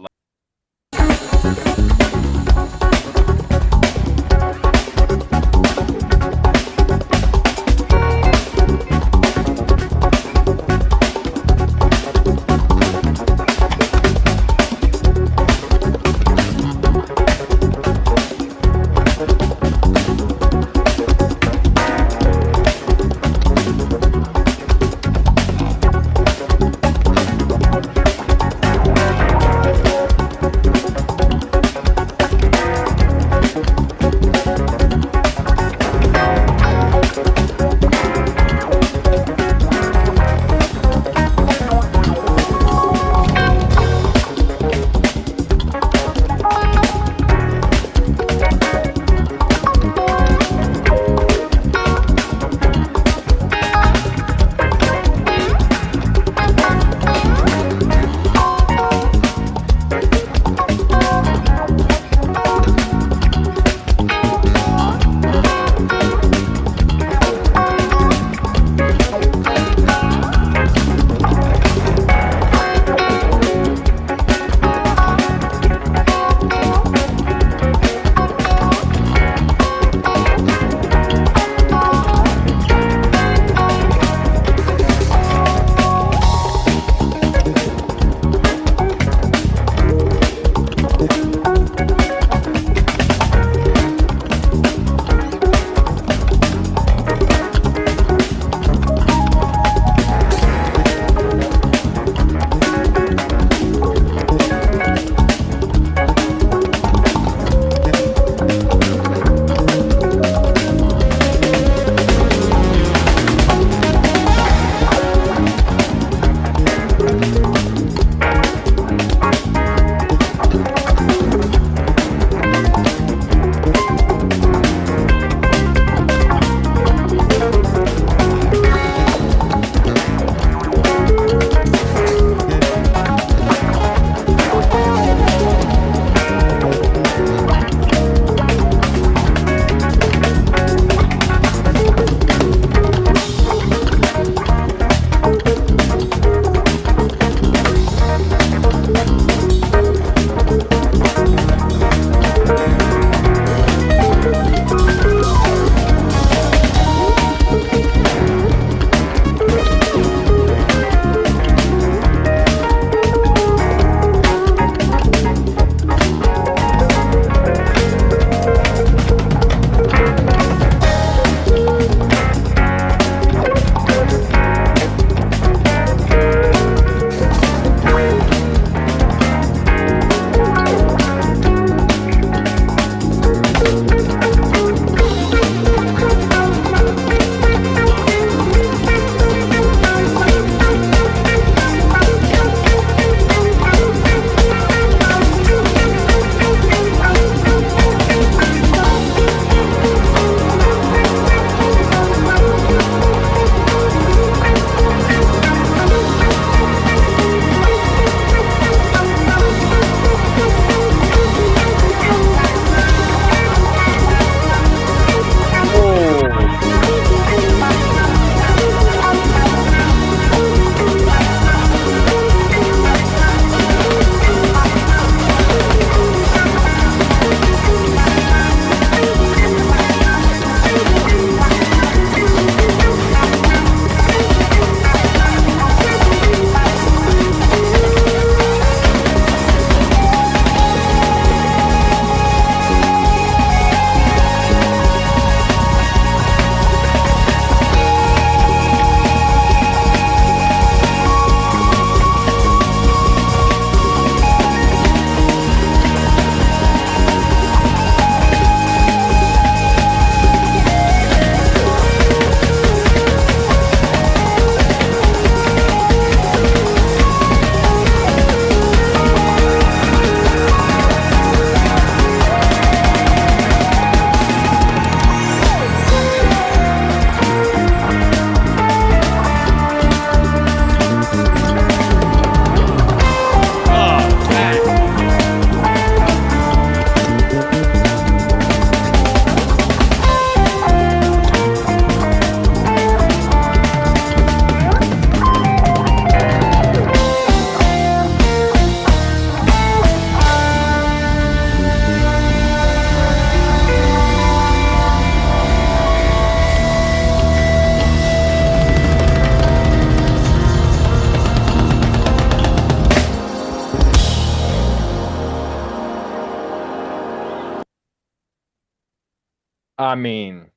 I mean,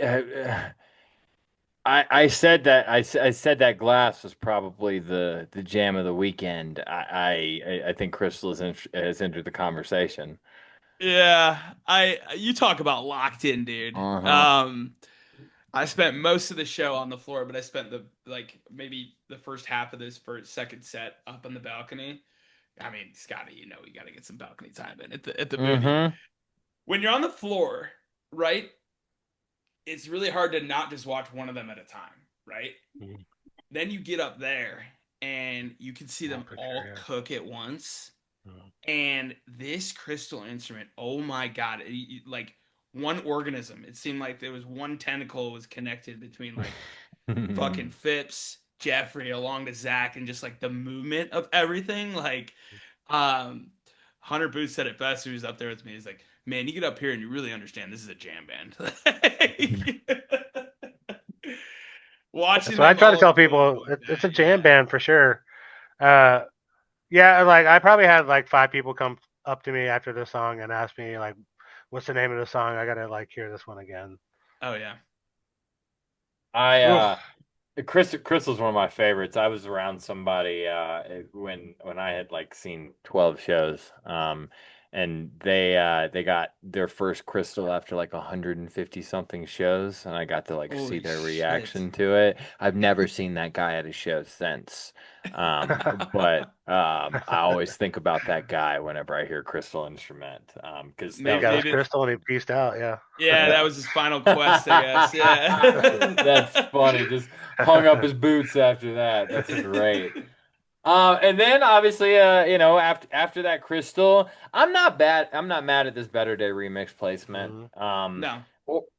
uh, I said that I said that Glass was probably the jam of the weekend. I think Crystal has entered the conversation. Yeah, you talk about locked in, dude. Uh-huh. I spent most of the show on the floor, but I spent the like maybe the first half of this first second set up on the balcony. I mean, Scotty, you got to get some balcony time in at the booty. Mm-hmm. When you're on the floor, right? It's really hard to not just watch one of them at a time, right? Mhm. Then you get up there and you can see Oh, them for all sure. cook at once. Yeah. And this crystal instrument, oh my God, like one organism. It seemed like there was one tentacle was connected between like fucking Phipps, Jeffrey, along to Zach, and just like the movement of everything. Like, um, Hunter Booth said it best. He was up there with me. He's like, "Man, you get up here and you really understand this is a jam band." Watching That's what I them try to all tell go at people. one It's time, a jam yeah. band for sure. Uh, yeah, like I probably had like five people come up to me after the song and ask me like, "What's the name of the song? I gotta like hear this one again." Oh yeah. I Oof. Crystal's one of my favorites. I was around somebody when I had like seen 12 shows. And they got their first Crystal after like 150 something shows, and I got to like see Holy their shit. reaction to it. I've never seen that guy at a show since. But I always think about that guy whenever I hear Crystal instrument. Because that He was got Maybe his my it's crystal and he pieced out. Yeah. yeah, that yeah. was his final quest, I guess. That's Yeah. funny. Just hung up his boots after that. That's great. And then obviously, after that Crystal, I'm not bad. I'm not mad at this Better Day remix placement. Mhm. No.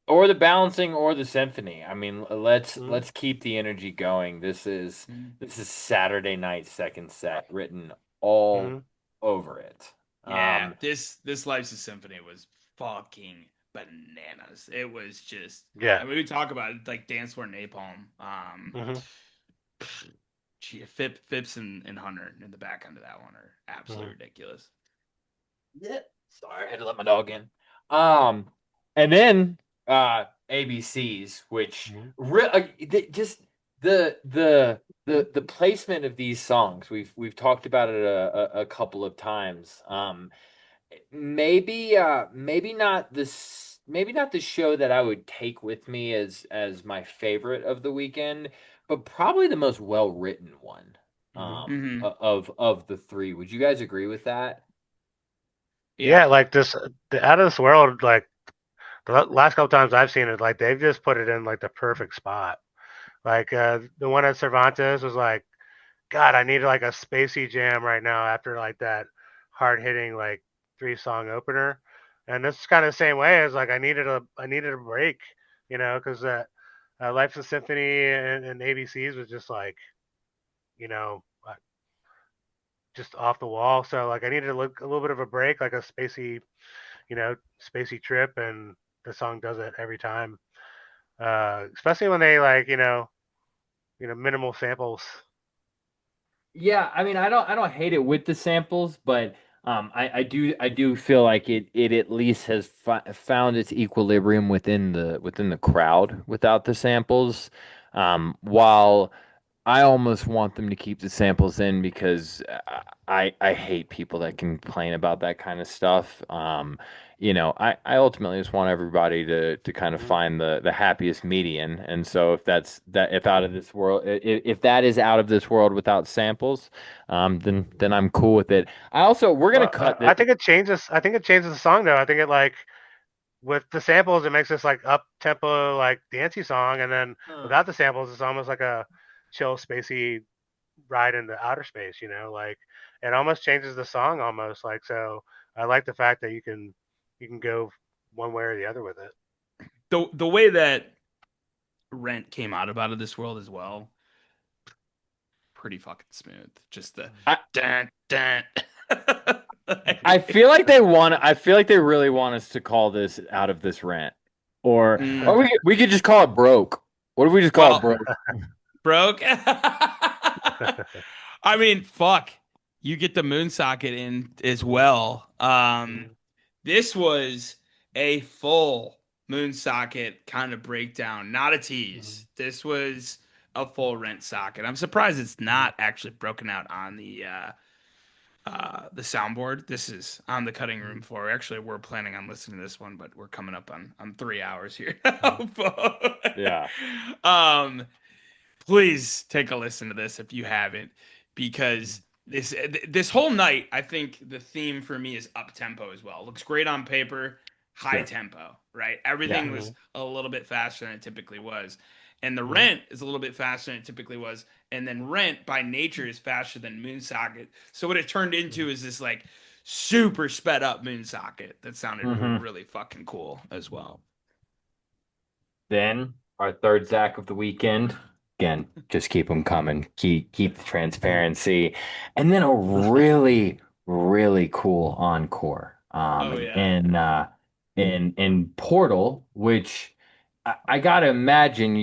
Or the balancing or the symphony. I mean, Mhm. let's keep the energy going. This is Saturday night second set written all Mhm. over it. Yeah, Um, this Life's a Symphony was fucking bananas. It was just Yeah. I mean we talk about it like Dance Floor Napalm. Mhm. Gee, Phipps and Hunter in the back end of that one are absolutely Mhm. ridiculous. Yeah, sorry, I had to let my dog in. Um, and then ABCs, which Mhm. just the placement of these songs. We've talked about it a couple of times. Maybe not the show that I would take with me as my favorite of the weekend, but probably the most well written one. Mhm. Of the three. Would you guys agree with that? Yeah. Yeah, like the out of this world. Like the last couple times I've seen it, like they've just put it in like the perfect spot. Like the one at Cervantes was like, God, I need like a spacey jam right now after like that hard hitting like 3 song opener. And this is kind of the same way as like I needed a break, because Life's a Symphony and ABCs was just like, you know, just off the wall. So like I needed a little bit of a break, like a spacey trip, and the song does it every time. Especially when they like, minimal samples. Yeah, I mean, I don't hate it with the samples, but I do feel like it at least has found its equilibrium within the crowd without the samples. While I almost want them to keep the samples in because I hate people that complain about that kind of stuff. I ultimately just want everybody to kind of Mhm. find the happiest median. And so if out of this world, if that is out of this world without samples, then I'm cool with it. We're gonna Well, cut I that. think it changes. I think it changes the song though. I think it like with the samples, it makes this like up tempo, like dancey song, and then without the samples, it's almost like a chill, spacey ride into outer space. Like it almost changes the song almost. Like so, I like the fact that you can go one way or the other with it. The way that Rent came out of this world as well, pretty fucking smooth. Just the I dun dun. I feel like they really want us to call this out of this rant, or Mm, we could just call it broke. What if we just call it well, broke? broke. I mean, fuck. You get the moon socket in as well. Mhm. This was a full moon socket kind of breakdown, not a Mhm. tease. This was a full rent socket. I'm surprised it's Mhm. not actually broken out on the soundboard. This is on the cutting room floor. Actually, we're planning on listening to this one, but we're coming up on 3 hours here. Mhm. Yeah. um, please take a listen to this if you haven't, Mhm. because this whole night, I think the theme for me is up tempo as well. Looks great on paper, high Sure. tempo, right? Yeah. Everything was Mhm. a little bit faster than it typically was. And the Mhm. Rent is a little bit faster than it typically was. And then Rent by nature is faster than Moonsocket. So what it turned into Mhm. is this like super sped up Moonsocket that sounded Hmm. really fucking cool as well. Then our third Zach of the weekend. Again, just keep them coming. Keep the Mhm. transparency, and then a really really cool encore. Oh yeah. In Portal, which I gotta imagine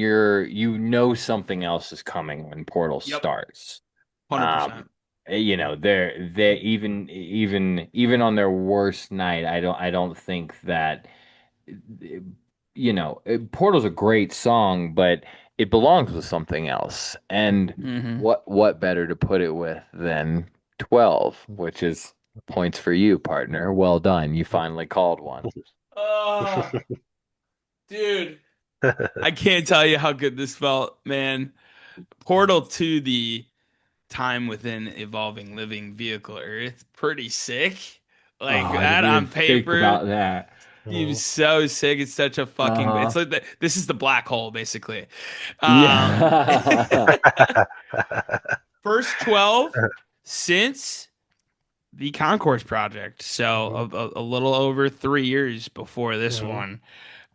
something else is coming when Portal Yep. starts. 100%. They even on their worst night, I don't think that Portal's a great song, but it belongs with something else. And Mm-hmm. what better to put it with than 12, which is points for you, partner. Well done. You finally called one. Oh, dude. I can't tell you how good this felt, man. Portal to the time within evolving living vehicle Earth, pretty sick. Oh, Like I that didn't even on think paper about that. seems so sick. It's such a fucking. It's Uh-huh. like this is the black hole, basically. Um, Yeah. first 12 since the Concourse project, so Mhm. a little over 3 years before this Mhm. one.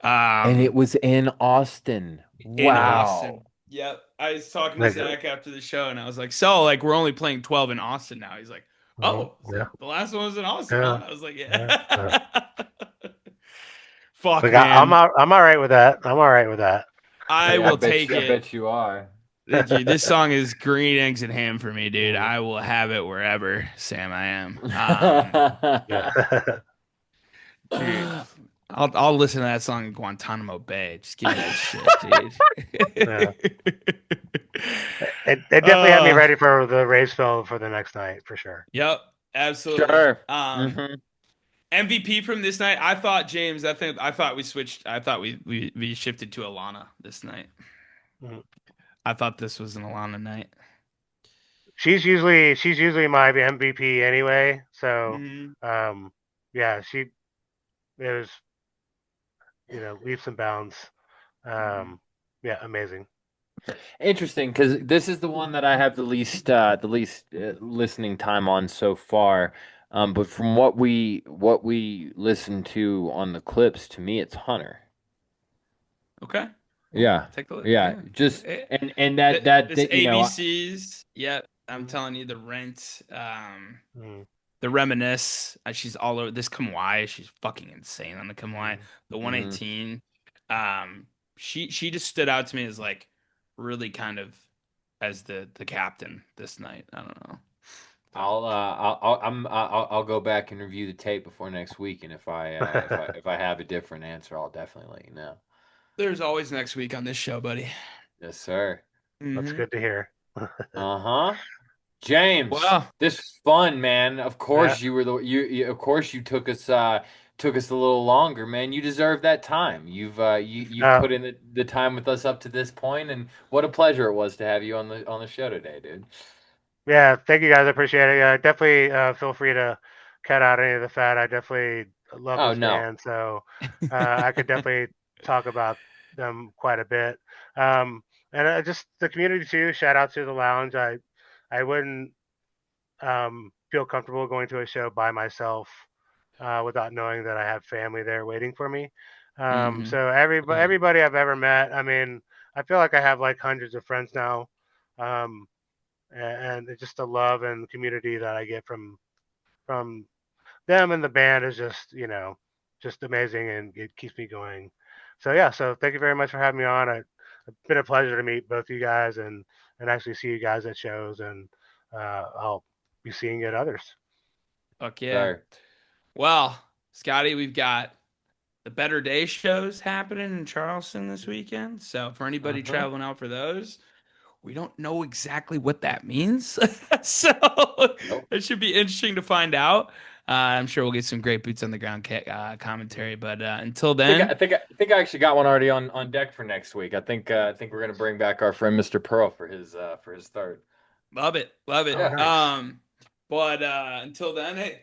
And it Um, was in Austin. in Mhm. Wow. Austin. Yep. I was talking to Like, Zach after the show and I was like, so like we're only playing 12 in Austin now. He's like, mhm. oh, so Yeah. the last one was in Austin, huh? Yeah. I was like, Yeah. Yeah. yeah. Fuck, Like I'm man. I'm all right with that. I'm all right with that. I Hey, will take I it. bet you are. Dude, this song is green eggs and ham for me, dude. Mhm. I will have it wherever Sam I am. Yeah. Dude, I'll listen to that song in Guantanamo Bay. Just give me that shit, dude. Yeah. It definitely had me uh ready for the race film for the next night for sure. Yep, absolutely. Sure. Hmm. MVP from this night. I thought James. I thought we switched. I thought we shifted to Alana this night. Mhm. I thought this was an Alana night. She's usually my MVP anyway. So Hmm. um yeah, it was leaps and bounds. Hmm. Um yeah, amazing. Interesting, because this is the one that I have the least listening time on so far. But from what we listened to on the clips, to me, it's Hunter. Okay. Well, Yeah, take a look. yeah. Yeah. Just Eh, and that this that ABCs. Yep. I'm Mhm. telling you, the rent. Mhm. The reminisce. She's all over this Kamui. She's fucking insane on the Kamui. Mhm. The Mhm. 118. Um, she just stood out to me as like really kind of as the captain this night. I don't know. So I'll go back and review the tape before next week, and if I have a different answer, I'll definitely let you know. there's always next week on this show, buddy. Yes, sir. That's Hmm. good to hear. Uh-huh. James, Well, this was fun, man. Of Yeah. course you were the you of course you took us a little longer, man. You deserve that time. You've Uh, put in the time with us up to this point, and what a pleasure it was to have you on the show today, dude. yeah, thank you guys. I appreciate it. Yeah, definitely feel free to cut out any of the fat. I definitely love Oh this no. band, so I could definitely talk about them quite a bit. Um, and just the community too. Shout out to the lounge. I wouldn't feel comfortable going to a show by myself without knowing that I have family there waiting for me. hmm So everybody I've ever met, I mean, I feel like I have like hundreds of friends now. Um, and it's just the love and community that I get from them and the band is just amazing and it keeps me going. So yeah, so thank you very much for having me on. It's been a pleasure to meet both you guys and actually see you guys at shows and I'll be seeing you at others. fuck yeah. Sorry. Well, Scotty, we've got the Better Day shows happening in Charleston this weekend. So for anybody Uh-huh. traveling out for those, we don't know exactly what that means. So Nope. it should be interesting to find out. I'm sure we'll get some great boots on the ground commentary. But until then, I think I actually got one already on deck for next week. I think we're gonna bring back our friend Mr. Pearl for his start. love it, love it. Oh, Yeah. nice. But until then, hey,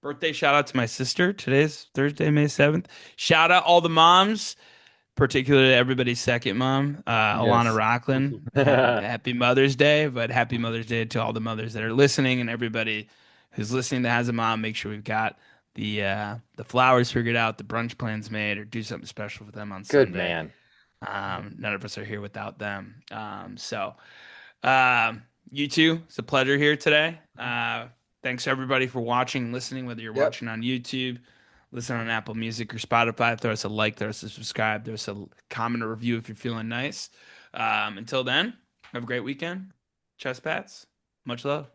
birthday shout out to my sister. Today's Thursday, May 7th. Shout out all the moms, particularly everybody's second mom, Alana Yes. Rockland. Happy Mother's Day, but happy Mother's Day to all the mothers that are listening and everybody who's listening that has a mom. Make sure we've got the flowers figured out, the brunch plans made, or do something special for them on Good Sunday. man. None of us are here without them. Um, you two, it's a pleasure here today. Thanks everybody for watching and listening, whether you're Yep. watching on YouTube, listen on Apple Music or Spotify. Throw us a like, throw us a subscribe, throw us a comment or review if you're feeling nice. Until then, have a great weekend. Chest pats. Much love.